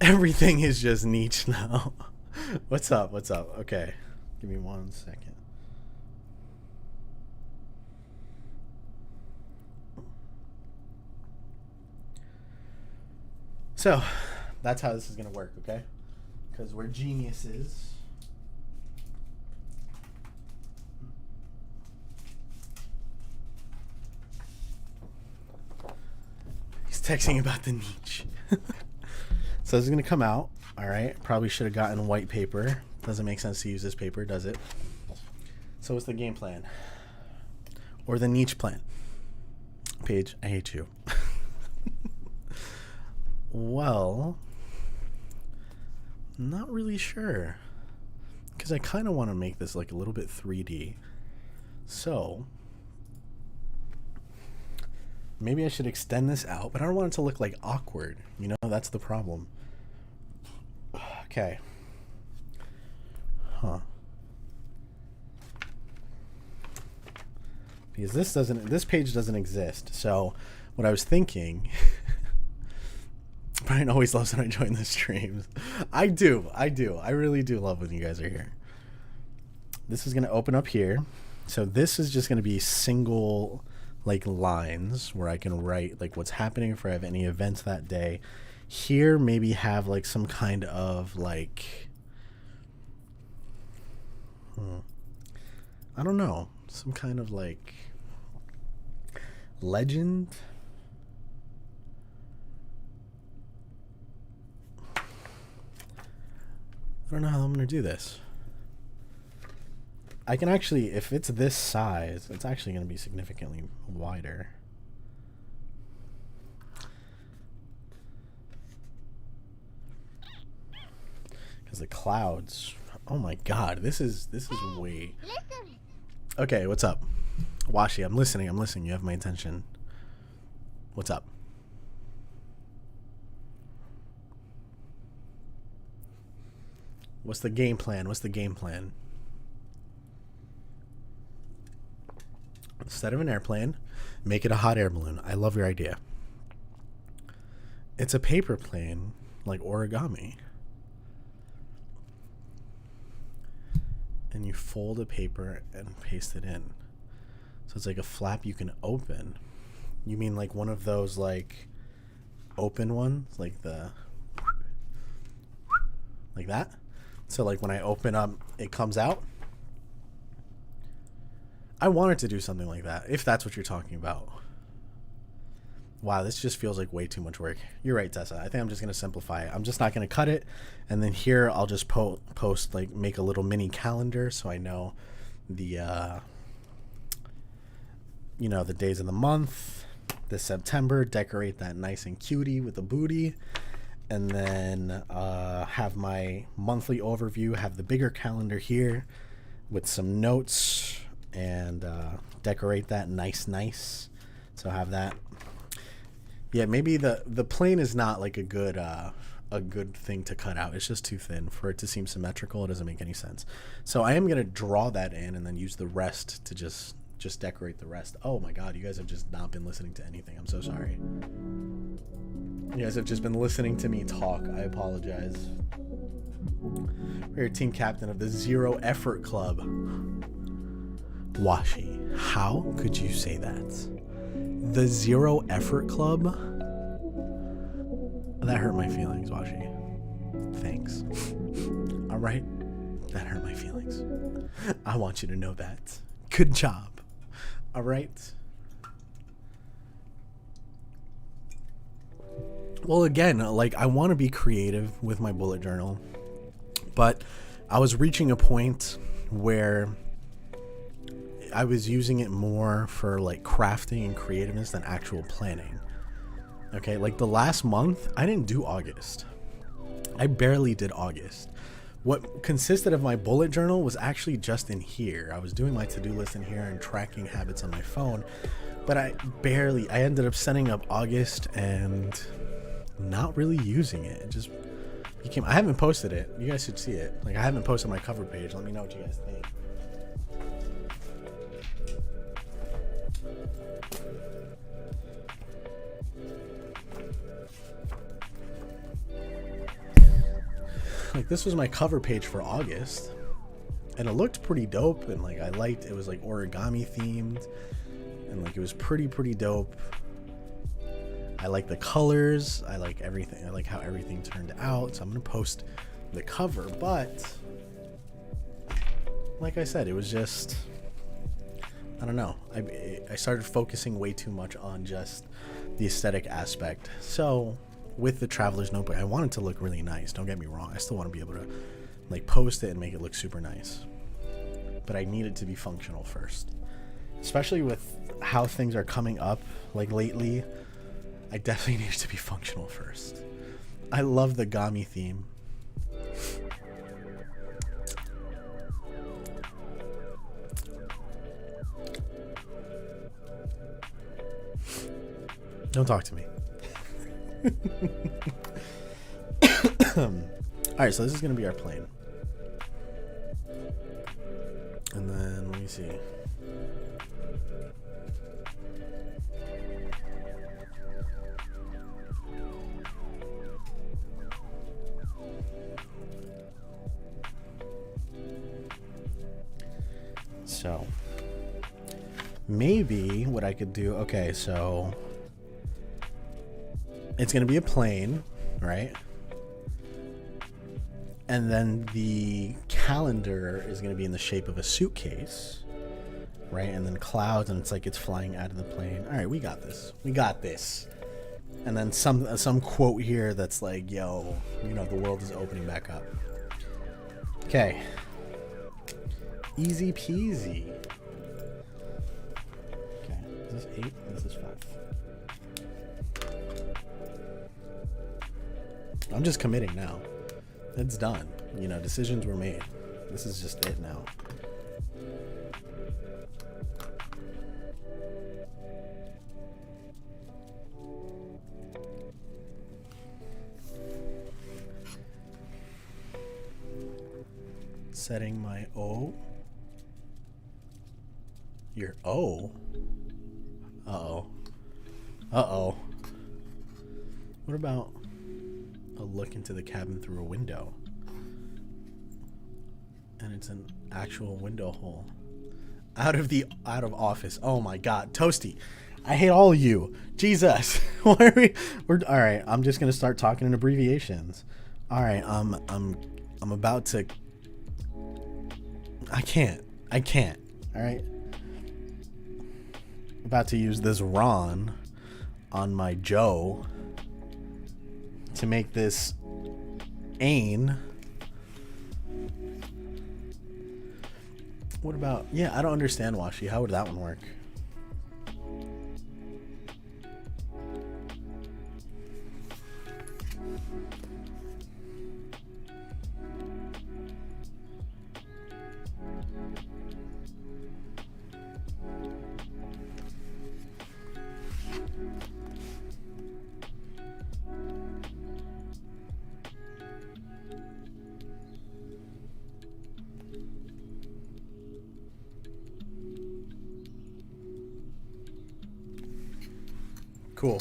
[SPEAKER 1] Everything is just niche now. What's up? What's up? Okay. Give me 1 second. So, that's how this is going to work, okay? Because we're geniuses. He's texting about the niche. So this is going to come out, all right? Probably should have gotten white paper. Doesn't make sense to use this paper, does it? So what's the game plan? Or the niche plan? Paige, I hate you. Well, not really sure. Because I kind of want to make this like a little bit 3D. So, maybe I should extend this out, but I don't want it to look like awkward. You know, that's the problem. Okay. Huh. Because this page doesn't exist. So, what I was thinking... Brian always loves when I join the streams. I do. I really do love when you guys are here. This is going to open up here. So this is just going to be single like lines where I can write like what's happening if I have any events that day. Here maybe have like some kind of like I don't know, some kind of like legend. I don't know how I'm going to do this. I can actually, if it's this size, it's actually going to be significantly wider. Because the clouds, oh my god, this is way... Okay, what's up? Washi, I'm listening. You have my attention. What's up? What's the game plan? Instead of an airplane, make it a hot air balloon. I love your idea. It's a paper plane, like origami. And you fold a paper and paste it in. So it's like a flap you can open. You mean like one of those like open ones? Like that? So like when I open up, it comes out. I wanted to do something like that, if that's what you're talking about. Wow, this just feels like way too much work. You're right, Tessa. I think I'm just going to simplify it. I'm just not going to cut it. And then here I'll just post, like make a little mini calendar so I know the, the days of the month. This September, decorate that nice and cutie with a booty. And then have my monthly overview, have the bigger calendar here with some notes and decorate that nice. So have that. Yeah, maybe the plane is not like a good thing to cut out. It's just too thin for it to seem symmetrical. It doesn't make any sense. So I am going to draw that in and then use the rest to just decorate the rest. Oh my god, you guys have just not been listening to anything. I'm so sorry. You guys have just been listening to me talk. I apologize. We're your team captain of the Zero Effort Club. Washi, how could you say that? The Zero Effort Club? That hurt my feelings, Washi. Thanks. Alright? That hurt my feelings. I want you to know that. Good job. Alright? Well, again, like, I want to be creative with my bullet journal, but I was reaching a point where I was using it more for, like, crafting and creativeness than actual planning. Okay, like, the last month, I didn't do August. I barely did August. What consisted of my bullet journal was actually just in here. I was doing my to-do list in here and tracking habits on my phone, but I ended up setting up August and not really using it. It just became, I haven't posted it. You guys should see it. Like, I haven't posted my cover page. Let me know what you guys think. like this was my cover page for August, and it looked pretty dope, and like I liked it was like origami themed, and like it was pretty dope. I like the colors, I like everything, I like how everything turned out, so I'm gonna post the cover. But like I said, it was just, I don't know, I started focusing way too much on just the aesthetic aspect. So with the traveler's notebook, I want it to look really nice, don't get me wrong, I still want to be able to like post it and make it look super nice, but I need it to be functional first, especially with how things are coming up like lately. I definitely need it to be functional first. I love the Gami theme. Don't talk to me. Alright, so this is going to be our plane. And then, let me see. So maybe what I could do, okay, so it's going to be a plane, right? And then the calendar is going to be in the shape of a suitcase, right? And then clouds, and it's like it's flying out of the plane. All right, we got this. We got this. And then some quote here that's like, yo, you know, the world is opening back up. Okay. Easy peasy. Okay, is this 8? This is 5. I'm just committing now. It's done. You know, decisions were made. This is just it now. Setting my O. Your O? Uh-oh. Uh-oh. What about a look into the cabin through a window? And it's an actual window hole. Out of office. Oh my god. Toasty. I hate all of you. Jesus. Why are we're all right, I'm just gonna start talking in abbreviations. Alright, I'm about to I can't. Alright. About to use this Ron on my Joe to make this Ain. What about, yeah, I don't understand, Washi. How would that one work? Cool.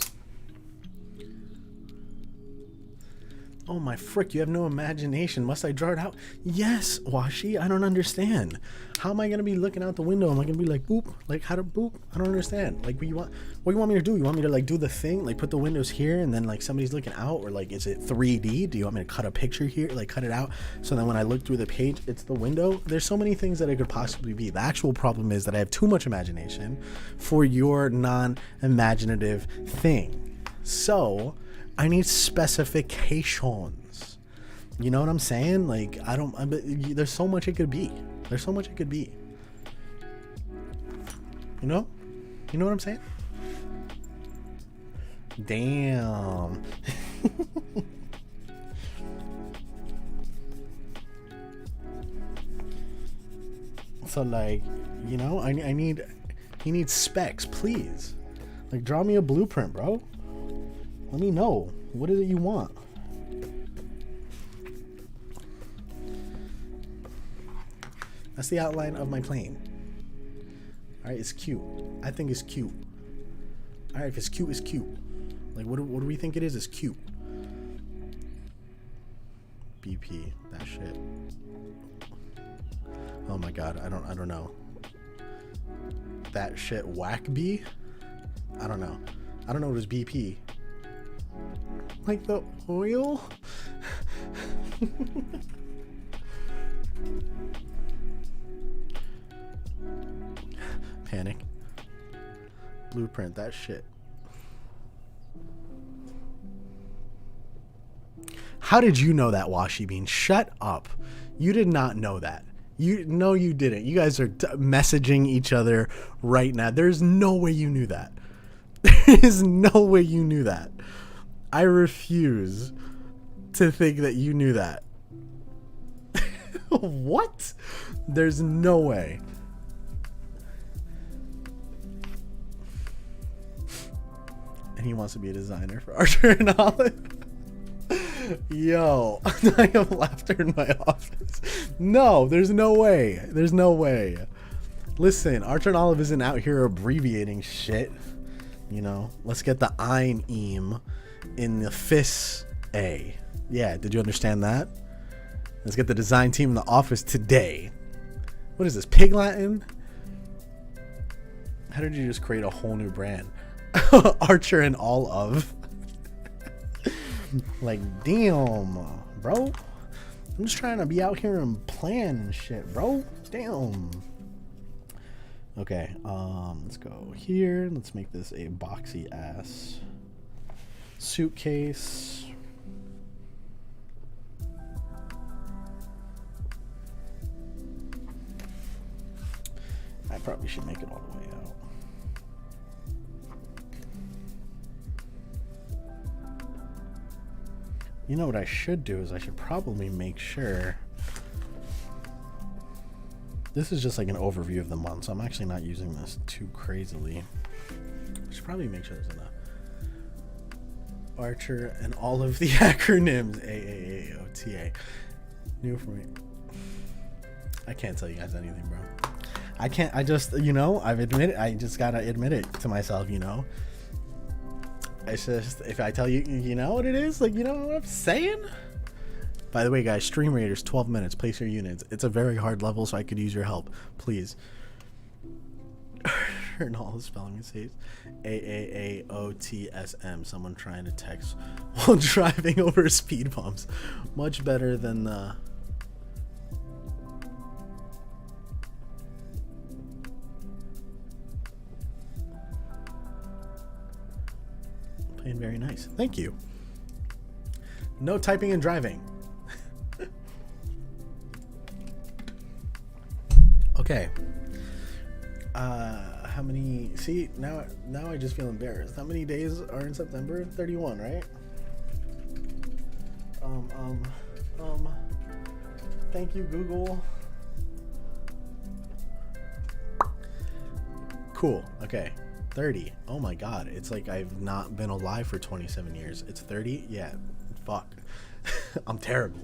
[SPEAKER 1] Oh my frick, you have no imagination. Must I draw it out? Yes, Washi, I don't understand. How am I gonna be looking out the window? Am I gonna be like boop? Like how to boop? I don't understand. Like what you want me to do? You want me to like do the thing? Like put the windows here and then like somebody's looking out, or like is it 3D? Do you want me to cut a picture here? Like cut it out so then when I look through the page it's the window? There's so many things that it could possibly be. The actual problem is that I have too much imagination for your non-imaginative thing. So I need specifications. You know what I'm saying? Like, there's so much it could be. There's so much it could be. You know? You know what I'm saying? Damn. So, like, you know, he needs specs, please. Like, draw me a blueprint, bro. Let me know. What is it you want? That's the outline of my plane. Alright, it's cute. I think it's cute. Alright, if it's cute, it's cute. Like, what do we think it is? It's cute. BP? That shit. Oh my god, I don't know. That shit whack B? I don't know. I don't know what is BP. Like the oil? Panic. Blueprint, that shit. How did you know that, Washi Bean? Shut up. You did not know that. No, you didn't. You guys are messaging each other right now. There's no way you knew that. There is no way you knew that. I refuse to think that you knew that. What? There's no way. And he wants to be a designer for Archer and Olive. Yo, I have laughter in my office. No, there's no way. There's no way. Listen, Archer and Olive isn't out here abbreviating shit. You know, let's get the ein eam in the FIS A. Yeah, did you understand that? Let's get the design team in the office today. What is this, Pig Latin? How did you just create a whole new brand? Archer and Olive. Like, damn, bro. I'm just trying to be out here and plan and shit, bro. Damn. Okay, let's go here. Let's make this a boxy ass suitcase. I probably should make it all the way out. You know what I should do is I should probably make sure. This is just like an overview of the month, so I'm actually not using this too crazily. I should probably make sure there's enough. Archer and all of the acronyms. AAAOTA. New for me. I can't tell you guys anything, bro. I can't. I just, you know, I've admitted. I just gotta admit it to myself, you know. It's just, if I tell you, you know what it is? Like, you know what I'm saying? By the way, guys, Stream Raiders, 12 minutes. Place your units. It's a very hard level, so I could use your help. Please. And all the spelling mistakes. AAAOTSM. Someone trying to text while driving over speed bumps. Much better than the... Playing very nice. Thank you. No typing and driving. Okay. How many? See, now I just feel embarrassed. How many days are in September? 31, right? Thank you, Google. Cool. Okay. 30. Oh my god. It's like I've not been alive for 27 years. It's 30? Yeah. Fuck. I'm terrible.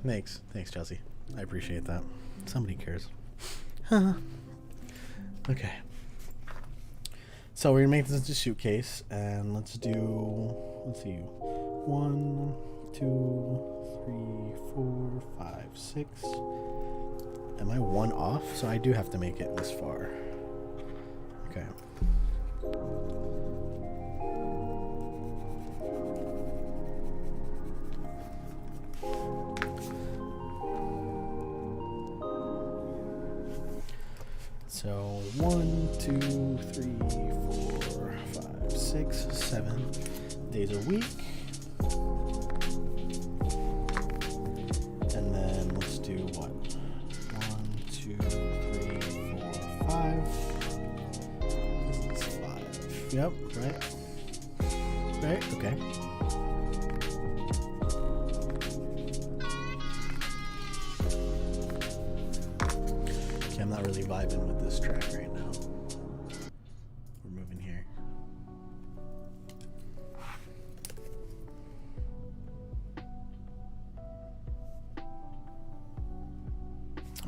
[SPEAKER 1] Thanks, Chelsea. I appreciate that. Somebody cares. Okay. So we're gonna make this into a suitcase, and let's see. 1, 2, 3, 4, 5, 6. Am I one off? So I do have to make it this far. Okay. So 1, 2, 3, 4, 5, 6, 7 days a week. And then let's do what? 1, 2, 3, 4, 5. This is 5. Yep, right? Right? Okay. I'm not really vibing with this track right now. We're moving here.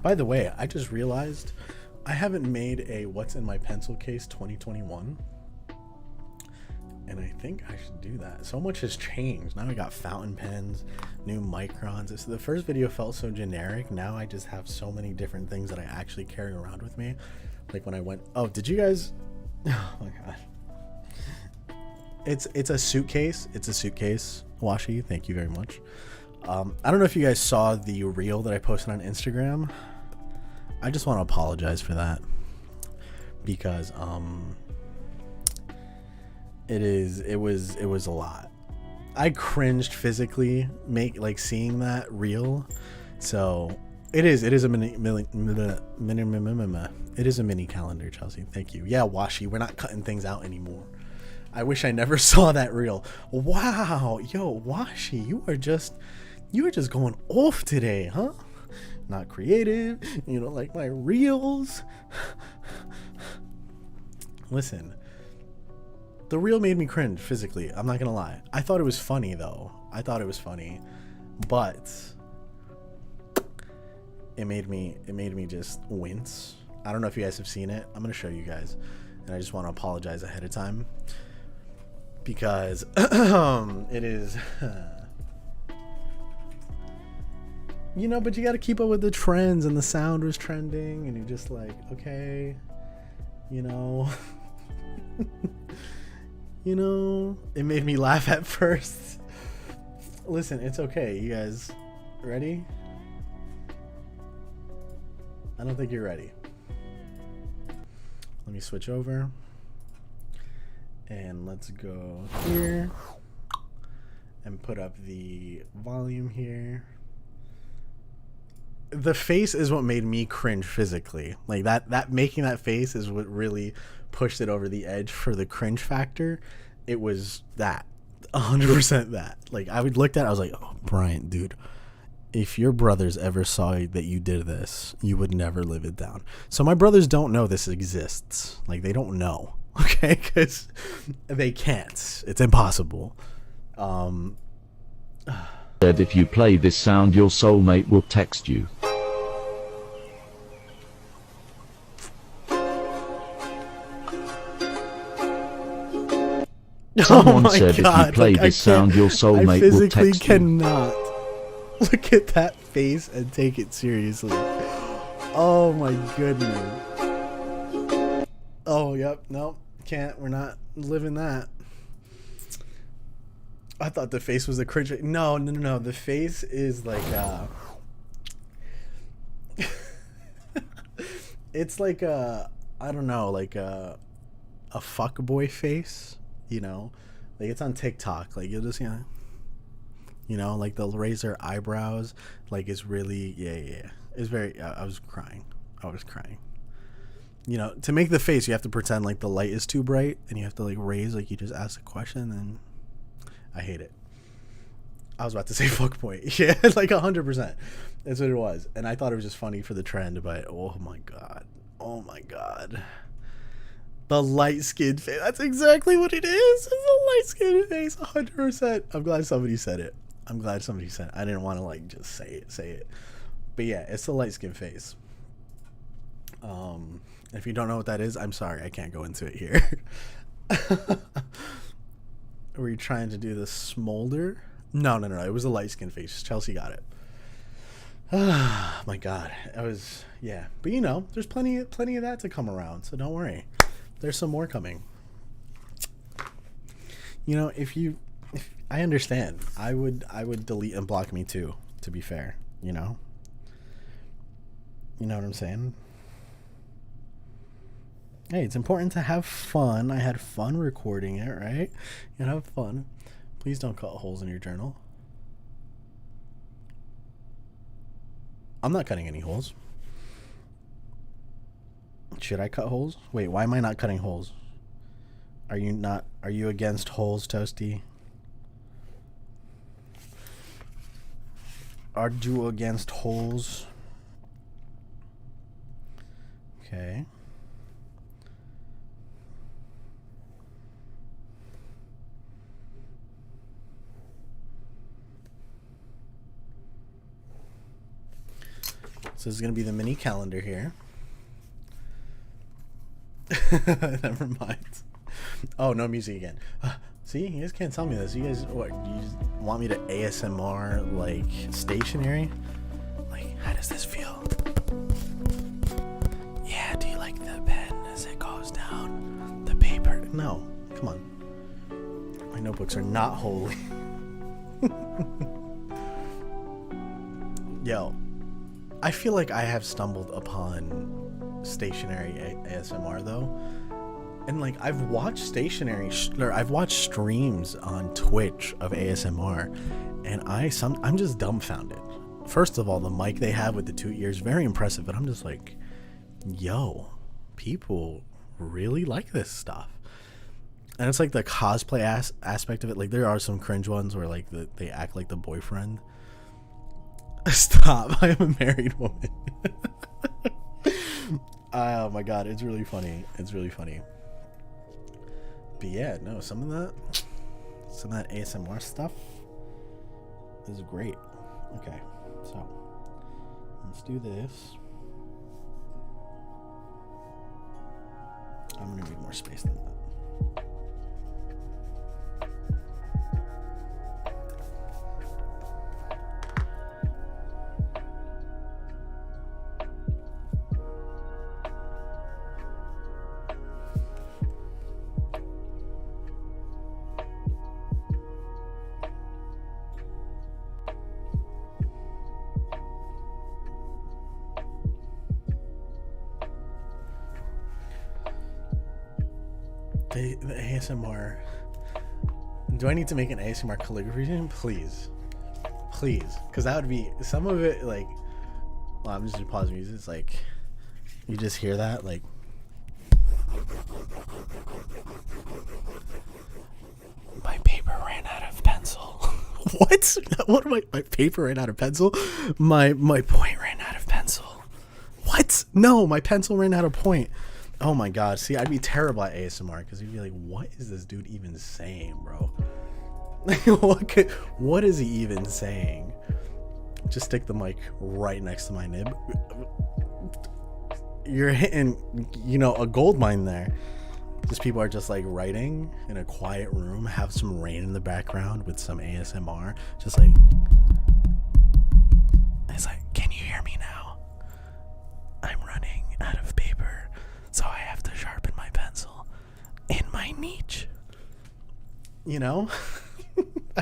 [SPEAKER 1] By the way, I just realized I haven't made a What's in My Pencil Case 2021 And I think I should do that. So much has changed. Now I got fountain pens, new microns. The first video felt so generic. Now I just have so many different things that I actually carry around with me. Like when I went, oh, did you guys, oh my God. It's a suitcase. It's a suitcase. Washi, thank you very much. I don't know if you guys saw the reel that I posted on Instagram. I just want to apologize for that because it was a lot. I cringed physically seeing that reel. So it is a mini calendar, Chelsea. Thank you. Yeah, Washi, we're not cutting things out anymore. I wish I never saw that reel. Wow, yo, Washi, you are just going off today, huh? Not creative, you don't like my reels. Listen, the reel made me cringe physically. I'm not gonna lie. I thought it was funny though. But it made me just wince. I don't know if you guys have seen it. I'm gonna show you guys, and I just want to apologize ahead of time because it is. You know, but you got to keep up with the trends, and the sound was trending, and you're just like, okay, you know. You know, it made me laugh at first. Listen, it's okay. You guys ready? I don't think you're ready. Let me switch over. And let's go here. And put up the volume here. The face is what made me cringe physically. Like that making that face is what really pushed it over the edge for the cringe factor. It was that 100% that. Like I would look at it, I was like, oh, Bryant, dude, if your brothers ever saw that you did this, you would never live it down. So my brothers don't know this exists. Like they don't know, okay? Because they can't. It's impossible.
[SPEAKER 2] Said if you play this sound, your soulmate will text you. Someone said if you play this sound, your soulmate will text you. I physically
[SPEAKER 1] cannot look at that face and take it seriously. Oh my goodness. Oh, yep. Nope. Can't. We're not living that. I thought the face was the cringe. No. The face is like it's like I don't know, like a fuckboy face, you know? Like it's on TikTok. Like you'll just, you know, like they'll raise their eyebrows. Like it's really, yeah. It's very, I was crying. You know, to make the face, you have to pretend like the light is too bright, and you have to like raise, like you just ask a question, and I hate it. I was about to say fuckboy. Yeah, like 100%. That's what it was. And I thought it was just funny for the trend, but oh my god. The light-skinned face. That's exactly what it is. It's a light-skinned face, 100%. I'm glad somebody said it. I didn't want to like just say it. But yeah, it's the light-skinned face. If you don't know what that is, I'm sorry. I can't go into it here. Were you trying to do the smolder? No. It was a light-skinned face. Chelsea got it. Ah, my God. Yeah. But you know, there's plenty of that to come around. So don't worry. There's some more coming. You know, if I understand, I would delete and block me too, to be fair, you know? You know what I'm saying? Hey, it's important to have fun. I had fun recording it, right? You have fun. Please don't cut holes in your journal. I'm not cutting any holes. Should I cut holes? Wait, why am I not cutting holes? Are you against holes, Toasty? Are you against holes? Okay. So this is going to be the mini calendar here. Never mind. Oh, no music again. See, you guys can't tell me this. You guys, what? You just want me to ASMR like stationery? Like, how does this feel? Yeah. Do you like the pen as it goes down the paper? No. Come on. My notebooks are not holy. Yo, I feel like I have stumbled upon stationary ASMR though. And like I've watched I've watched streams on Twitch of ASMR, and I'm just dumbfounded. First of all, the mic they have with the 2 ears, very impressive, but I'm just like, yo, people really like this stuff. And it's like the cosplay aspect of it. Like there are some cringe ones where like they act like the boyfriend. Stop, I am a married woman. Oh my god, it's really funny. It's really funny. But yeah, no, some of that ASMR stuff is great. Okay, so let's do this. I'm gonna need more space than that. The ASMR. Do I need to make an ASMR calligraphy thing? Please. Because that would be some of it. Like, well, I'm just gonna pause music. It's like you just hear that, like, my paper ran out of pencil. What? What am I? My paper ran out of pencil. My point ran out of pencil. What? No, my pencil ran out of point. Oh my god, see, I'd be terrible at ASMR because you'd be like, what is this dude even saying, bro? What is he even saying? Just stick the mic right next to my nib. You're hitting, a gold mine there. Just people are just like writing in a quiet room, have some rain in the background with some ASMR. Just like, it's like, can you hear me now? I'm running out of paper. So I have to sharpen my pencil in my niche. I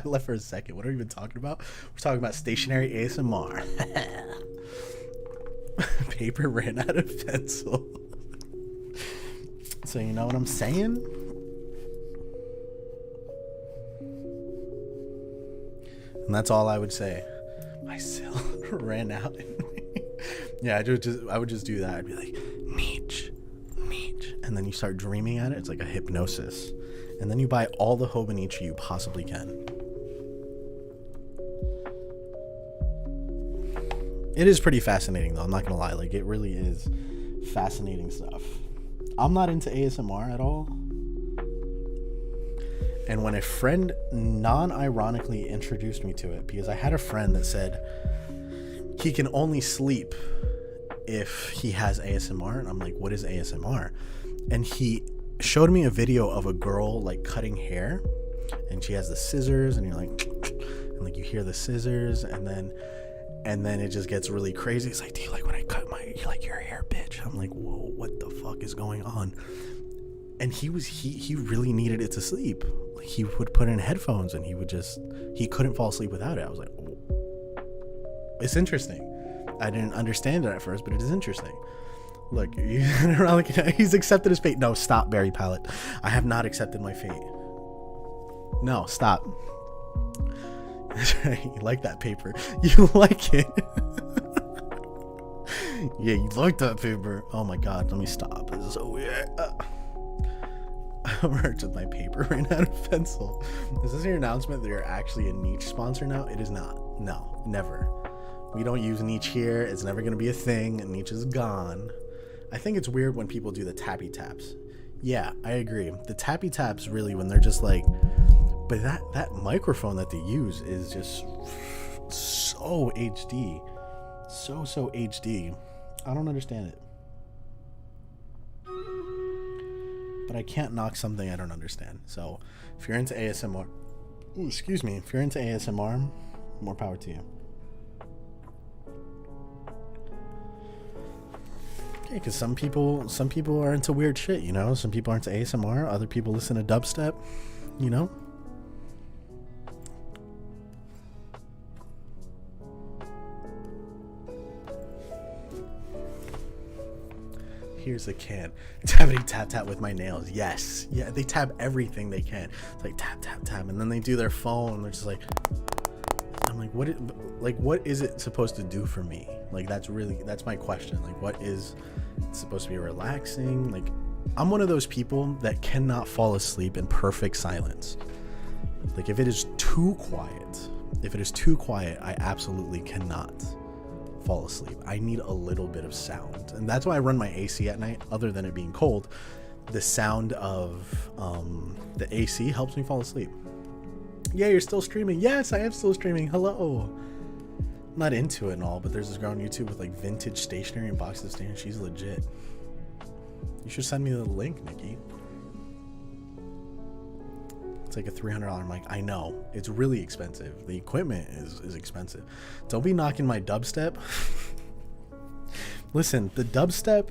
[SPEAKER 1] left for a second. What are we even talking about? We're talking about stationary ASMR. Paper ran out of pencil. So you know what I'm saying? And that's all I would say. My seal ran out. Yeah, I would just do that. I'd be like, niche. And then you start dreaming at it. It's like a hypnosis. And then you buy all the Hobonichi you possibly can. It is pretty fascinating though, I'm not gonna lie. Like, it really is fascinating stuff. I'm not into ASMR at all. And when a friend non-ironically introduced me to it, because I had a friend that said he can only sleep if he has ASMR, and I'm like, what is ASMR? And he showed me a video of a girl like cutting hair, and she has the scissors, and you're like, and like you hear the scissors, and then it just gets really crazy. It's like, do you like when I cut your hair, bitch? I'm like, whoa, what the fuck is going on? And he really needed it to sleep. Like, he would put in headphones and he couldn't fall asleep without it. I was like, oh. It's interesting. I didn't understand it at first, but it is interesting. Look, he's accepted his fate. No, stop, Barry Pallet. I have not accepted my fate. No, stop. You like that paper. You like it. Yeah, you like that paper. Oh my god, let me stop. This is so weird. I'm hurt with my paper ran out of pencil. Is this your announcement that you're actually a niche sponsor now? It is not. No, never. We don't use niche here. It's never going to be a thing. Niche is gone. I think it's weird when people do the tappy taps. Yeah, I agree. The tappy taps really, when they're just like, but that microphone that they use is just so HD. So HD. I don't understand it. but I can't knock something I don't understand. So if you're into ASMR, if you're into ASMR, more power to you. Okay, because some people are into weird shit, you know. Some people are into ASMR. Other people listen to dubstep, you know. Here's a can. Tappity tap tap with my nails. Yes. Yeah, they tap everything they can. It's like tap tap tap, and then they do their phone. They're just like, I'm like, what is it supposed to do for me? Like, that's my question. Like, what is it supposed to be relaxing? Like, I'm one of those people that cannot fall asleep in perfect silence. Like, if it is too quiet, I absolutely cannot fall asleep. I need a little bit of sound, and that's why I run my AC at night. Other than it being cold, the sound of the AC helps me fall asleep. Yeah, you're still streaming. Yes, I am still streaming. Hello. I'm not into it and all, but there's this girl on YouTube with like vintage stationery and boxes of stationery. She's legit. You should send me the link, Nikki. It's like a $300 mic. I know, it's really expensive. The equipment is expensive. Don't be knocking my dubstep. Listen, the dubstep,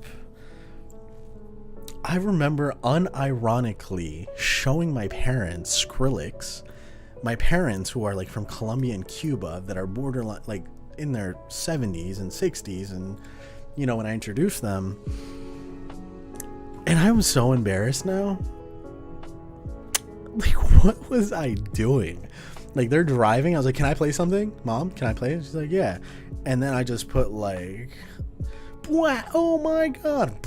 [SPEAKER 1] I remember unironically showing my parents Skrillex. My parents, who are like from Colombia and Cuba, that are borderline like in their 70s and 60s, and you know, when I introduced them, and I'm so embarrassed now. Like, what was I doing? Like, they're driving. I was like, can I play something? Mom, can I play it? She's like, yeah. And then I just put like, oh my God.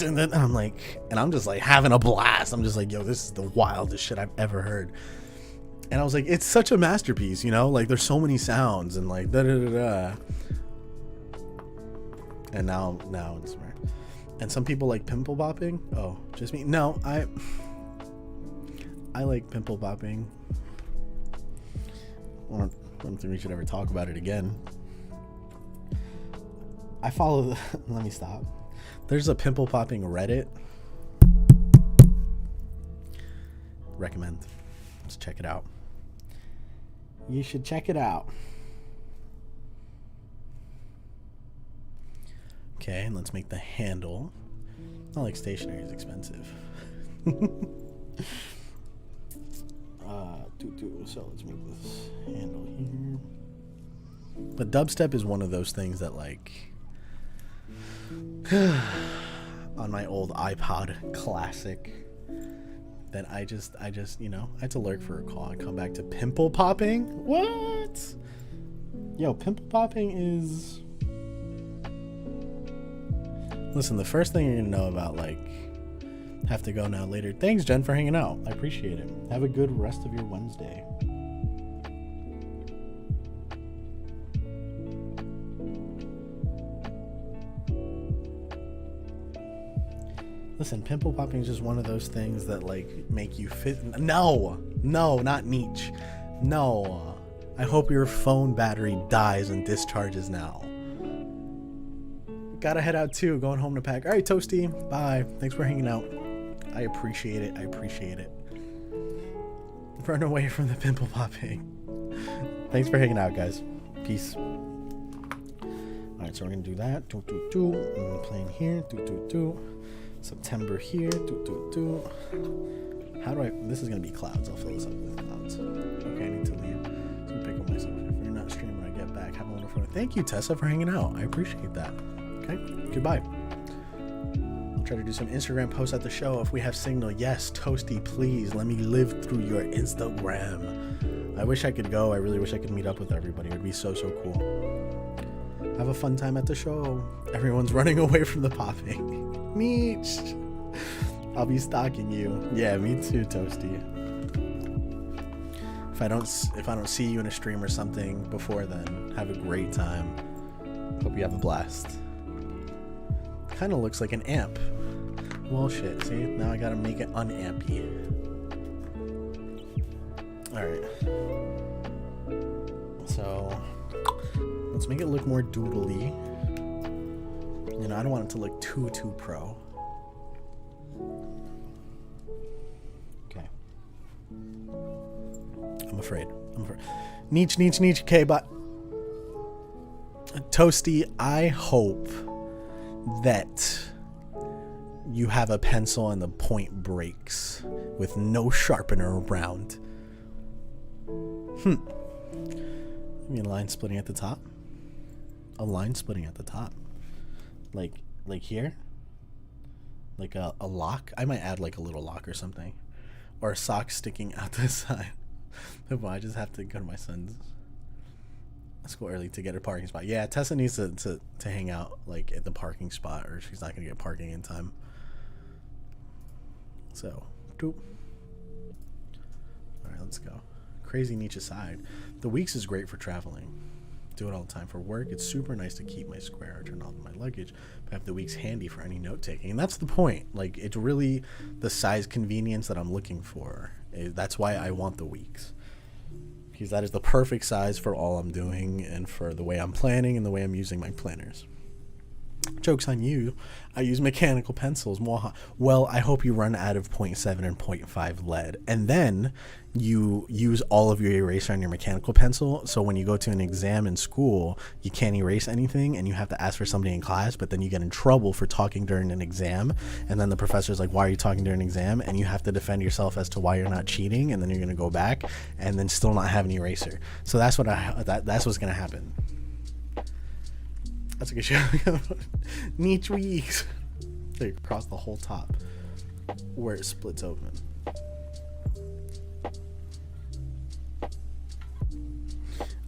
[SPEAKER 1] And I'm like, and I'm just like having a blast. I'm just like, yo, this is the wildest shit I've ever heard. And I was like, it's such a masterpiece, you know? Like, there's so many sounds and like, da da da da. And now it's smart. And some people like pimple popping. Oh, just me? No, I like pimple popping. I don't think we should ever talk about it again. I follow let me stop. There's a pimple popping Reddit. Recommend. Let's check it out. You should check it out. Okay, and let's make the handle. Not like stationery is expensive. So let's make this handle here. But dubstep is one of those things that, like, on my old iPod Classic, that I just, you know, I had to lurk for a call and come back to pimple popping. What? Yo, pimple popping is... Listen, the first thing you're gonna know about, like, have to go now later. Thanks, Jen, for hanging out. I appreciate it. Have a good rest of your Wednesday. Listen, pimple popping is just one of those things that, like, make you fit. No, not niche. No. I hope your phone battery dies and discharges now. Gotta head out too. Going home to pack. All right, Toasty. Bye. Thanks for hanging out. I appreciate it. Run away from the pimple popping. Thanks for hanging out, guys. Peace. All right, so we're gonna do that. I'm playing here. September here. How do I? This is gonna be clouds. I'll fill this up with clouds. Okay, I need to leave. So I'm pick up myself. If you're not streaming when I get back, have a wonderful day. Thank you, Tessa, for hanging out. I appreciate that. Okay, goodbye. I'll try to do some Instagram posts at the show if we have signal. Yes, Toasty, please let me live through your Instagram. I wish I could go. I really wish I could meet up with everybody. It would be so cool. Have a fun time at the show. Everyone's running away from the popping. Meech. I'll be stalking you. Yeah, me too, Toasty. If I don't see you in a stream or something before then, have a great time. Hope you have a blast. Kind of looks like an amp. Well, shit. See, now I gotta make it unampy. All right. So let's make it look more doodly. You know, I don't want it to look too pro. afraid. Niche, K-bot. Toasty, I hope that you have a pencil and the point breaks with no sharpener around. You mean a line splitting at the top? A line splitting at the top. Like here? Like a lock? I might add like a little lock or something. Or a sock sticking out the side. But I just have to go to my son's school early to get a parking spot. Yeah, Tessa needs to hang out like at the parking spot, or she's not gonna get parking in time. So, doop. All right, let's go. Crazy niche aside, the Weeks is great for traveling. Do it all the time for work. It's super nice to keep my square or turn off my luggage, but have the Weeks handy for any note taking. And that's the point. Like, it's really the size convenience that I'm looking for. That's why I want the Weeks, because that is the perfect size for all I'm doing and for the way I'm planning and the way I'm using my planners. Joke's on you. I use mechanical pencils. Well, I hope you run out of 0.7 and 0.5 lead. And then you use all of your eraser on your mechanical pencil. So when you go to an exam in school, you can't erase anything and you have to ask for somebody in class, but then you get in trouble for talking during an exam. And then the professor's like, why are you talking during an exam? And you have to defend yourself as to why you're not cheating. And then you're going to go back and then still not have an eraser. So that's that's what's going to happen. That's a good show. Niche Weeks. They across the whole top where it splits open.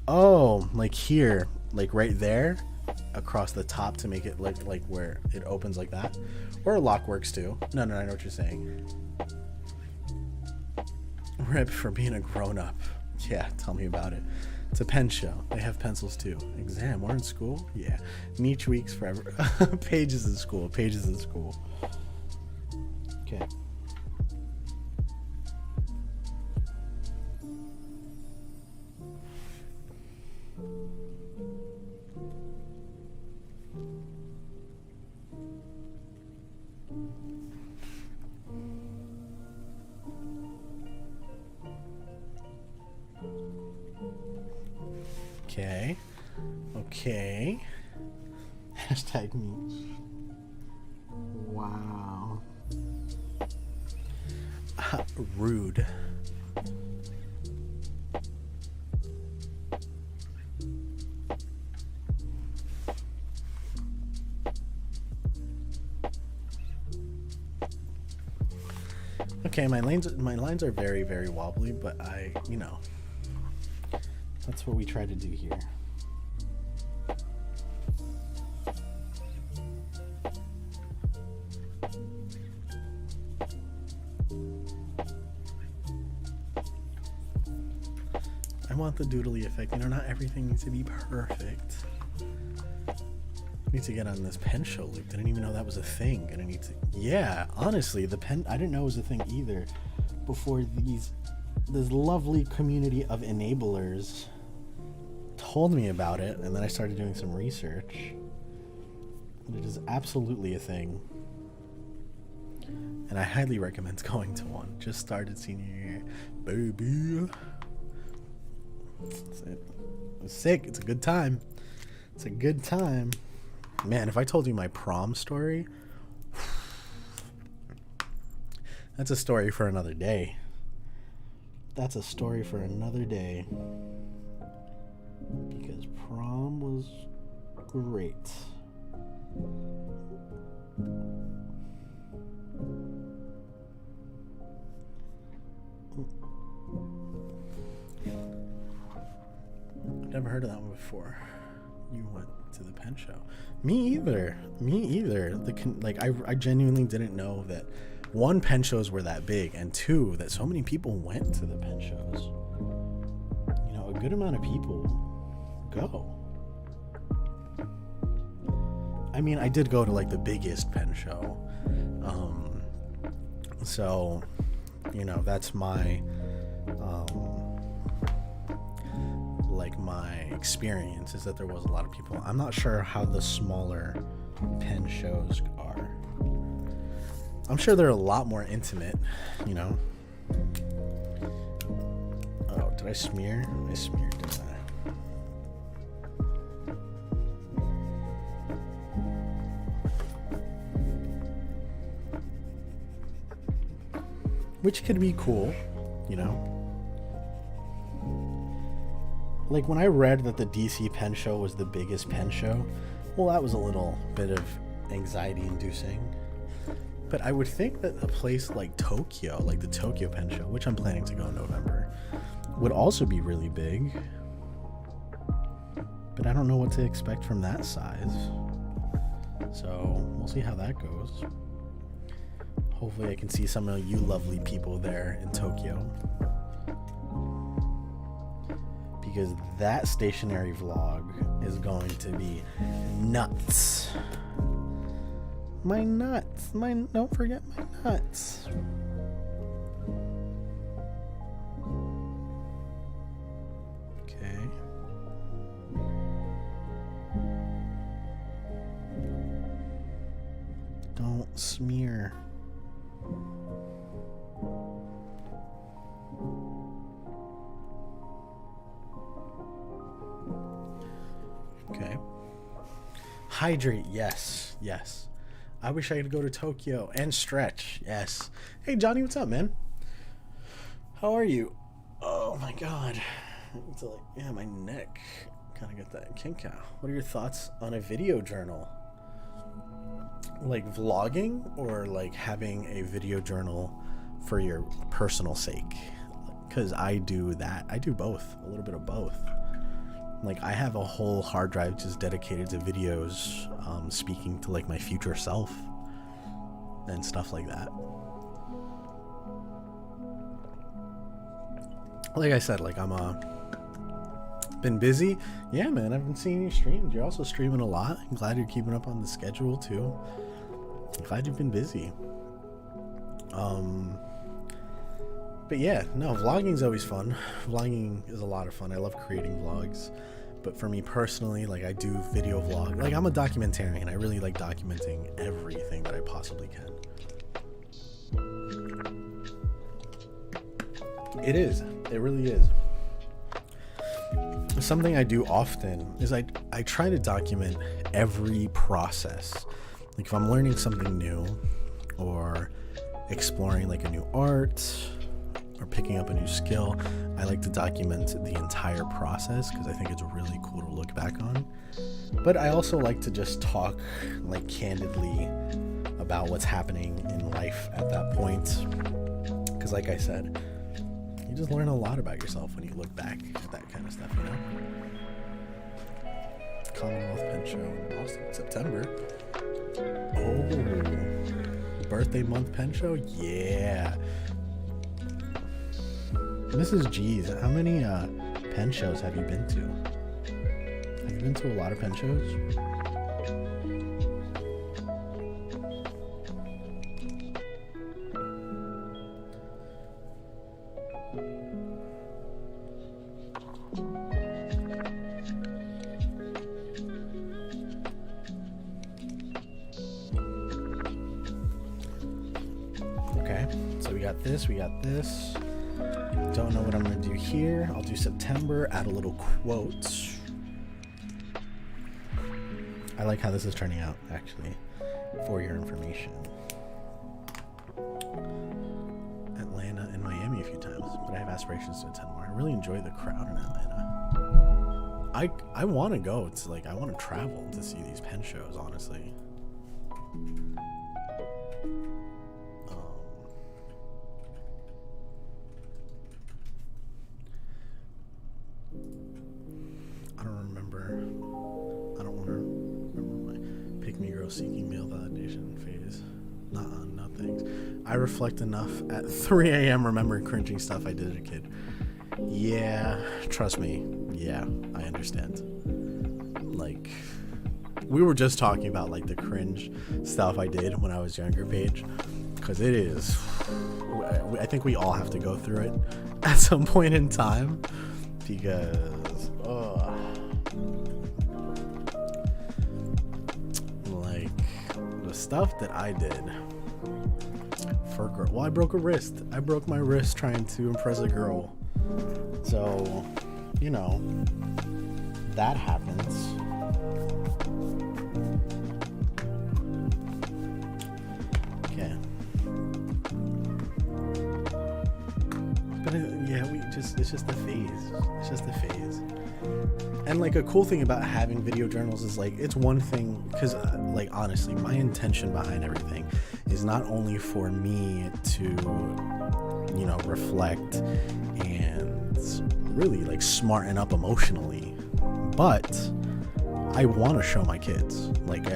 [SPEAKER 1] Oh, like here, like right there, across the top to make it like where it opens like that, or a lock works too. No, I know what you're saying. Rip for being a grown-up. Yeah, tell me about it. It's a pen show. They have pencils too. Exam. We're in school? Yeah. Niche Weeks forever. Pages in school. Okay. Okay. Hashtag niche. Wow. Rude. Okay, my lines are very, very wobbly, but that's what we try to do here. I want the doodly effect. Not everything needs to be perfect. I need to get on this pen show loop. Didn't even know that was a thing. Yeah, honestly, the pen, I didn't know it was a thing either before this lovely community of enablers told me about it, and then I started doing some research. It is absolutely a thing. And I highly recommend going to one. Just started senior year. Baby. That's it. It's sick. It's a good time. Man, if I told you my prom story, that's a story for another day. Because prom was great. Never heard of that one before. You went to the pen show. Me either. I genuinely didn't know that, one, pen shows were that big, and two, that so many people went to the pen shows. A good amount of people go. I mean, I did go to the biggest pen show. So, that's my my experience, is that there was a lot of people. I'm not sure how the smaller pen shows are. I'm sure they're a lot more intimate, Oh, Did I smear? I smeared, didn't I? Which could be cool, you know? Like, when I read that the DC pen show was the biggest pen show, well, that was a little bit of anxiety-inducing. But I would think that a place like Tokyo, like the Tokyo Pen Show, which I'm planning to go in November, would also be really big. But I don't know what to expect from that size. So, we'll see how that goes. Hopefully I can see some of you lovely people there in Tokyo. Because that stationary vlog is going to be nuts. My nuts. Don't forget my nuts. Okay. Don't smear. Okay. Hydrate, yes. I wish I could go to Tokyo and stretch, yes. Hey, Johnny, what's up, man? How are you? Oh, my God. It's like, yeah, my neck kind of got that kink out. What are your thoughts on a video journal? Like vlogging or like having a video journal for your personal sake? Because I do that. I do both. A little bit of both. Like, I have a whole hard drive just dedicated to videos, speaking to like my future self and stuff like that. Like I said, like I'm been busy. Yeah, man, I've been seeing you stream. You're also streaming a lot. I'm glad you're keeping up on the schedule too. I'm glad you've been busy. But yeah, no, vlogging's always fun. Vlogging is a lot of fun. I love creating vlogs. But for me personally, like I do video vlog. Like I'm a documentarian. I really like documenting everything that I possibly can. It is. It really is. Something I do often is I try to document every process. Like if I'm learning something new or exploring like a new art or picking up a new skill, I like to document the entire process because I think it's really cool to look back on. But I also like to just talk like candidly about what's happening in life at that point. Because like I said, you just learn a lot about yourself when you look back at that kind of stuff, you know? Commonwealth Pen Show in Boston, September. Oh, birthday month pen show? Yeah. Mrs. G's, how many pen shows have you been to? Have you been to a lot of pen shows? Okay, so we got this. Don't know what I'm going to do here. I'll do September, add a little quote. I like how this is turning out, actually, for your information. Atlanta and Miami a few times, but I have aspirations to attend more. I really enjoy the crowd in Atlanta. I want to go. It's like, I want to travel to see these pen shows, honestly. I don't want to remember my pick-me girl seeking male validation phase. Not on nothings. I reflect enough at 3 a.m. remembering cringing stuff I did as a kid. Yeah, trust me. Yeah, I understand. Like, we were just talking about like the cringe stuff I did when I was younger, Paige. Because it is, I think we all have to go through it at some point in time. Because, like, the stuff that I did for a girl. Well, I broke a wrist. I broke my wrist trying to impress a girl. So, you know, that happens. Okay. But yeah, it's just a phase. It's just a phase. And like a cool thing about having video journals is like, it's one thing, because like honestly, my intention behind everything is not only for me to, you know, reflect and really like smarten up emotionally, but I want to show my kids, like,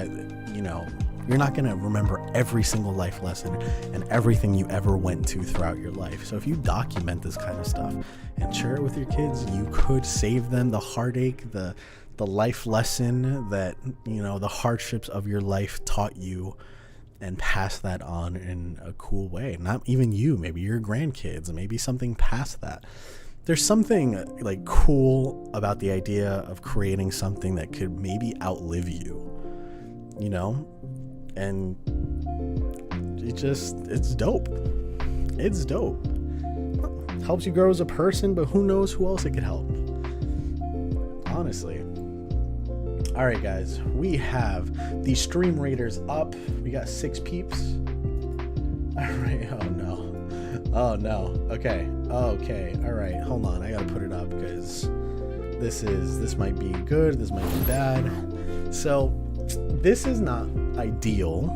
[SPEAKER 1] you know, you're not going to remember every single life lesson and everything you ever went to throughout your life. So if you document this kind of stuff and share it with your kids, you could save them the heartache, the life lesson that, you know, the hardships of your life taught you, and pass that on in a cool way. Not even you, maybe your grandkids, maybe something past that. There's something like cool about the idea of creating something that could maybe outlive you, you know? And it's dope. It's dope. Helps you grow as a person, but who knows who else it could help. Honestly. All right, guys, we have the stream raiders up. We got 6 peeps. All right. Oh no. Okay. All right. Hold on. I gotta put it up because this might be good. This might be bad. So this is not ideal.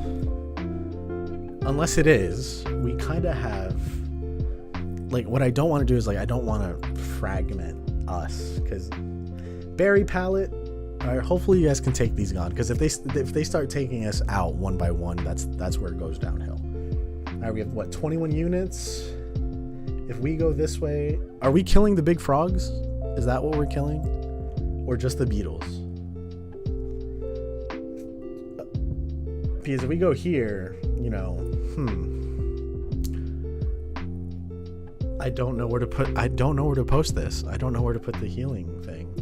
[SPEAKER 1] Unless it is, we kind of have, like, what I don't want to do is, like, I don't want to fragment us, because berry palette. All right, hopefully you guys can take these on, because if they start taking us out one by one, that's where it goes downhill. All right, we have what, 21 units. If we go this way, are we killing the big frogs? Is that what we're killing, or just the beetles? Because if we go here, you know, I don't know where to post this. I don't know where to put the healing thing.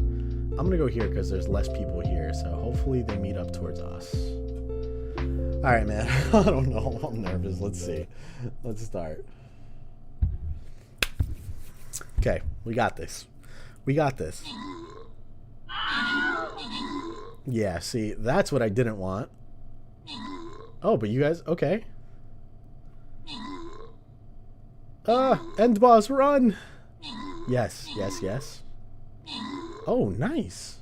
[SPEAKER 1] I'm gonna go here because there's less people here, so hopefully they meet up towards us. All right, man. I don't know. I'm nervous. Let's see. Let's start. Okay, we got this. Yeah, see, that's what I didn't want. Oh, but you guys, okay. End boss, run! Yes. Oh, nice.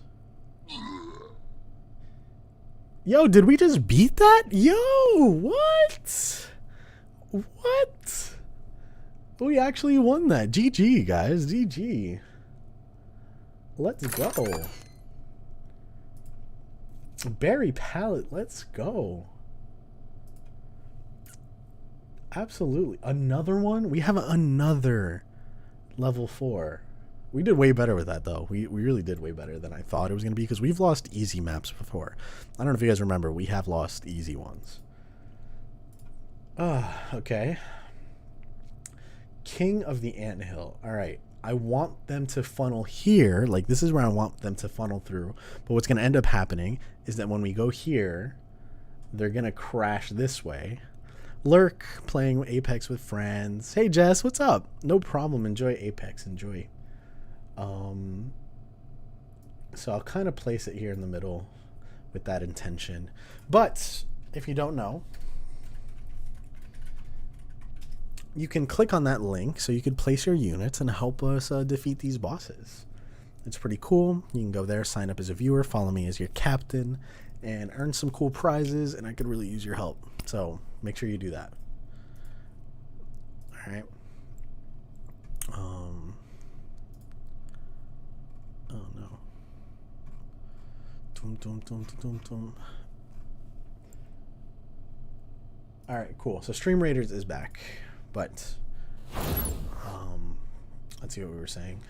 [SPEAKER 1] Yo, did we just beat that? Yo, what? We actually won that. GG, guys. GG. Let's go. Berry palette, let's go. Absolutely. Another one? We have another level 4. We did way better with that, though. We really did way better than I thought it was going to be, because we've lost easy maps before. I don't know if you guys remember. We have lost easy ones. Okay. King of the Anthill. All right. I want them to funnel here. Like, this is where I want them to funnel through. But what's going to end up happening is that when we go here, they're going to crash this way. Lurk, playing Apex with friends. Hey, Jess, what's up? No problem. Enjoy Apex. Enjoy. So I'll kind of place it here in the middle with that intention. But if you don't know, you can click on that link so you could place your units and help us defeat these bosses. It's pretty cool. You can go there, sign up as a viewer, follow me as your captain, and earn some cool prizes, and I could really use your help. So make sure you do that. All right. Oh no. All right, cool. So Stream Raiders is back, but let's see what we were saying.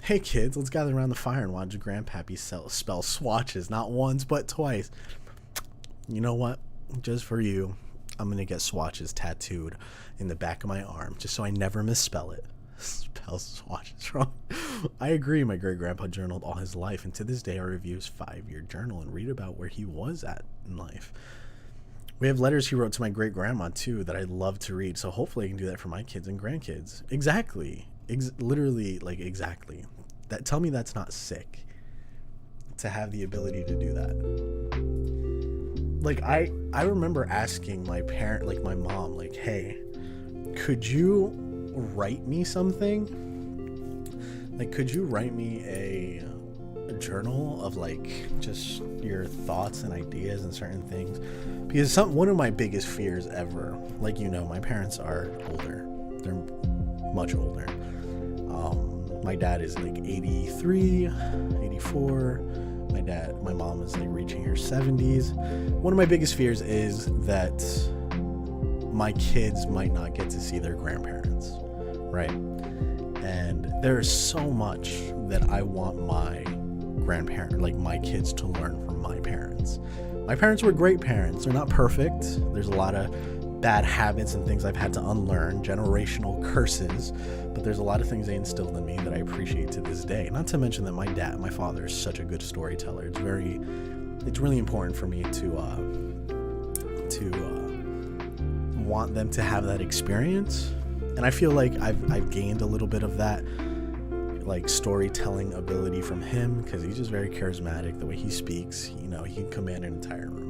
[SPEAKER 1] Hey kids, let's gather around the fire and watch Grandpappy spell swatches, not once but twice. You know what? Just for you, I'm gonna get swatches tattooed in the back of my arm, just so I never misspell it. Spell swatches wrong. I agree. My great grandpa journaled all his life, and to this day I review his 5-year journal and read about where he was at in life. We have letters he wrote to my great grandma too that I love to read, so hopefully I can do that for my kids and grandkids. Exactly. literally, like, exactly. That, tell me that's not sick to have the ability to do that. Like, I remember asking my parent, like my mom, like, hey, could you write me something? Like, could you write me a journal of, like, just your thoughts and ideas and certain things? Because one of my biggest fears ever, like, you know, my parents are older. They're much older. My dad is like 83, 84. My mom is like reaching her 70s. One of my biggest fears is that my kids might not get to see their grandparents, right? And there is so much that I want my my kids to learn from my parents. My parents were great parents. They're not perfect. There's a lot of bad habits and things I've had to unlearn, generational curses, but there's a lot of things they instilled in me that I appreciate to this day. Not to mention that my father is such a good storyteller. It's really important for me to want them to have that experience, and I feel like I've gained a little bit of that, like, storytelling ability from him, because he's just very charismatic. The way he speaks, you know, he can command an entire room.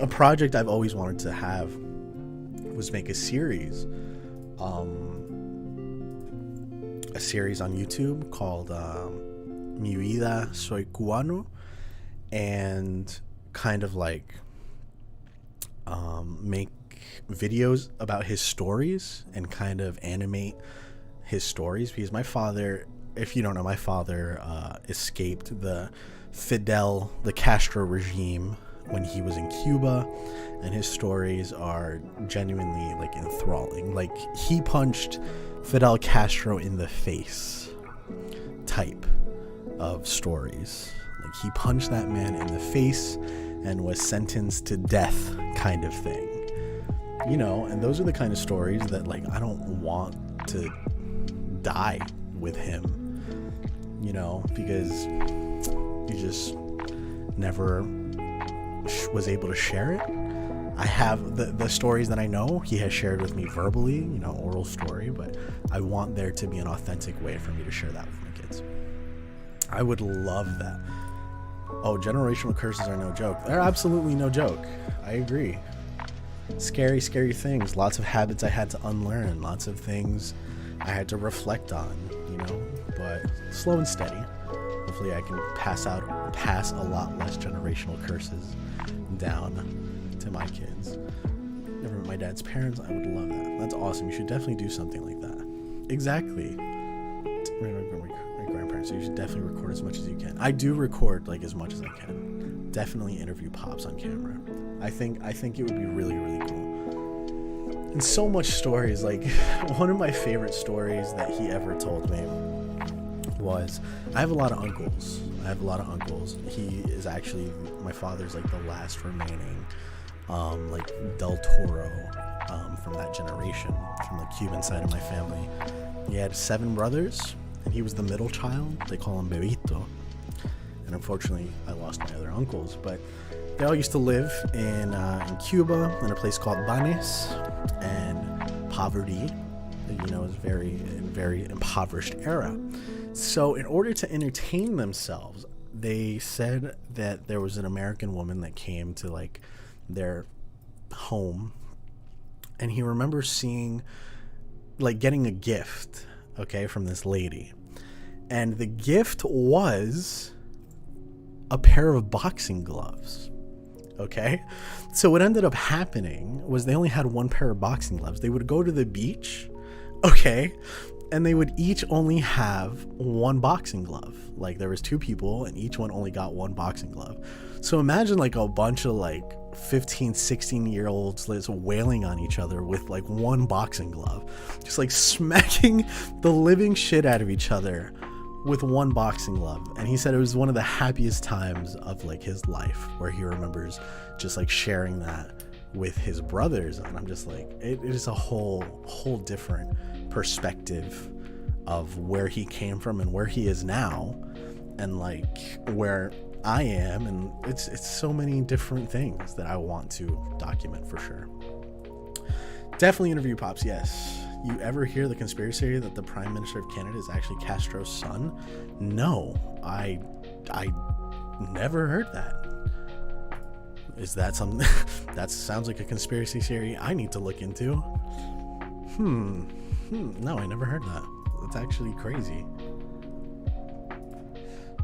[SPEAKER 1] A project I've always wanted to have was make a series on YouTube called Mi Vida Soy Cubano, and kind of like make videos about his stories and kind of animate his stories, because my father, if you don't know, my father escaped the Castro regime when he was in Cuba, and his stories are genuinely, like, enthralling. Like, he punched Fidel Castro in the face type of stories. Like, he punched that man in the face and was sentenced to death kind of thing, you know. And those are the kind of stories that, like, I don't want to die with him, you know, because he just never was able to share it. I have the stories that I know he has shared with me verbally, you know, oral story, but I want there to be an authentic way for me to share that with my kids. I would love that. Oh, generational curses are no joke. They're absolutely no joke. I agree. Scary, scary things. Lots of habits I had to unlearn. Lots of things I had to reflect on, you know, but slow and steady. Hopefully I can pass a lot less generational curses down to my kids. Never met my dad's parents. I would love that. That's awesome. You should definitely do something like that. Exactly. My grandparents. So you should definitely record as much as you can. I do record, like, as much as I can. Definitely interview Pops on camera. I think it would be really, really cool. And so much stories. Like, one of my favorite stories that he ever told me was, I have a lot of uncles. He is actually, my father's, like, the last remaining like Del Toro from that generation, from the Cuban side of my family. He had 7 brothers, and he was the middle child. They call him Bebito. And unfortunately, I lost my other uncles, but they all used to live in Cuba, in a place called Banes, and poverty, you know, is very impoverished era. So in order to entertain themselves, they said that there was an American woman that came to, like, their home, and he remembers seeing, like, getting a gift, okay, from this lady, and the gift was a pair of boxing gloves. Okay, so what ended up happening was they only had one pair of boxing gloves. They would go to the beach, okay, and they would each only have one boxing glove. Like, there was 2 people, and each one only got one boxing glove. So imagine, like, a bunch of, like, 15, 16-year-olds wailing on each other with, like, one boxing glove, just, like, smacking the living shit out of each other with one boxing glove. And he said it was one of the happiest times of, like, his life, where he remembers just, like, sharing that with his brothers. And I'm just like, it is a whole different perspective of where he came from and where he is now, and, like, where I am. And it's so many different things that I want to document for sure. Definitely interview Pops. Yes, You ever hear the conspiracy theory that the Prime Minister of Canada is actually Castro's son? No, I never heard that. Is that something that sounds like a conspiracy theory I need to look into? No, I never heard that. That's actually crazy.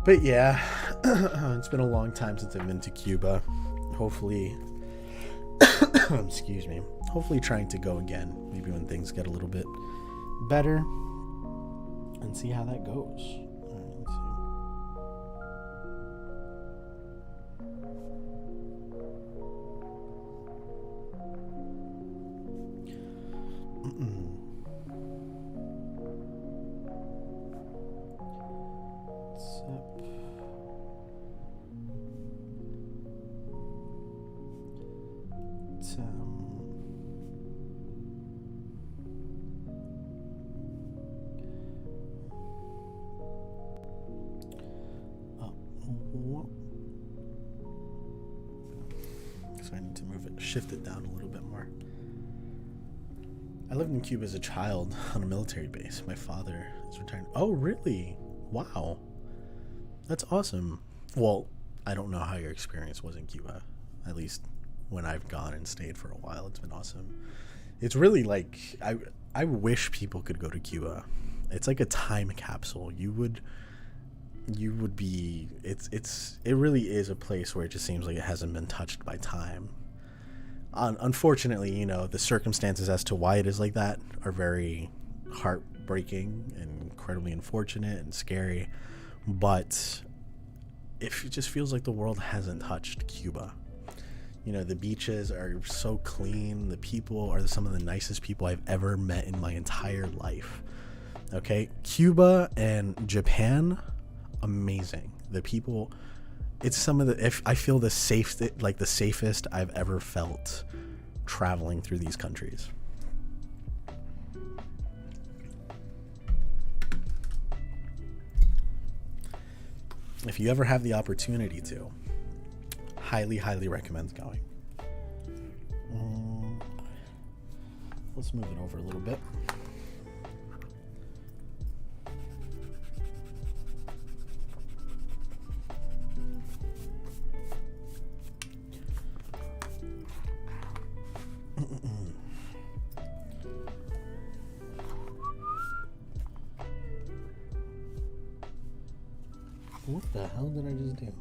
[SPEAKER 1] But yeah, it's been a long time since I've been to Cuba. Hopefully, excuse me, hopefully trying to go again, maybe when things get a little bit better, and see how that goes. All right, let's see. So I need to shift it down a little bit more. I lived in Cuba as a child on a military base. My father is retired. Oh, really? Wow. That's awesome. Well, I don't know how your experience was in Cuba. At least when I've gone and stayed for a while, it's been awesome. It's really like, I wish people could go to Cuba. It's like a time capsule. You would be, it really is a place where it just seems like it hasn't been touched by time. Unfortunately, you know, the circumstances as to why it is like that are very heartbreaking and incredibly unfortunate and scary, but it just feels like the world hasn't touched Cuba. You know, the beaches are so clean. The people are some of the nicest people I've ever met in my entire life. Okay, Cuba and Japan, amazing. The people, it's some of the, if I feel the safest I've ever felt traveling through these countries. If you ever have the opportunity to, highly recommend going. Let's move it over a little bit. What the hell did I just do?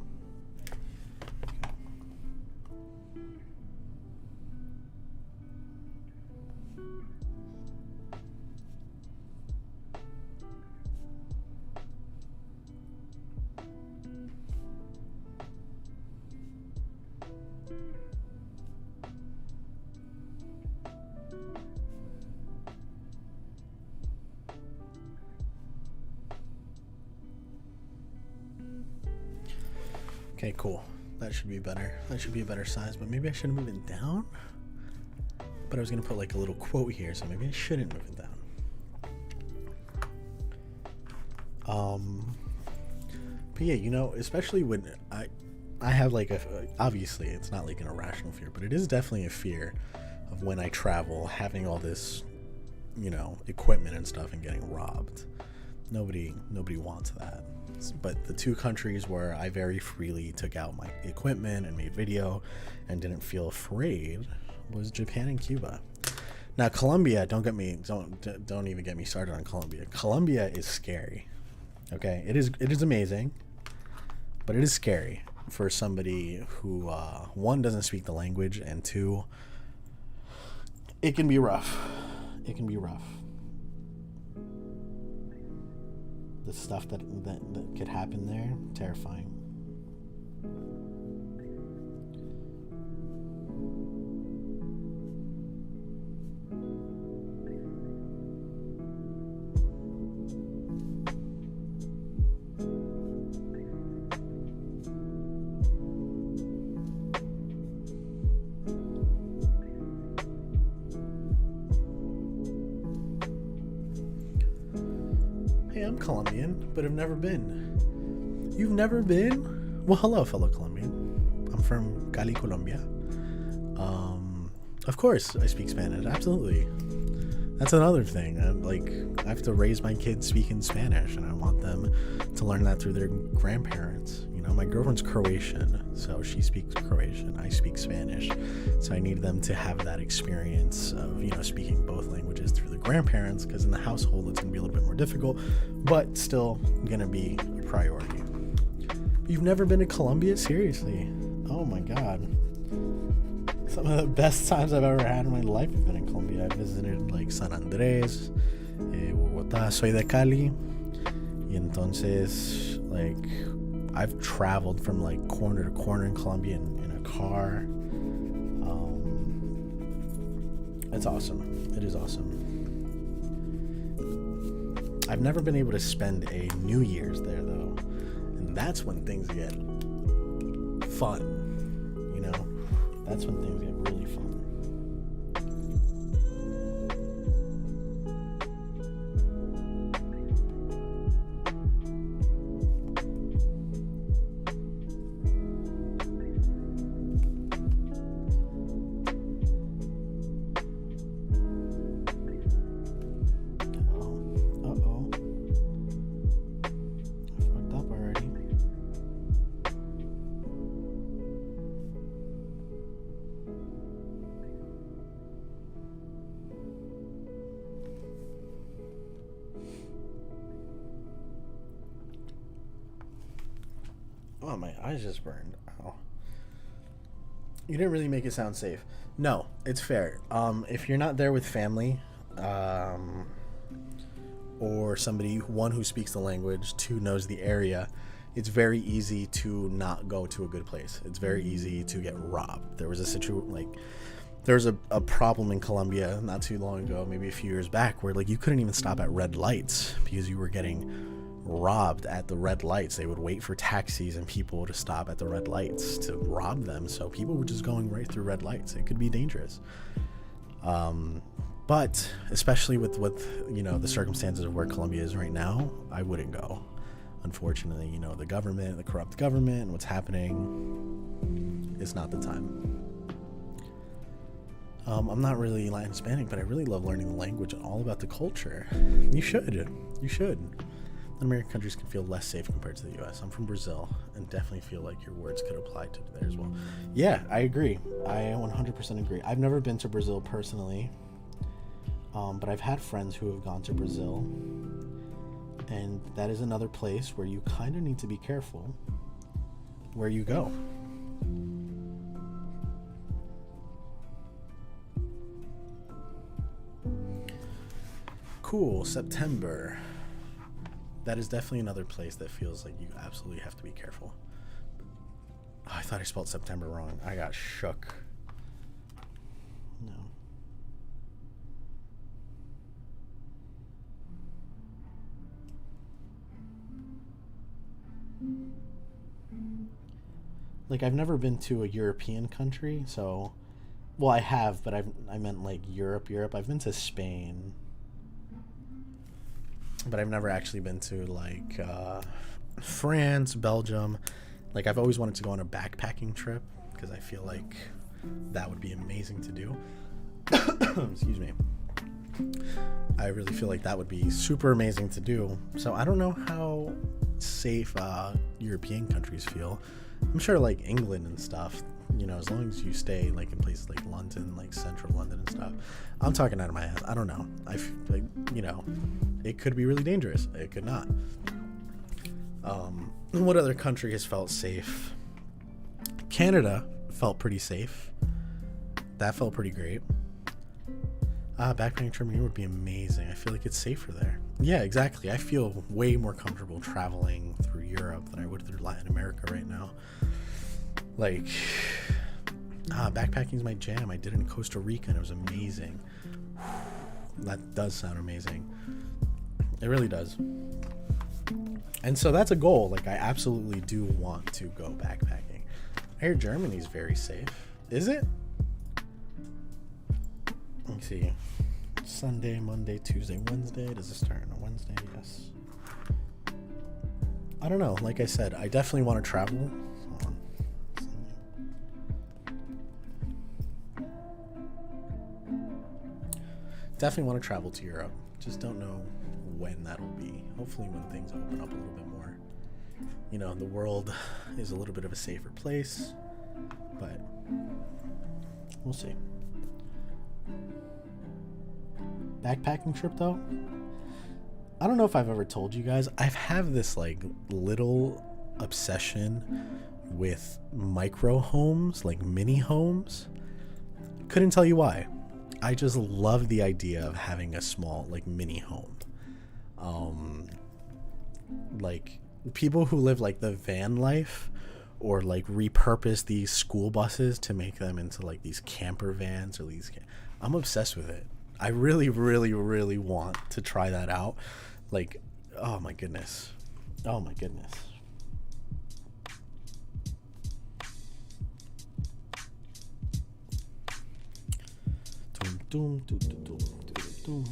[SPEAKER 1] Okay, cool. That should be better. That should be a better size, but maybe I shouldn't move it down. But I was gonna put like a little quote here, so maybe I shouldn't move it down. But yeah, you know, especially when I have like obviously it's not like an irrational fear, but it is definitely a fear of when I travel, having all this, you know, equipment and stuff and getting robbed. Nobody wants that. But the two countries where I very freely took out my equipment and made video and didn't feel afraid was Japan and Cuba. Now Colombia, don't even get me started on Colombia. Colombia is scary. Okay, it is amazing, but it is scary for somebody who one, doesn't speak the language, and two, it can be rough. It can be rough. The stuff that could happen there, terrifying. Hey, I'm Colombian, but I've never been. You've never been? Well, hello, fellow Colombian. I'm from Cali, Colombia. Of course, I speak Spanish. Absolutely. That's another thing. I have to raise my kids speaking Spanish, and I want them to learn that through their grandparents. You know, my girlfriend's Croatian, so she speaks Croatian. I speak Spanish, so I need them to have that experience of, you know, speaking both languages through the grandparents, because in the household it's going to be a little bit more difficult, but still going to be a priority. You've never been to Colombia? Seriously? Oh my God. Some of the best times I've ever had in my life have been in Colombia. I visited like San Andrés, Bogotá. Soy de Cali, y entonces like I've traveled from like corner to corner in Colombia in a car. It's awesome. It is awesome. I've never been able to spend a New Year's there though, and that's when things get fun. You know, that's when things get really fun. Oh, my eyes just burned. Ow. You didn't really make it sound safe. No, it's fair. If you're not there with family, or somebody, one, who speaks the language, two, knows the area, it's very easy to not go to a good place. It's very easy to get robbed. There was a problem in Colombia not too long ago, maybe a few years back, where like you couldn't even stop at red lights because you were getting robbed at the red lights. They would wait for taxis and people to stop at the red lights to rob them. So people were just going right through red lights. It could be dangerous. But especially with you know, the circumstances of where Colombia is right now, I wouldn't go. Unfortunately, you know, the corrupt government, and what's happening, it's not the time. I'm not really Latin Hispanic, but I really love learning the language and all about the culture. You should. American countries can feel less safe compared to the U.S. I'm from Brazil, and definitely feel like your words could apply to there as well. Yeah, I agree. I 100% agree. I've never been to Brazil personally, but I've had friends who have gone to Brazil, and that is another place where you kind of need to be careful where you go. Cool, September. That is definitely another place that feels like you absolutely have to be careful. Oh, I thought I spelled September wrong. I got shook. No. Like, I've never been to a European country, so... Well, I have, but I meant, like, Europe. I've been to Spain. But I've never actually been to, like, France, Belgium. Like, I've always wanted to go on a backpacking trip, because I feel like that would be amazing to do. Excuse me. I really feel like that would be super amazing to do. So I don't know how safe European countries feel. I'm sure, like, England and stuff, you know, as long as you stay, like, in places like London, like central London and stuff. I'm talking out of my ass. I don't know. I feel like, you know, it could be really dangerous. It could not. What other country has felt safe? Canada felt pretty safe. That felt pretty great. Backpacking trip here would be amazing. I feel like it's safer there. Yeah, exactly. I feel way more comfortable traveling through Europe than I would through Latin America right now. Like, backpacking's my jam. I did it in Costa Rica and it was amazing. That does sound amazing. It really does. And so that's a goal. Like, I absolutely do want to go backpacking. I hear Germany's very safe. Is it? Let me see. Sunday, Monday, Tuesday, Wednesday. Does it start on a Wednesday? Yes. I don't know. Like I said, I definitely want to travel. Hold on. definitely want to travel to Europe. Just don't know when that'll be. Hopefully when things open up a little bit more. You know, the world is a little bit of a safer place, but we'll see. Backpacking trip though, I don't know if I've ever told you guys, I have this like little obsession with micro homes, like mini homes. Couldn't tell you why. I just love the idea of having a small like mini home. Like people who live like the van life or like repurpose these school buses to make them into like these camper vans or these, I'm obsessed with it. I really, really, really want to try that out. Like, oh my goodness. Oh my goodness. Doom, doom, doom, doom, doom, doom, doom.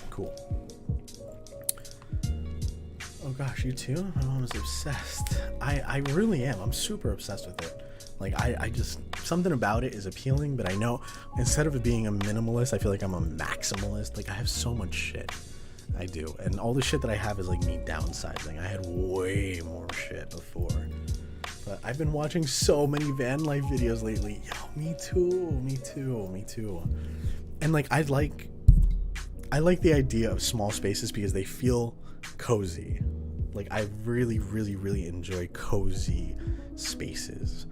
[SPEAKER 1] Cool. Oh gosh, you too? My mom is obsessed. I really am. I'm super obsessed with it. Like I just, something about it is appealing, but I know instead of being a minimalist, I feel like I'm a maximalist. Like I have so much shit. I do. And all the shit that I have is like me downsizing. I had way more shit before. But I've been watching so many van life videos lately. Yo, me too. And like I like the idea of small spaces because they feel cozy. Like I really, really, really enjoy cozy spaces.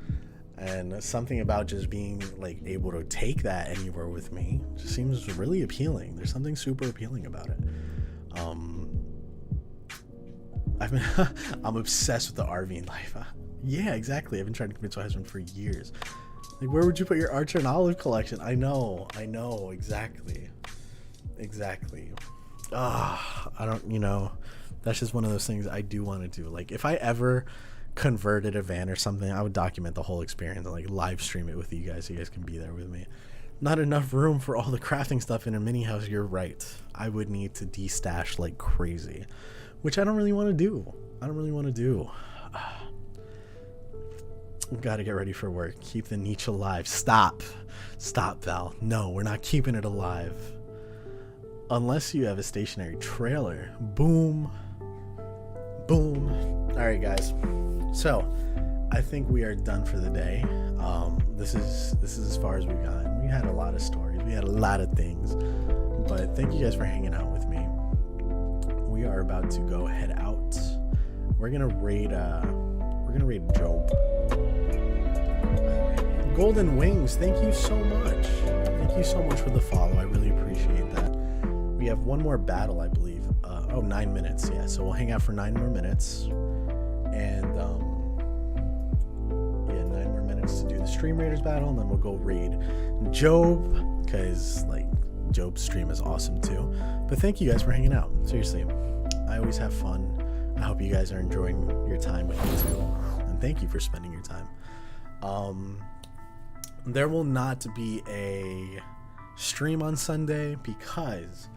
[SPEAKER 1] And something about just being like able to take that anywhere with me just seems really appealing. There's something super appealing about it. I'm obsessed with the RVing life. Yeah, exactly. I've been trying to convince my husband for years. Like, where would you put your Archer and Olive collection? I know, exactly. I don't, that's just one of those things I do want to do. Like, if I ever converted a van or something, I would document the whole experience and like live stream it with you guys so you guys can be there with me. Not enough room for all the crafting stuff in a mini house. You're right. I would need to destash like crazy, which I don't really want to do. Gotta get ready for work. Keep the niche alive. Stop, Val. No, we're not keeping it alive. Unless you have a stationary trailer. Boom. All right, guys. So, I think we are done for the day. This is as far as we've gotten. We had a lot of stories. We had a lot of things. But thank you guys for hanging out with me. We are about to go head out. We're gonna raid Job. Golden Wings, thank you so much. Thank you so much for the follow. I really appreciate that. We have one more battle, I believe. 9 minutes. Yeah, so we'll hang out for 9 more minutes. And 9 more minutes to do the Stream Raiders battle, and then we'll go raid Job, because like Job's stream is awesome too. But thank you guys for hanging out. Seriously, I always have fun. I hope you guys are enjoying your time with me too, and thank you for spending your time. There will not be a stream on Sunday because,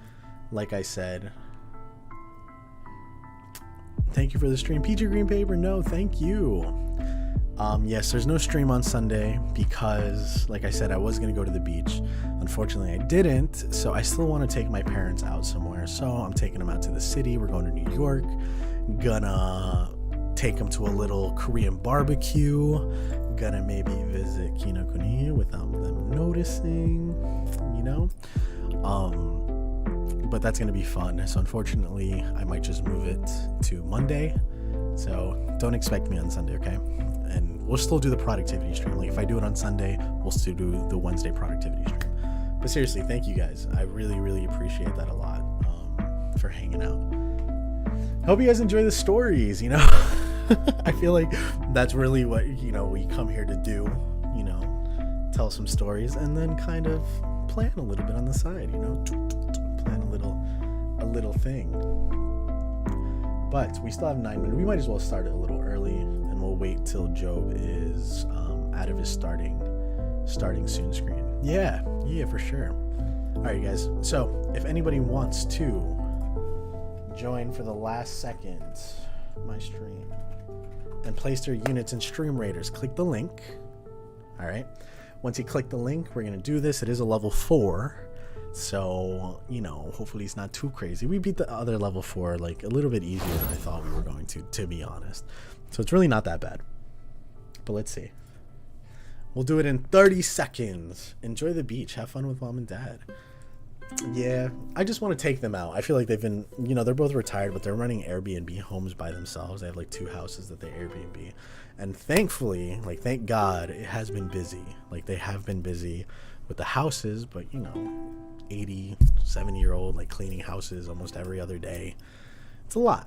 [SPEAKER 1] like I said, thank you for the stream. PG Green Paper, no, thank you. Yes, there's no stream on Sunday because, like I said, I was going to go to the beach. Unfortunately, I didn't, so I still want to take my parents out somewhere. So I'm taking them out to the city. We're going to New York. Gonna take them to a little Korean barbecue. Gonna maybe visit Kinokuni without them noticing, but that's gonna be fun. So unfortunately, I might just move it to Monday. So don't expect me on Sunday, okay? And we'll still do the productivity stream. Like if I do it on Sunday, we'll still do the Wednesday productivity stream. But seriously, thank you guys. I really, really appreciate that a lot, for hanging out. Hope you guys enjoy the stories, you know. I feel like that's really what, you know, we come here to do, you know, tell some stories and then kind of plan a little bit on the side, you know, plan a little thing. But we still have 9 minutes. We might as well start it a little early, and we'll wait till Job is out of his starting soon screen. Yeah, for sure. All right, guys. So if anybody wants to join for the last second my stream and place their units in Stream Raiders, click the link. All right. Once you click the link, we're gonna do this. It is a level 4. So, you know, hopefully it's not too crazy. We beat the other level 4 like a little bit easier than I thought we were going to be honest. So it's really not that bad. But let's see. We'll do it in 30 seconds. Enjoy the beach. Have fun with mom and dad. Yeah, I just want to take them out. I feel like they've been, you know, they're both retired, but they're running Airbnb homes by themselves. They have like 2 houses that they Airbnb. And thankfully, like, thank God, it has been busy. Like, they have been busy with the houses, but, you know, 80, 70-year-old, like, cleaning houses almost every other day. It's a lot.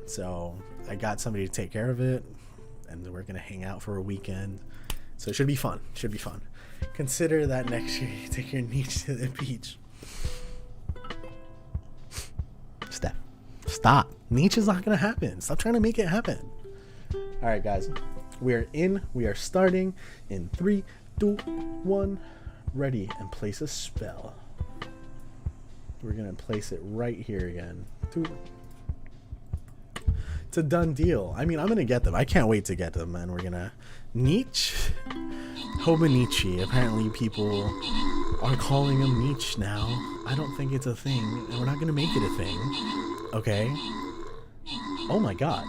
[SPEAKER 1] So I got somebody to take care of it, and we're going to hang out for a weekend. So it should be fun. Consider that next year you take your niece to the beach. Stop. Niche is not going to happen. Stop trying to make it happen. All right, guys. We are starting in 3, 2, 1. Ready, and place a spell. We're going to place it right here again. 2. It's a done deal. I mean, I'm going to get them. I can't wait to get them, and we're going to... Niche? Hobonichi. Apparently people are calling him Niche now. I don't think it's a thing, and we're not going to make it a thing. Okay? Oh my god.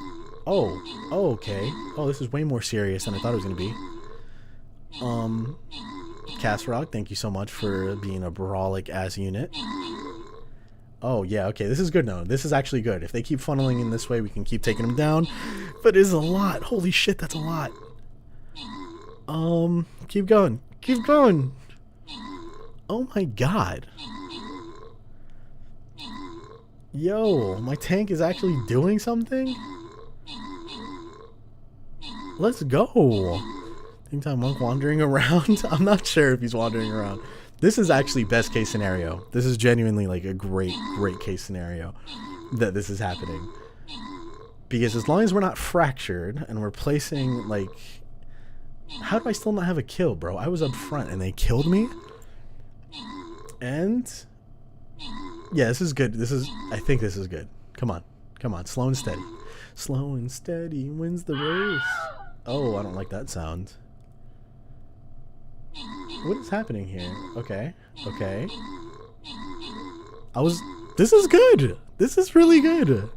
[SPEAKER 1] Oh, okay. Oh, this is way more serious than I thought it was going to be. Casrock, thank you so much for being a brawlic ass unit. Oh, yeah, okay, this is good now. This is actually good. If they keep funneling in this way, we can keep taking them down. But it is a lot. Holy shit, that's a lot. Keep going. Oh my god. Yo, my tank is actually doing something? Let's go. Think time monk wandering around? I'm not sure if he's wandering around. This is actually best case scenario. This is genuinely like a great case scenario that this is happening. Because as long as we're not fractured and we're placing like... How do I still not have a kill, bro? I was up front and they killed me? And... Yeah, this is good. I think this is good. Come on. Slow and steady. Slow and steady wins the race. Oh, I don't like that sound. What is happening here? Okay. This is good. This is really good.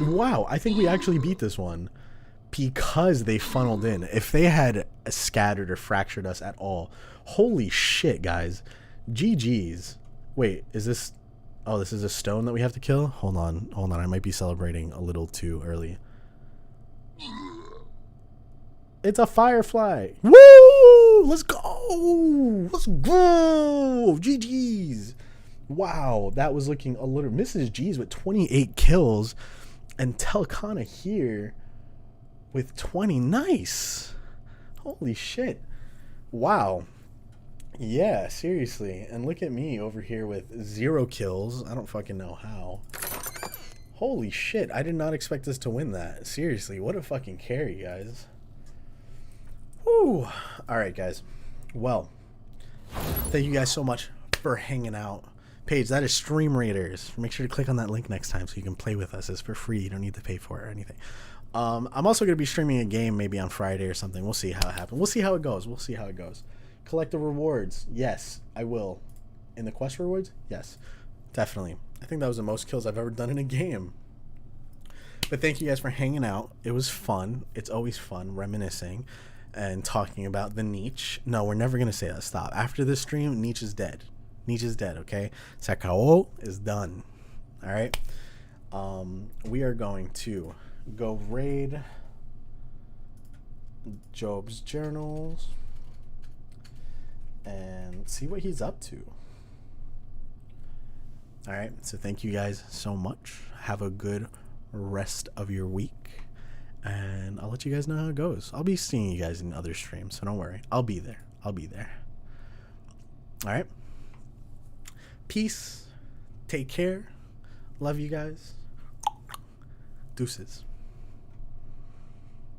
[SPEAKER 1] Wow, I think we actually beat this one because they funneled in. If they had scattered or fractured us at all, holy shit, guys. GG's. Wait, is this... Oh, this is a stone that we have to kill? Hold on. I might be celebrating a little too early. It's a firefly. Woo! Let's go! GG's. Wow, that was looking a little... Mrs. G's with 28 kills. And Telkana here with 20. Nice. Holy shit. Wow. Yeah, seriously. And look at me over here with 0 kills. I don't fucking know how. Holy shit. I did not expect us to win that. Seriously, what a fucking carry, guys. Whew. Alright, guys. Well, thank you guys so much for hanging out. Paige, that is Stream Raiders. Make sure to click on that link next time so you can play with us. It's for free. You don't need to pay for it or anything. I'm also going to be streaming a game maybe on Friday or something. We'll see how it happens. We'll see how it goes. Collect the rewards. Yes, I will. In the quest rewards? Yes, definitely. I think that was the most kills I've ever done in a game. But thank you guys for hanging out. It was fun. It's always fun reminiscing and talking about the niche. No, we're never going to say that. Stop. After this stream, niche is dead. Niche is dead, okay? Sakao is done. All right? We are going to go raid Job's journals and see what he's up to. All right, so thank you guys so much. Have a good rest of your week, and I'll let you guys know how it goes. I'll be seeing you guys in other streams, so don't worry. I'll be there. All right. Peace. Take care. Love you guys. Deuces.